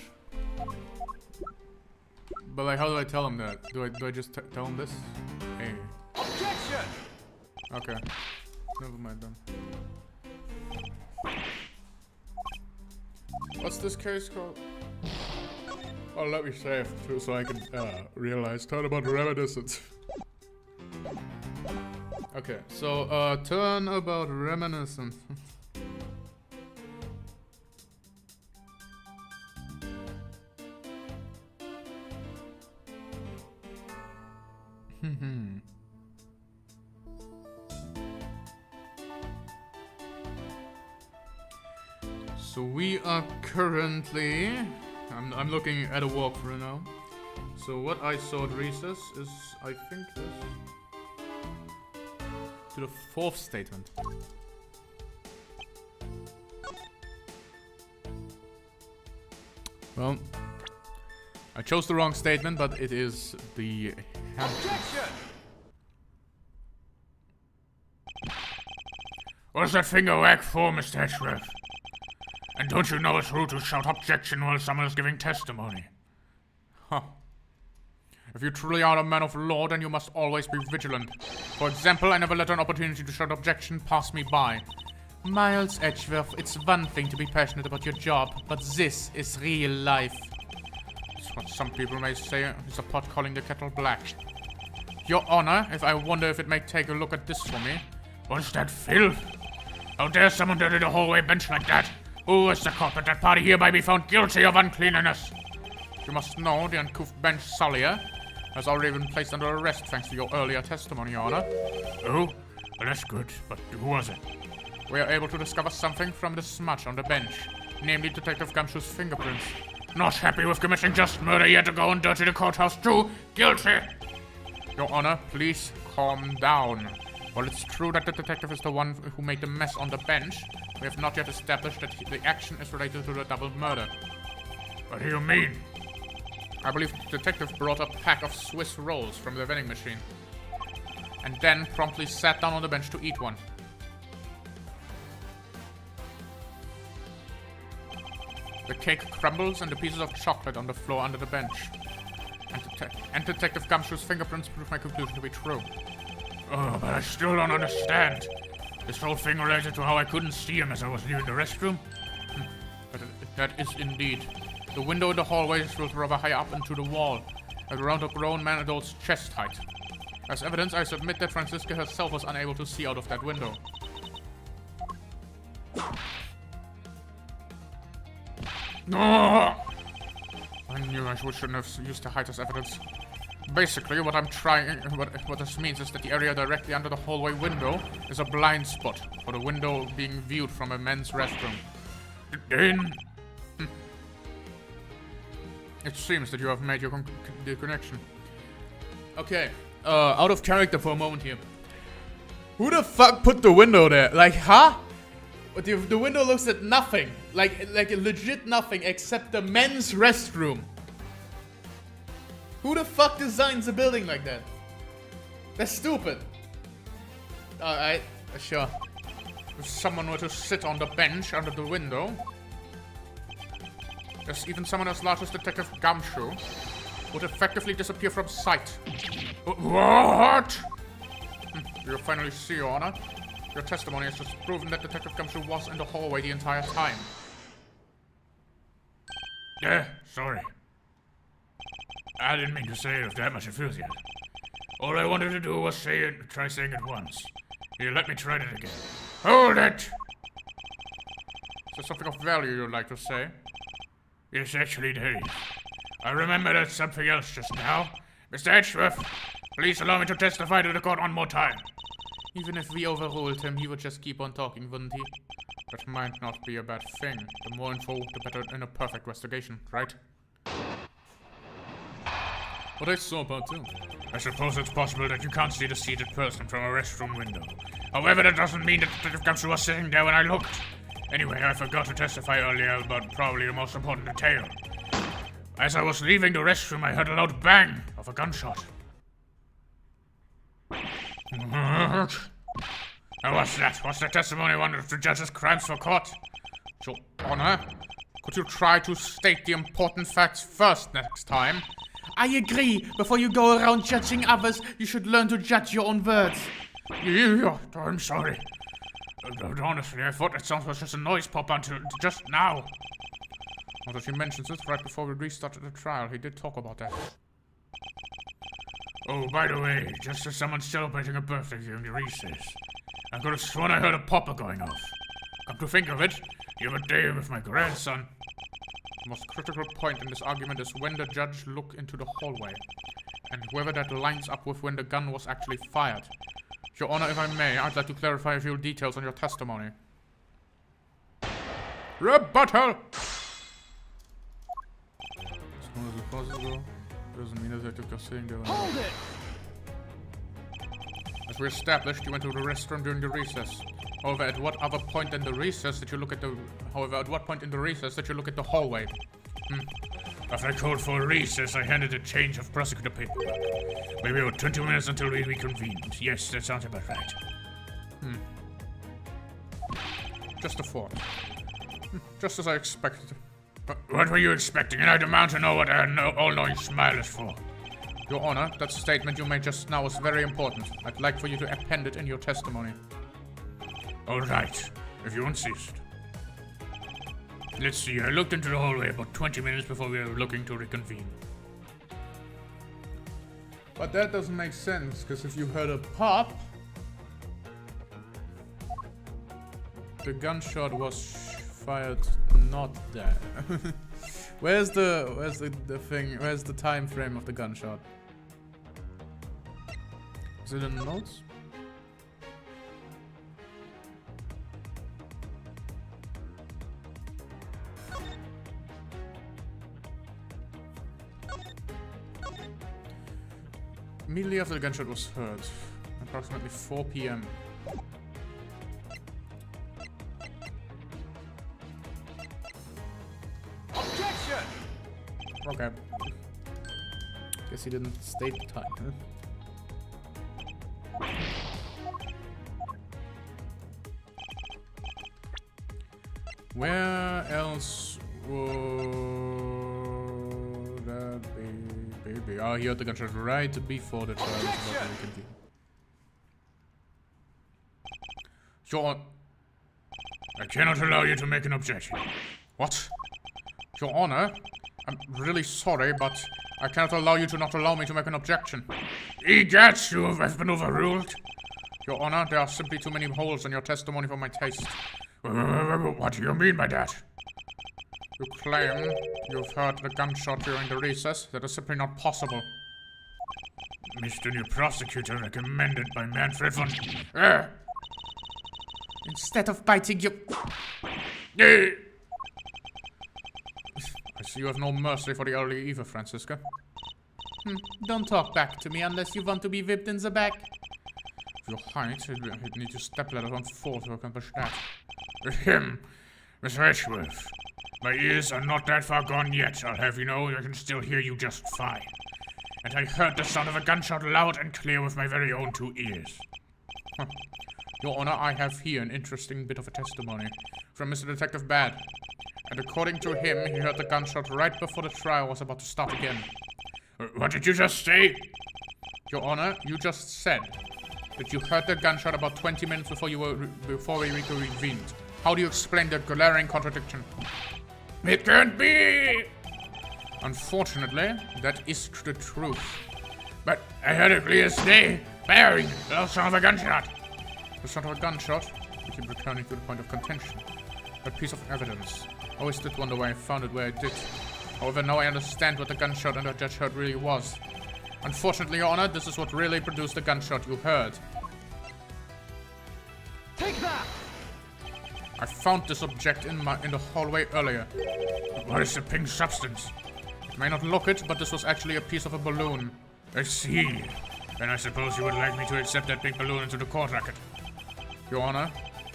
But like, how do I tell him that? Do I just tell him this? Hey. Objection! Okay. Never mind then. What's this case called? Oh, let me say it too, so I can realize. Turnabout reminiscence. Okay, so turnabout reminiscence. So we are currently... I'm looking at a walkthrough now. So what I saw at recess is, I think this... to the 4th statement. Well, I chose the wrong statement, but it is the... Objection! What's that finger wag for, Mr. Edgeworth? And don't you know it's rude to shout objection while someone is giving testimony? Huh. If you truly are a man of law, then you must always be vigilant. For example, I never let an opportunity to shout objection pass me by. Miles Edgeworth, it's one thing to be passionate about your job, but this is real life. It's what some people may say is a pot calling the kettle black. Your Honor, if I wonder if it may take a look at this for me. What's that filth? How dare someone dirty the hallway bench like that? Who is the culprit? That party hereby be found guilty of uncleanliness. You must know the uncouth bench sullier has already been placed under arrest thanks to your earlier testimony, Your Honor. Oh? Well, that's good, but who was it? We are able to discover something from the smudge on the bench, namely Detective Gumshoe's fingerprints. Not happy with committing just murder yet to go and dirty the courthouse too? Guilty! Your Honor, please calm down. While it's true that the detective is the one who made the mess on the bench, we have not yet established that the action is related to the double murder. What do you mean? I believe the detective brought a pack of Swiss rolls from the vending machine, and then promptly sat down on the bench to eat one. The cake crumbles and the pieces of chocolate on the floor under the bench. And Detective Gumshoe's fingerprints prove my conclusion to be true. Oh, but I still don't understand. This whole thing related to how I couldn't see him as I was leaving the restroom? But that is indeed. The window in the hallway is rather high up into the wall, at around a grown man adult's chest height. As evidence, I submit that Franziska herself was unable to see out of that window. No! I knew I shouldn't have used the height as evidence. Basically, what this means is that the area directly under the hallway window is a blind spot for the window being viewed from a men's restroom. Then, it seems that you have made the connection. Okay, out of character for a moment here. Who the fuck put the window there? Like, huh? But the window looks at nothing. Like a legit nothing except the men's restroom. Who the fuck designs a building like that? That's stupid. Alright, sure. If someone were to sit on the bench under the window, even someone as large as Detective Gumshoe would effectively disappear from sight. What? You'll finally see, Your Honor. Your testimony has just proven that Detective Gumshoe was in the hallway the entire time. Yeah, sorry. I didn't mean to say it with that much enthusiasm. All I wanted to do was try saying it once. Here, let me try it again. Hold it! Is there something of value you'd like to say? Yes, actually there is. I remembered something else just now. Mr. Edgeworth, please allow me to testify to the court one more time. Even if we overruled him, he would just keep on talking, wouldn't he? That might not be a bad thing. The more info, the better in a perfect investigation, right? What I saw about too. I suppose it's possible that you can't see the seated person from a restroom window. However, that doesn't mean that Detective Gumshoe was sitting there when I looked. Anyway, I forgot to testify earlier about probably the most important detail. As I was leaving the restroom, I heard a loud bang of a gunshot. Now what's that? What's the testimony one of the judge's crimes for court? Your Honor, could you try to state the important facts first next time? I agree. Before you go around judging others, you should learn to judge your own words. Yeah, I'm sorry. Honestly, I thought that sound was just a noise pop until just now. Now that he mentions it, right before we restarted the trial, he did talk about that. Oh, by the way, just as someone's celebrating a birthday during the recess, I could have sworn I heard a popper going off. Come to think of it, the other day with my grandson. The most critical point in this argument is when the judge looked into the hallway, and whether that lines up with when the gun was actually fired. Your Honor, if I may, I'd like to clarify a few details on your testimony. Rebuttal! As long as possible, doesn't mean that you're sitting there. Hold it! As we established, you went to the restroom during the recess. However, at what point in the recess did you look at the hallway? After I called for a recess, I handed a change of prosecutor paper. Maybe about 20 minutes until we reconvened. Yes, that sounds about right. Just a thought. Just as I expected. But what were you expecting? And I demand to know what our all-knowing smile is for. Your Honor, that statement you made just now was very important. I'd like for you to append it in your testimony. All right, if you insist. Let's see, I looked into the hallway about 20 minutes before we were looking to reconvene. But that doesn't make sense, because if you heard a pop... The gunshot was fired not there. Where's the thing, where's the time frame of the gunshot? Is it in the notes? Immediately after the gunshot was heard, approximately 4 p.m. Objection! Okay. Guess he didn't state the time. Where else would that be? Baby. Oh, he heard the gunshot right before the trial was about to reconvene. Your... I cannot allow you to make an objection. What? Your Honor, I'm really sorry, but I cannot allow you to not allow me to make an objection. Egad, you have been overruled. Your Honor, there are simply too many holes in your testimony for my taste. What do you mean by that? You claim you've heard the gunshot during the recess. That is simply not possible. Mr. New Prosecutor recommended by Manfred von... Instead of biting you... Eh. I see you have no mercy for the elderly either, Francisca. Don't talk back to me unless you want to be whipped in the back. Your height, you'd need to step ladder on 4 to accomplish that. Him, Mr. Edgeworth. My ears are not that far gone yet. I'll have you know I can still hear you just fine. And I heard the sound of a gunshot loud and clear with my very own 2 ears. Your Honor, I have here an interesting bit of a testimony from Mr. Detective Bad. And according to him, he heard the gunshot right before the trial was about to start again. What did you just say? Your Honor, you just said that you heard the gunshot about 20 minutes before we reconvened. How do you explain the glaring contradiction? It can't be! Unfortunately, that is the truth. But I heard it clear as day. Firing! The sound of a gunshot! The sound of a gunshot? We keep returning to the point of contention. That piece of evidence. I always did wonder why I found it where I did. However, now I understand what the gunshot and the judge heard really was. Unfortunately, Your Honor, this is what really produced the gunshot you heard. Take that! I found this object in the hallway earlier. What is the pink substance? It may not look it, but this was actually a piece of a balloon. I see. Then I suppose you would like me to accept that pink balloon into the court record. Your Honor,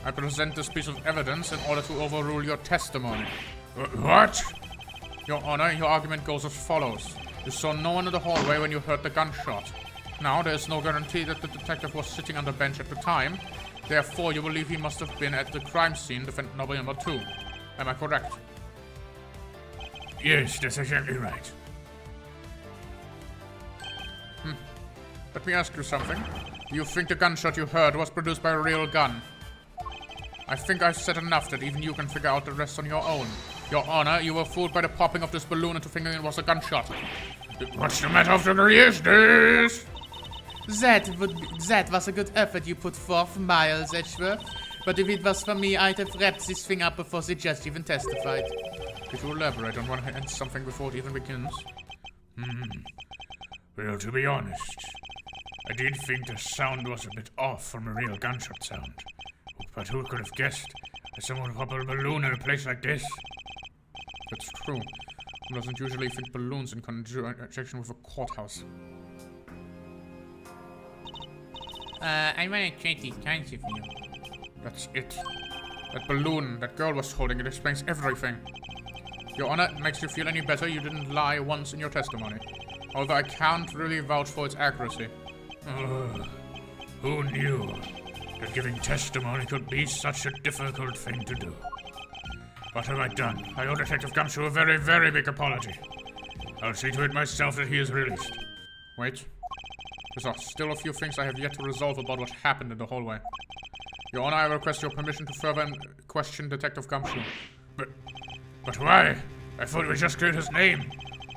I present this piece of evidence in order to overrule your testimony. What? Your Honor, your argument goes as follows. You saw no one in the hallway when you heard the gunshot. Now, there is no guarantee that the detective was sitting on the bench at the time. Therefore, you believe he must have been at the crime scene, defendant number 2. Am I correct? Yes, that's exactly right. Let me ask you something. Do you think the gunshot you heard was produced by a real gun? I think I've said enough that even you can figure out the rest on your own. Your Honor, you were fooled by the popping of this balloon into thinking it was a gunshot. What's the matter after the years? That was a good effort you put forth, Miles Edgeworth. But if it was for me, I'd have wrapped this thing up before the judge even testified. Could you elaborate on what hint something before it even begins? Well, to be honest, I did think the sound was a bit off from a real gunshot sound. But who could have guessed that someone would pop a balloon in a place like this? That's true. One doesn't usually think balloons in conjunction with a courthouse. I want to trade these coins with you. That's it. That balloon that girl was holding, it explains everything. Your Honor, it makes you feel any better you didn't lie once in your testimony. However, I can't really vouch for its accuracy. Who knew that giving testimony could be such a difficult thing to do? What have I done? I owe Detective Gumshoe a very, very big apology. I'll see to it myself that he is released. Wait. There are still a few things I have yet to resolve about what happened in the hallway. Your Honor, I request your permission to further question Detective Gumshoe. But why? I thought we just cleared his name.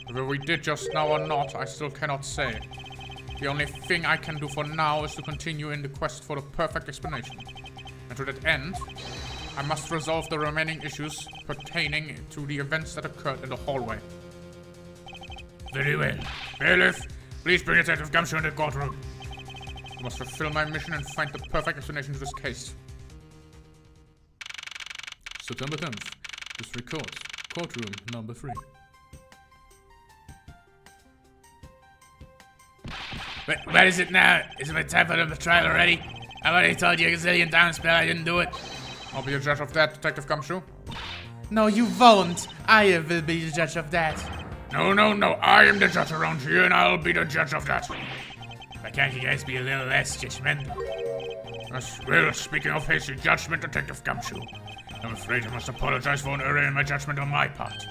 Whether we did just now or not, I still cannot say. The only thing I can do for now is to continue in the quest for the perfect explanation. And to that end, I must resolve the remaining issues pertaining to the events that occurred in the hallway. Very well. Bailiff, please bring Detective Gumshoe into the courtroom. I must fulfill my mission and find the perfect explanation to this case. September 10th. This records. Courtroom number 3. What is it now? Is it my time for the trial already? I've already told you a gazillion times, but I didn't do it. I'll be the judge of that, Detective Gumshoe. No, you won't. I will be the judge of that. No. I am the judge around here, and I'll be the judge of that. Why can't you guys be a little less judgmental? Well, speaking of hasty judgment, Detective Gumshoe, I'm afraid I must apologize for an error in my judgment on my part.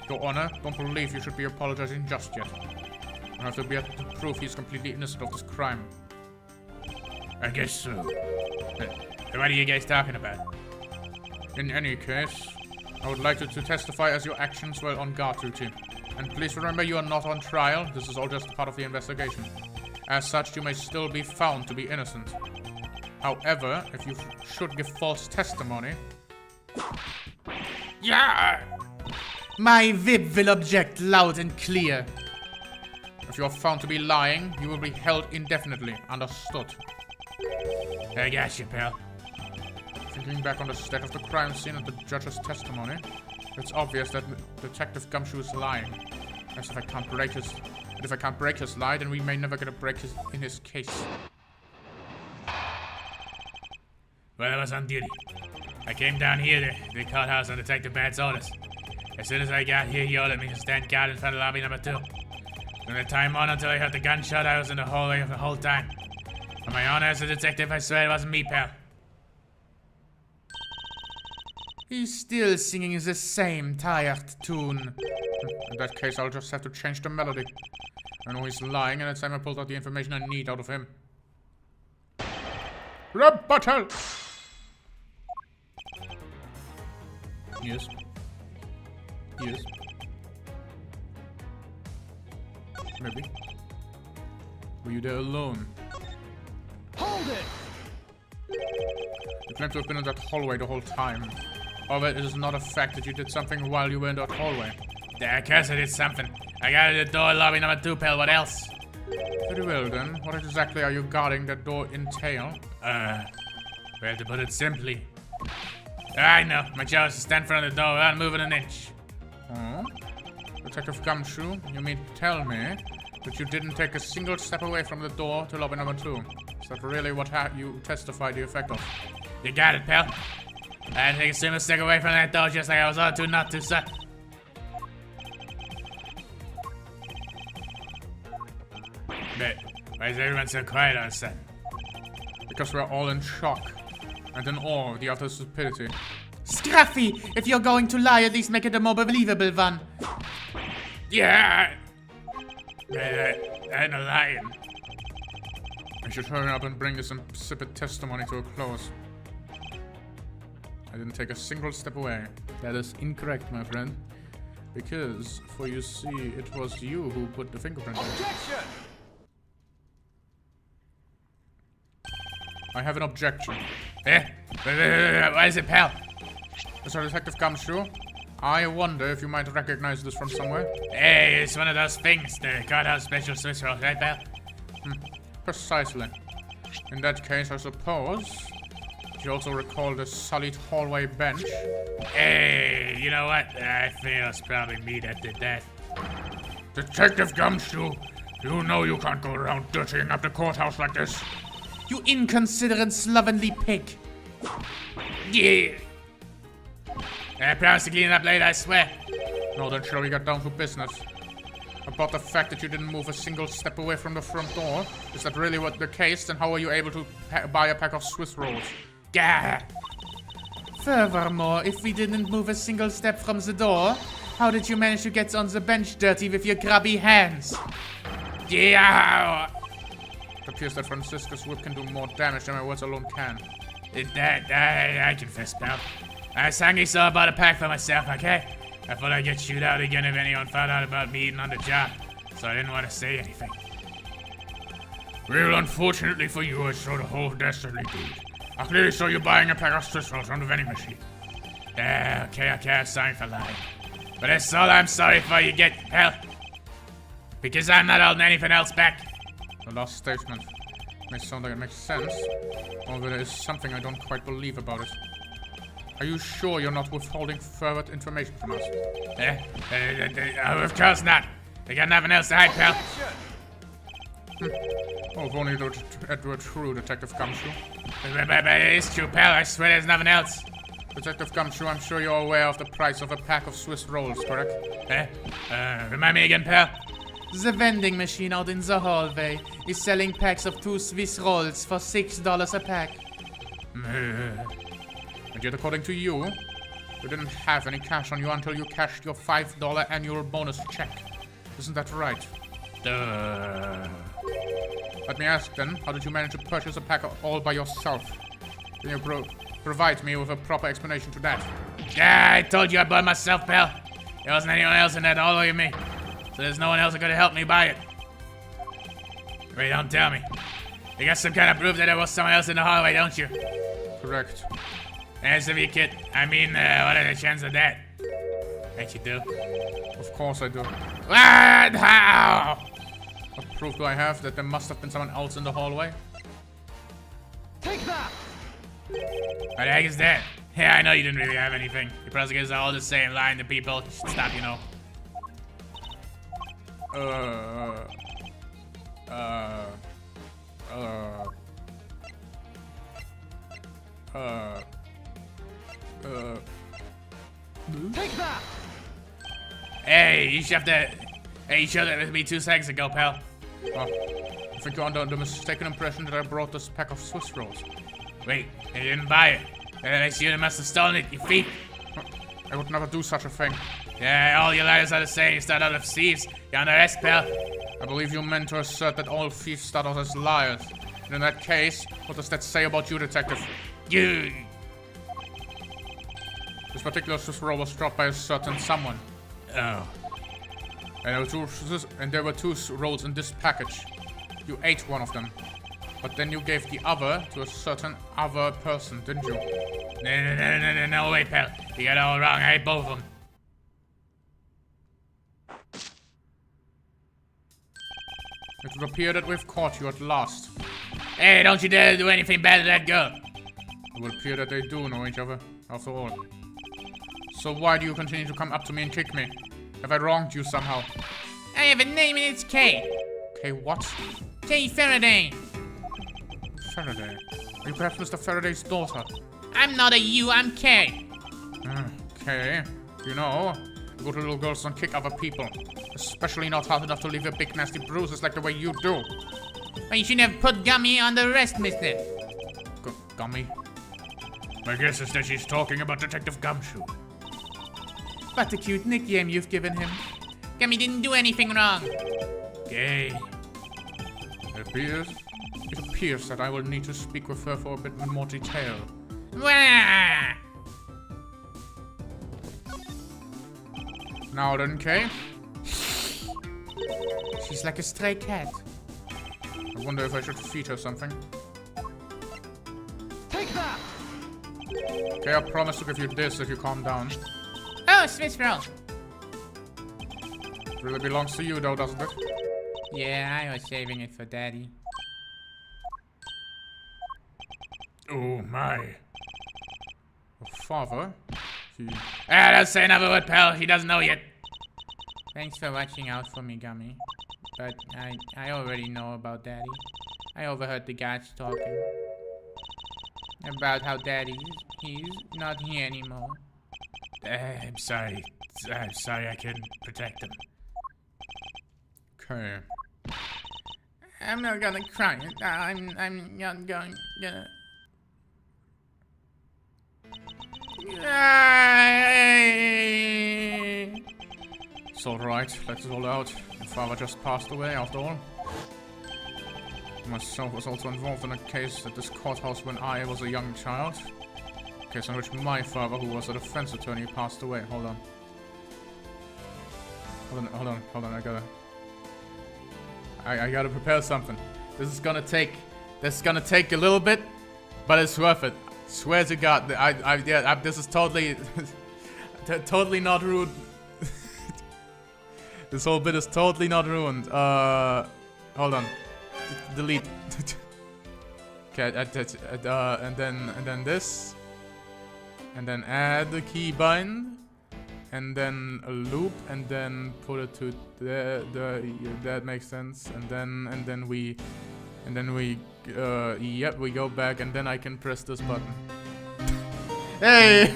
Your Honor, don't believe you should be apologizing just yet. I have to be able to prove he's completely innocent of this crime. I guess so. What are you guys talking about? In any case, I would like you to testify as your actions were on guard duty. And please remember, you are not on trial. This is all just part of the investigation. As such, you may still be found to be innocent. However, if you should give false testimony... Yeah! My VIP will object loud and clear. If you are found to be lying, you will be held indefinitely. Understood? I got you, pal. Thinking back on the state of the crime scene and the judge's testimony, it's obvious that Detective Gumshoe is lying. As if I can't break his... But if I can't break his lie, then we may never get a break in his case. Well, I was on duty. I came down here to the courthouse on Detective Bad's orders. As soon as I got here, he ordered me to stand guard in front of lobby number 2. From the time on until I heard the gunshot, I was in the hallway the whole time. On my honor as a detective, I swear it wasn't me, pal. He's still singing the same tired tune. In that case, I'll just have to change the melody. I know he's lying, and it's time I pulled out the information I need out of him. Rebuttal! Yes. Yes. Maybe. Were you there alone? Hold it! You claim to have been in that hallway the whole time. However, it is not a fact that you did something while you were in that hallway. Yeah, of course I did something. I got to the door, lobby number 2, pal. What else? Very well then. What exactly are you guarding that door entail? Well, to put it simply. I know. My job is to stand in front of the door without moving an inch. Oh? Detective Gumshoe, you mean to tell me that you didn't take a single step away from the door to lobby number 2? Is that really what you testified the effect of? You got it, pal. I didn't take a single step away from that door just like I was ordered to not to, sir. But why is everyone so quiet all of a sudden? Because we're all in shock and in awe of the other's stupidity. Scruffy, if you're going to lie, at least make it a more believable one. Yeah, I'm not lying. I should hurry up and bring this insipid testimony to a close. I didn't take a single step away. That is incorrect, my friend. Because, for you see, it was you who put the fingerprint in. Objection! I have an objection. Why is it, pal? Mr. Detective Gumshoe, I wonder if you might recognize this from somewhere. Hey, it's one of those things, the courthouse special Swiss rolls, right, pal? Precisely. In that case, I suppose you also recall the sullied hallway bench. Hey, you know what? I feel it's probably me that did that. Detective Gumshoe, you know you can't go around dirtying up the courthouse like this. You inconsiderate, slovenly pig. Yeah. I promise to clean it up later, I swear. Now then, shall we get down to business? About the fact that you didn't move a single step away from the front door? Is that really what the case? Then how are you able to buy a pack of Swiss rolls? Gah. Furthermore, if we didn't move a single step from the door, how did you manage to get on the bench dirty with your grubby hands? Yeah. It appears that Francisca's whip can do more damage than my words alone can. I confess, pal. I was hungry, so I bought a pack for myself, okay? I thought I'd get chewed out again if anyone found out about me eating on the job, so I didn't want to say anything. Well, unfortunately for you, I saw the whole dastardly deed. I clearly saw you buying a pack of Swiss rolls from the vending machine. Okay, I'm sorry for lying. But that's all I'm sorry for, you get, pal. Because I'm not holding anything else back. The last statement may sound like it makes sense, although there is something I don't quite believe about it. Are you sure you're not withholding further information from us? Of course not. They got nothing else to hide, pal. Oh, if only Edward True, Detective Gumshoe. But it's true, pal. I swear there's nothing else. Detective Gumshoe, I'm sure you're aware of the price of a pack of Swiss rolls, correct? Remind me again, pal. The vending machine out in the hallway is selling packs of 2 Swiss rolls for $6 a pack. And yet, according to you, you didn't have any cash on you until you cashed your $5 annual bonus check. Isn't that right? Let me ask then, how did you manage to purchase a pack all by yourself? Can you provide me with a proper explanation to that? Yeah, I told you I bought myself, pal. There wasn't anyone else in that hallway with me. So there's no one else gonna help me buy it. Wait, don't tell me. You got some kind of proof that there was someone else in the hallway, don't you? Correct. Answer me, kid. I mean, what are the chances of that? Bet you do. Of course I do. What? How? What proof do I have that there must have been someone else in the hallway? Take that! What the heck is that? Yeah, I know you didn't really have anything. You prosecutors are all the same, lying to people. You should stop, you know. Take that! Hey, you shoved that. Hey, you showed that with me 2 seconds ago, pal. I think you're under the mistaken impression that I brought this pack of Swiss rolls. Wait, you didn't buy it. You must have stolen it, you thief. I would never do such a thing. Yeah, all you liars are the same. You start out as thieves. You're under arrest, pal. I believe you meant to assert that all thieves start out as liars. And in that case, what does that say about you, detective? You. This particular Swiss roll was dropped by a certain someone. Oh. And there were 2 rolls in this package. You ate one of them. But then you gave the other to a certain other person, didn't you? No, wait, pal. You got it all wrong. I ate both of them. It would appear that we've caught you at last. Hey, don't you dare do anything bad to that girl. It would appear that they do know each other, after all. So why do you continue to come up to me and kick me? Have I wronged you somehow? I have a name and it's Kay. Okay, what? Kay Faraday. Faraday? Are you perhaps Mr. Faraday's daughter? I'm not a you, I'm Kay. Okay. You know, good little girls don't kick other people. Especially not hard enough to leave your big nasty bruises like the way you do. Well, you shouldn't have put Gummy on the arrest, mister. Gummy? My guess is that she's talking about Detective Gumshoe. What a cute nickname you've given him. Gummy didn't do anything wrong. Gay. It appears that I will need to speak with her for a bit more detail. Wah! Now then, Kay. She's like a stray cat. I wonder if I should feed her something. Take that! Okay, I promise to give you this if you calm down. Oh, Swiss roll. It really belongs to you though, doesn't it? Yeah, I was saving it for Daddy. Oh my. Your father? Don't say another word, pal. He doesn't know yet. Thanks for watching out for me, Gummy. But I already know about Daddy. I overheard the guards talking. About how Daddy, he's not here anymore. I'm sorry. I'm sorry I couldn't protect him. Okay. I'm not gonna cry. I'm not gonna... It's alright, let it all out. My father just passed away after all. Myself was also involved in a case at this courthouse when I was a young child. A case in which my father, who was a defense attorney, passed away. Hold on, I gotta prepare something. This is gonna take a little bit, but it's worth it. Swear to God, this is totally, totally not rude. This whole bit is totally not ruined. Hold on, delete. Okay, and then this, and then add the keybind, and then a loop, and then put it to that makes sense, and then we yep, we go back, and then I can press this button. Hey!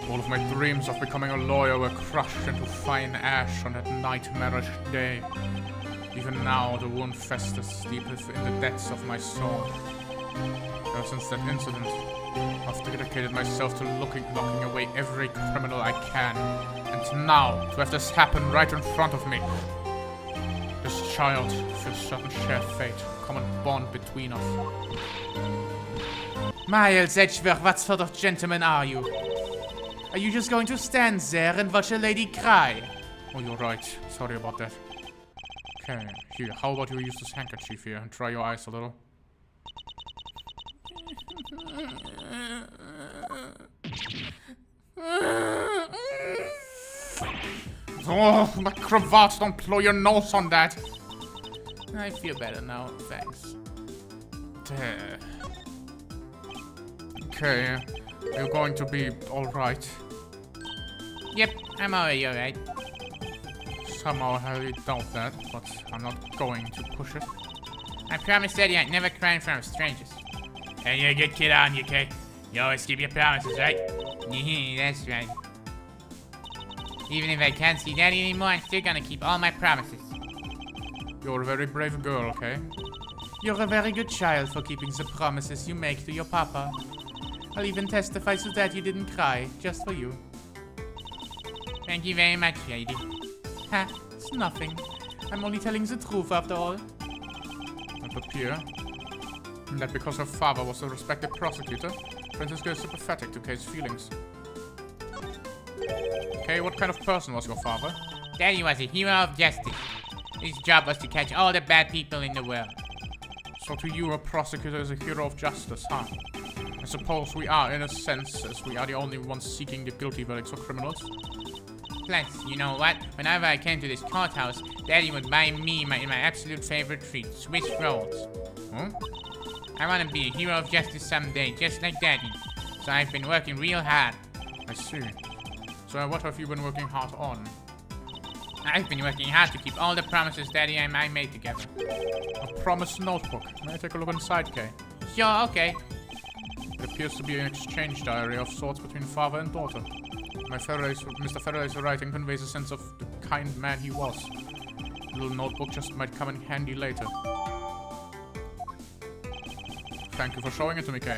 All of my dreams of becoming a lawyer were crushed into fine ash on that nightmarish day. Even now, the wound festers deep in the depths of my soul. Ever since that incident, I've dedicated myself to locking away every criminal I can. And now, to have this happen right in front of me. This child feels certain shared fate, a common bond between us. Miles Edgeworth, what sort of gentleman are you? Are you just going to stand there and watch a lady cry? Oh, you're right. Sorry about that. Okay, here, how about you use this handkerchief here and dry your eyes a little? Oh, my cravat, don't blow your nose on that. I feel better now, thanks. There. Okay, you're going to be alright. Yep, I'm alright. Somehow I doubt that, but I'm not going to push it. I promised Daddy I'd never cry in front of strangers. And you're a good kid, aren't you, Kay? You always keep your promises, right? That's right. Even if I can't see Daddy anymore, I'm still gonna keep all my promises. You're a very brave girl, okay? You're a very good child for keeping the promises you make to your papa. I'll even testify so that you didn't cry, just for you. Thank you very much, lady. Ha, it's nothing. I'm only telling the truth after all. It appears that because her father was a respected prosecutor, Francisco is sympathetic to Kay's feelings. Kay, what kind of person was your father? Daddy was a hero of justice. His job was to catch all the bad people in the world. So to you, a prosecutor is a hero of justice, huh? I suppose we are, in a sense, as we are the only ones seeking the guilty verdicts for criminals. Plus, you know what? Whenever I came to this courthouse, Daddy would buy me my absolute favorite treat, Swiss rolls. Huh? I want to be a hero of justice someday, just like Daddy. So I've been working real hard. I see. So what have you been working hard on? I've been working hard to keep all the promises Daddy and I made together. A promise notebook. May I take a look inside, Kay? Sure, okay. It appears to be an exchange diary of sorts between father and daughter. Mr. Faraday's writing conveys a sense of the kind man he was. The little notebook just might come in handy later. Thank you for showing it to me, Kay.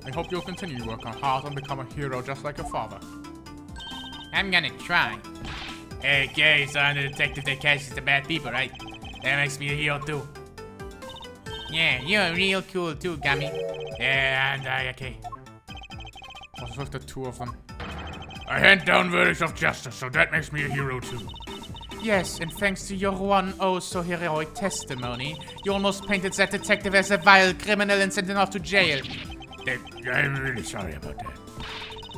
I hope you'll continue to work hard and become a hero just like your father. I'm gonna try. Hey, Kay, so I'm the detective that catches the bad people, right? That makes me a hero too. Yeah, you're real cool too, Gummy. Yeah, and I, okay. What's with the two of them? I hand down verdicts of justice, so that makes me a hero too. Yes, and thanks to your one oh so heroic testimony, you almost painted that detective as a vile criminal and sent him off to jail. I'm really sorry about that.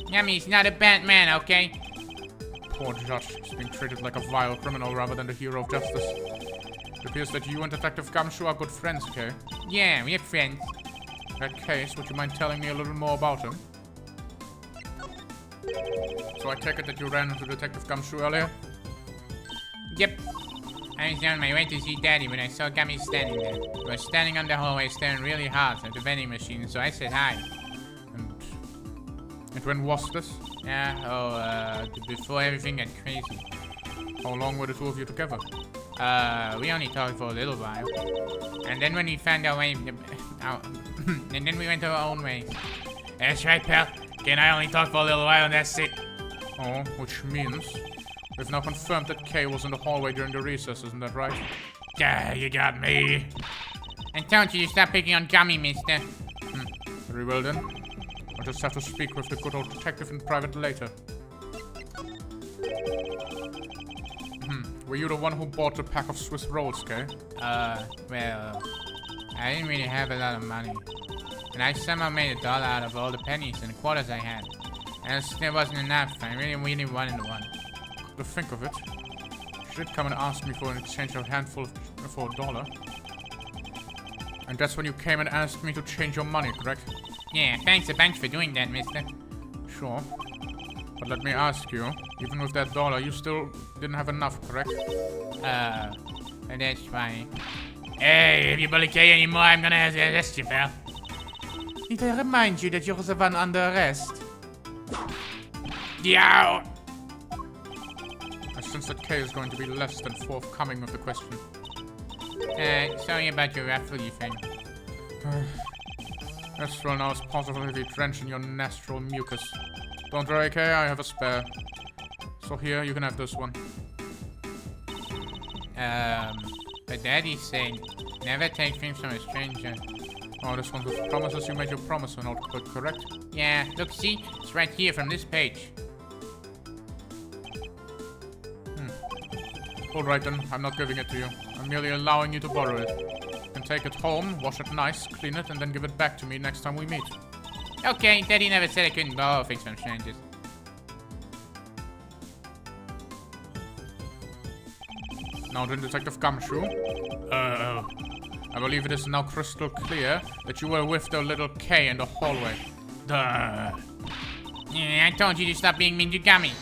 Yummy's not a bad man, okay? Poor judge is being treated like a vile criminal rather than the hero of justice. It appears that you and Detective Gumshoe are good friends, Kay. Yeah, we're friends. In that case, would you mind telling me a little more about him? So I take it that you ran into Detective Gumshoe earlier? Yep. I was on my way to see Daddy when I saw Gummy standing there. He was standing on the hallway staring really hard at the vending machine, so I said hi. And when was this? Before everything got crazy. How long were the two of you together? We only talked for a little while. And then when we found our way, and then we went our own ways. That's right, pal. Kay and I only talked for a little while and that's it. Oh, which means we've now confirmed that Kay was in the hallway during the recess, isn't that right? Yeah, you got me. And don't you stop picking on Gummy, mister. Very well then. I'll just have to speak with the good old detective in private later. Were you the one who bought the pack of Swiss rolls, Kay? Well, I didn't really have a lot of money. And I somehow made $1 out of all the pennies and quarters I had. And it still wasn't enough. I really wanted one. To think of it, she did come and ask me for an exchange of a handful for $1. And that's when you came and asked me to change your money, correct? Yeah, thanks a bunch for doing that, mister. Sure. But let me ask you, even with that $1, you still didn't have enough, correct? That's fine. Hey, if you bully Kay anymore, I'm gonna have to arrest you, pal. Need I remind you that you're the one under arrest? Yeah. I sense that Kay is going to be less than forthcoming with the question. Sorry about your raffle, you thing. This will now is positively drenching your nostril mucus. Don't worry, Kay, I have a spare. So here, you can have this one. But Daddy's saying, never take things from a stranger. Oh, this one's with promises you made your promise or not, correct? Yeah, look, see? It's right here from this page. Alright then, I'm not giving it to you. I'm merely allowing you to borrow it. You can take it home, wash it nice, clean it, and then give it back to me next time we meet. Okay, Daddy never said I couldn't borrow things from strangers. Now then, Detective Gumshoe. I believe it is now crystal clear that you were with the little K in the hallway. Yeah, I told you to stop being mean to Gummy.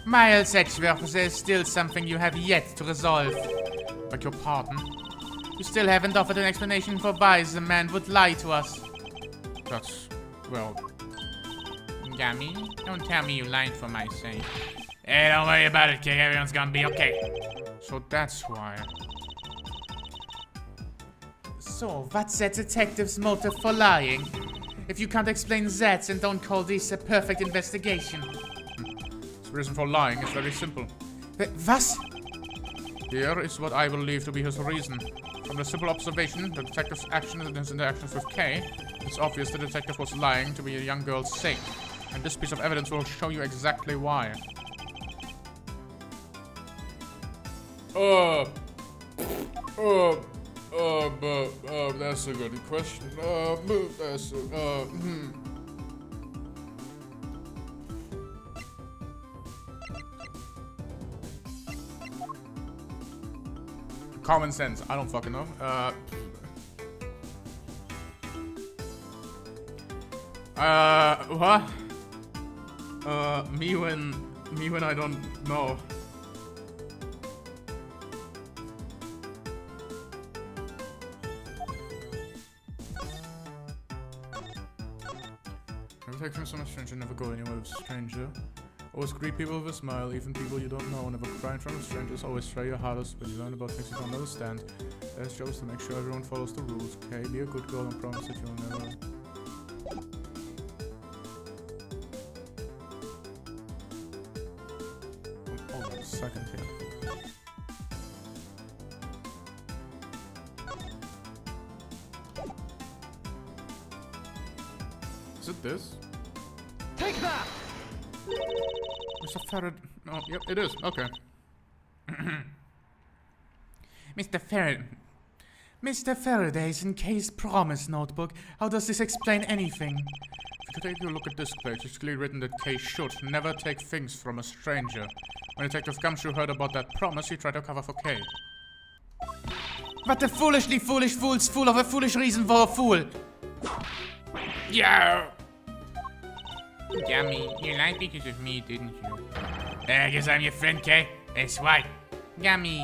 Miles Edgeworth, there is still something you have yet to resolve. Beg your pardon? You still haven't offered an explanation for why the man would lie to us. That's, well... Gummy, don't tell me you lied for my sake. Hey, don't worry about it, kid. Everyone's gonna be okay. So that's why. So, what's that detective's motive for lying? If you can't explain that, then don't call this a perfect investigation. The reason for lying is very simple. Was? Here is what I believe to be his reason. From the simple observation, the detective's actions and his interactions with Kay, it's obvious the detective was lying to be a young girl's sake. And this piece of evidence will show you exactly why. That's a good question. Common sense. I don't fucking know. What? Me when I don't know. Never take from some stranger, never go anywhere with a stranger. Always greet people with a smile, even people you don't know. Never cry in front of strangers. Always try your hardest when you learn about things you don't understand. There's shows to make sure everyone follows the rules. Okay, be a good girl and promise that you'll never. Hold on a second here. Is it this? Take that! Mr. Faraday. Oh, yep, it is. Okay. Mr. Faraday's in Kay's promise notebook. How does this explain anything? If you take a look at this page, it's clearly written that Kay should never take things from a stranger. When Detective Gumshoe heard about that promise, he tried to cover for Kay. What a foolishly foolish fool's fool of a foolish reason for a fool! Yeah. Gummy, you lied because of me, didn't you? I guess I'm your friend, Kay. That's why. Gummy.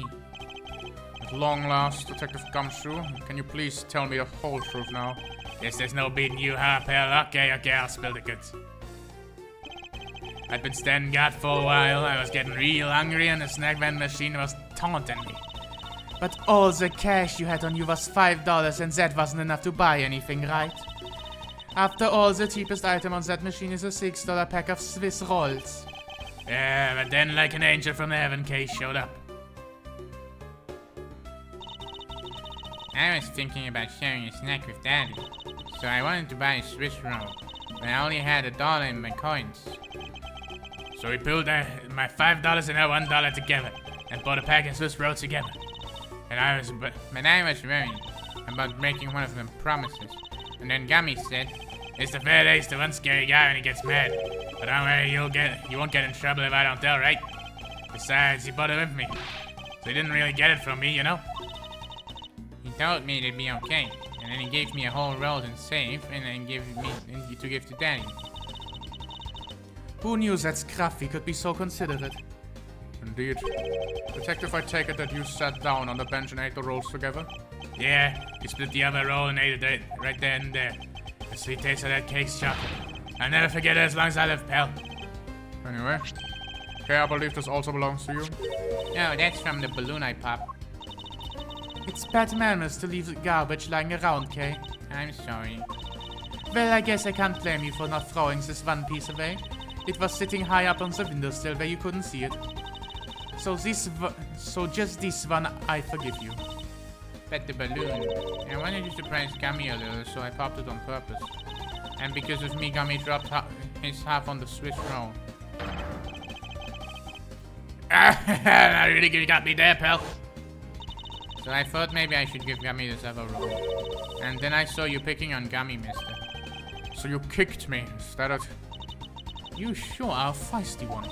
At long last, Detective Gumshoe, can you please tell me the whole truth now? Guess there's no beating you, huh, pal? Okay, I'll spill the goods. I'd been standing guard for a while. I was getting real hungry, and the snack vending machine was taunting me. But all the cash you had on you was $5, and that wasn't enough to buy anything, right? After all, the cheapest item on that machine is a $6 pack of Swiss rolls. Yeah, but then like an angel from heaven, Kay showed up. I was thinking about sharing a snack with Daddy, so I wanted to buy a Swiss roll, but I only had $1 in my coins. So we pulled my $5 and that $1 together, and bought a pack of Swiss rolls together. And I was worried about breaking one of them promises. And then Gummy said, Mr. Faraday's the one scary guy when he gets mad. But don't worry, you won't get in trouble if I don't tell, right? Besides, he bought it with me. So he didn't really get it from me, you know? He told me it'd be okay. And then he gave me a whole roll and safe, and then gave me to give to Daddy. Who knew that Scruffy could be so considerate? Indeed. Detective, I take it that you sat down on the bench and ate the rolls together? Yeah, he split the other roll and ate it right then and there. The sweet taste of that cake's chocolate. I'll never forget it as long as I live, pal. Anyway. Okay, I believe this also belongs to you. No, that's from the balloon I popped. It's bad manners to leave the garbage lying around, Kay. I'm sorry. Well, I guess I can't blame you for not throwing this one piece away. It was sitting high up on the windowsill where you couldn't see it. So just this one, I forgive you. But the balloon. I wanted to surprise Gummy a little, so I popped it on purpose. And because of me, Gummy dropped his half on the Swiss roll. I really got me there, pal. So I thought maybe I should give Gummy this other role. And then I saw you picking on Gummy, mister. So you kicked me, is that it? You sure are a feisty one.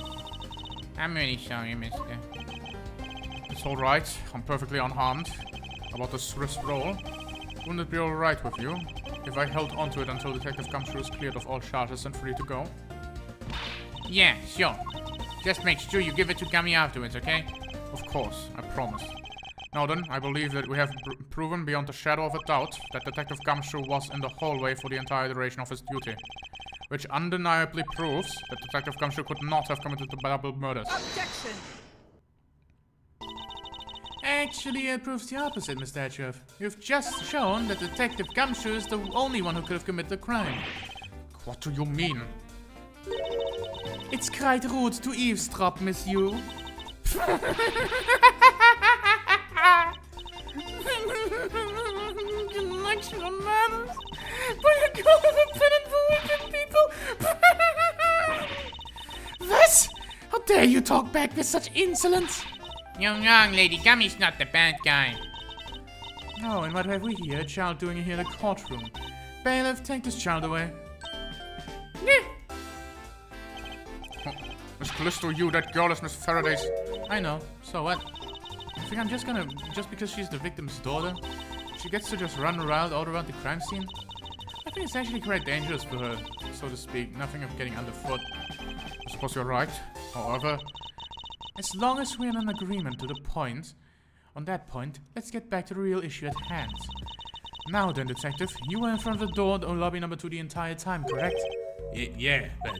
I'm really sorry, mister. It's alright, I'm perfectly unharmed. About this wrist roll, wouldn't it be alright with you if I held onto it until Detective Gumshoe is cleared of all charges and free to go? Yeah, sure. Just make sure you give it to Gummy afterwards, okay? Of course, I promise. Now then, I believe that we have proven beyond a shadow of a doubt that Detective Gumshoe was in the hallway for the entire duration of his duty. Which undeniably proves that Detective Gumshoe could not have committed the double murders. Objection! Actually, it proves the opposite, Mr. Edgeworth. You've just shown that Detective Gumshoe is the only one who could have committed the crime. What do you mean? It's quite rude to eavesdrop, Miss Yu. Intellectual matters. By a code of opinion for wicked people. What? How dare you talk back with such insolence? You're wrong, Lady. Gummy's not the bad guy. Oh, and what have we here? A child doing here in the courtroom. Bailiff, take this child away. Miss Callisto, you, that girl is Miss Faraday's. I know. So what? I think I'm just gonna... Just because she's the victim's daughter, she gets to just run around all around the crime scene? I think it's actually quite dangerous for her, so to speak. Nothing of getting underfoot. I suppose you're right. However, As long as we're in an agreement to the point, on that point, let's get back to the real issue at hand. Now then, detective, you were in front of the door or lobby number 2 the entire time, correct? Yeah, but...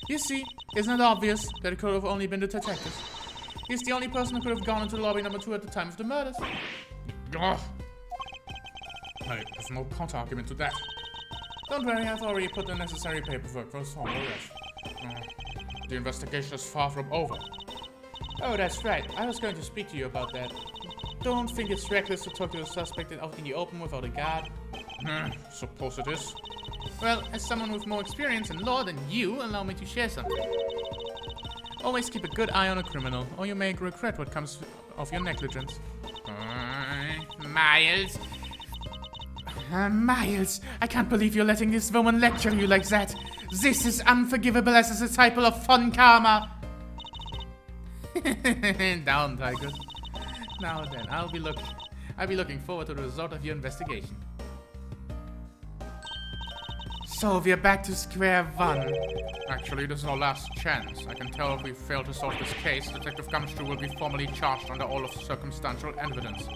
You see, isn't it obvious that it could have only been the detective? He's the only person who could have gone into lobby number 2 at the time of the murders. ugh, I have no counter-argument to that. Don't worry, I've already put the necessary paperwork for a formal arrest. The investigation is far from over. Oh, that's right. I was going to speak to you about that. Don't think it's reckless to talk to a suspect out in the open without a guard. Suppose it is. Well, as someone with more experience in law than you, allow me to share something. Always keep a good eye on a criminal, or you may regret what comes of your negligence. Miles. Miles, I can't believe you're letting this woman lecture you like that. This is unforgivable as a disciple of fun karma. Down, Tiger. Now then, I'll be looking forward to the result of your investigation. So we're back to square one. Actually, this is our last chance. I can tell if we fail to solve this case, Detective Gumshoe will be formally charged under all of circumstantial evidence.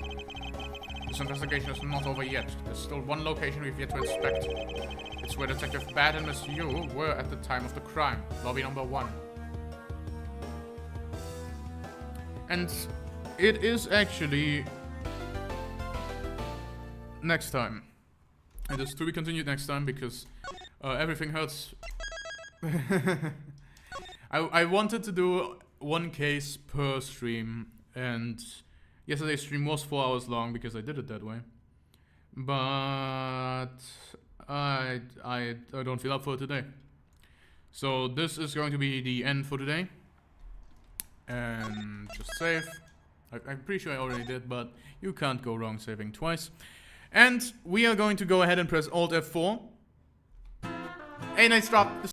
This investigation is not over yet. There's still one location we've yet to inspect. It's where Detective Bad and Miss Yu were at the time of the crime, lobby number 1. And it is actually... next time. It is to be continued next time because everything hurts. I wanted to do one case per stream, and yesterday's stream was 4 hours long because I did it that way. But I don't feel up for it today. So this is going to be the end for today. And just save. I'm pretty sure I already did, but you can't go wrong saving twice. And we are going to go ahead and press Alt F4. Hey, nice drop.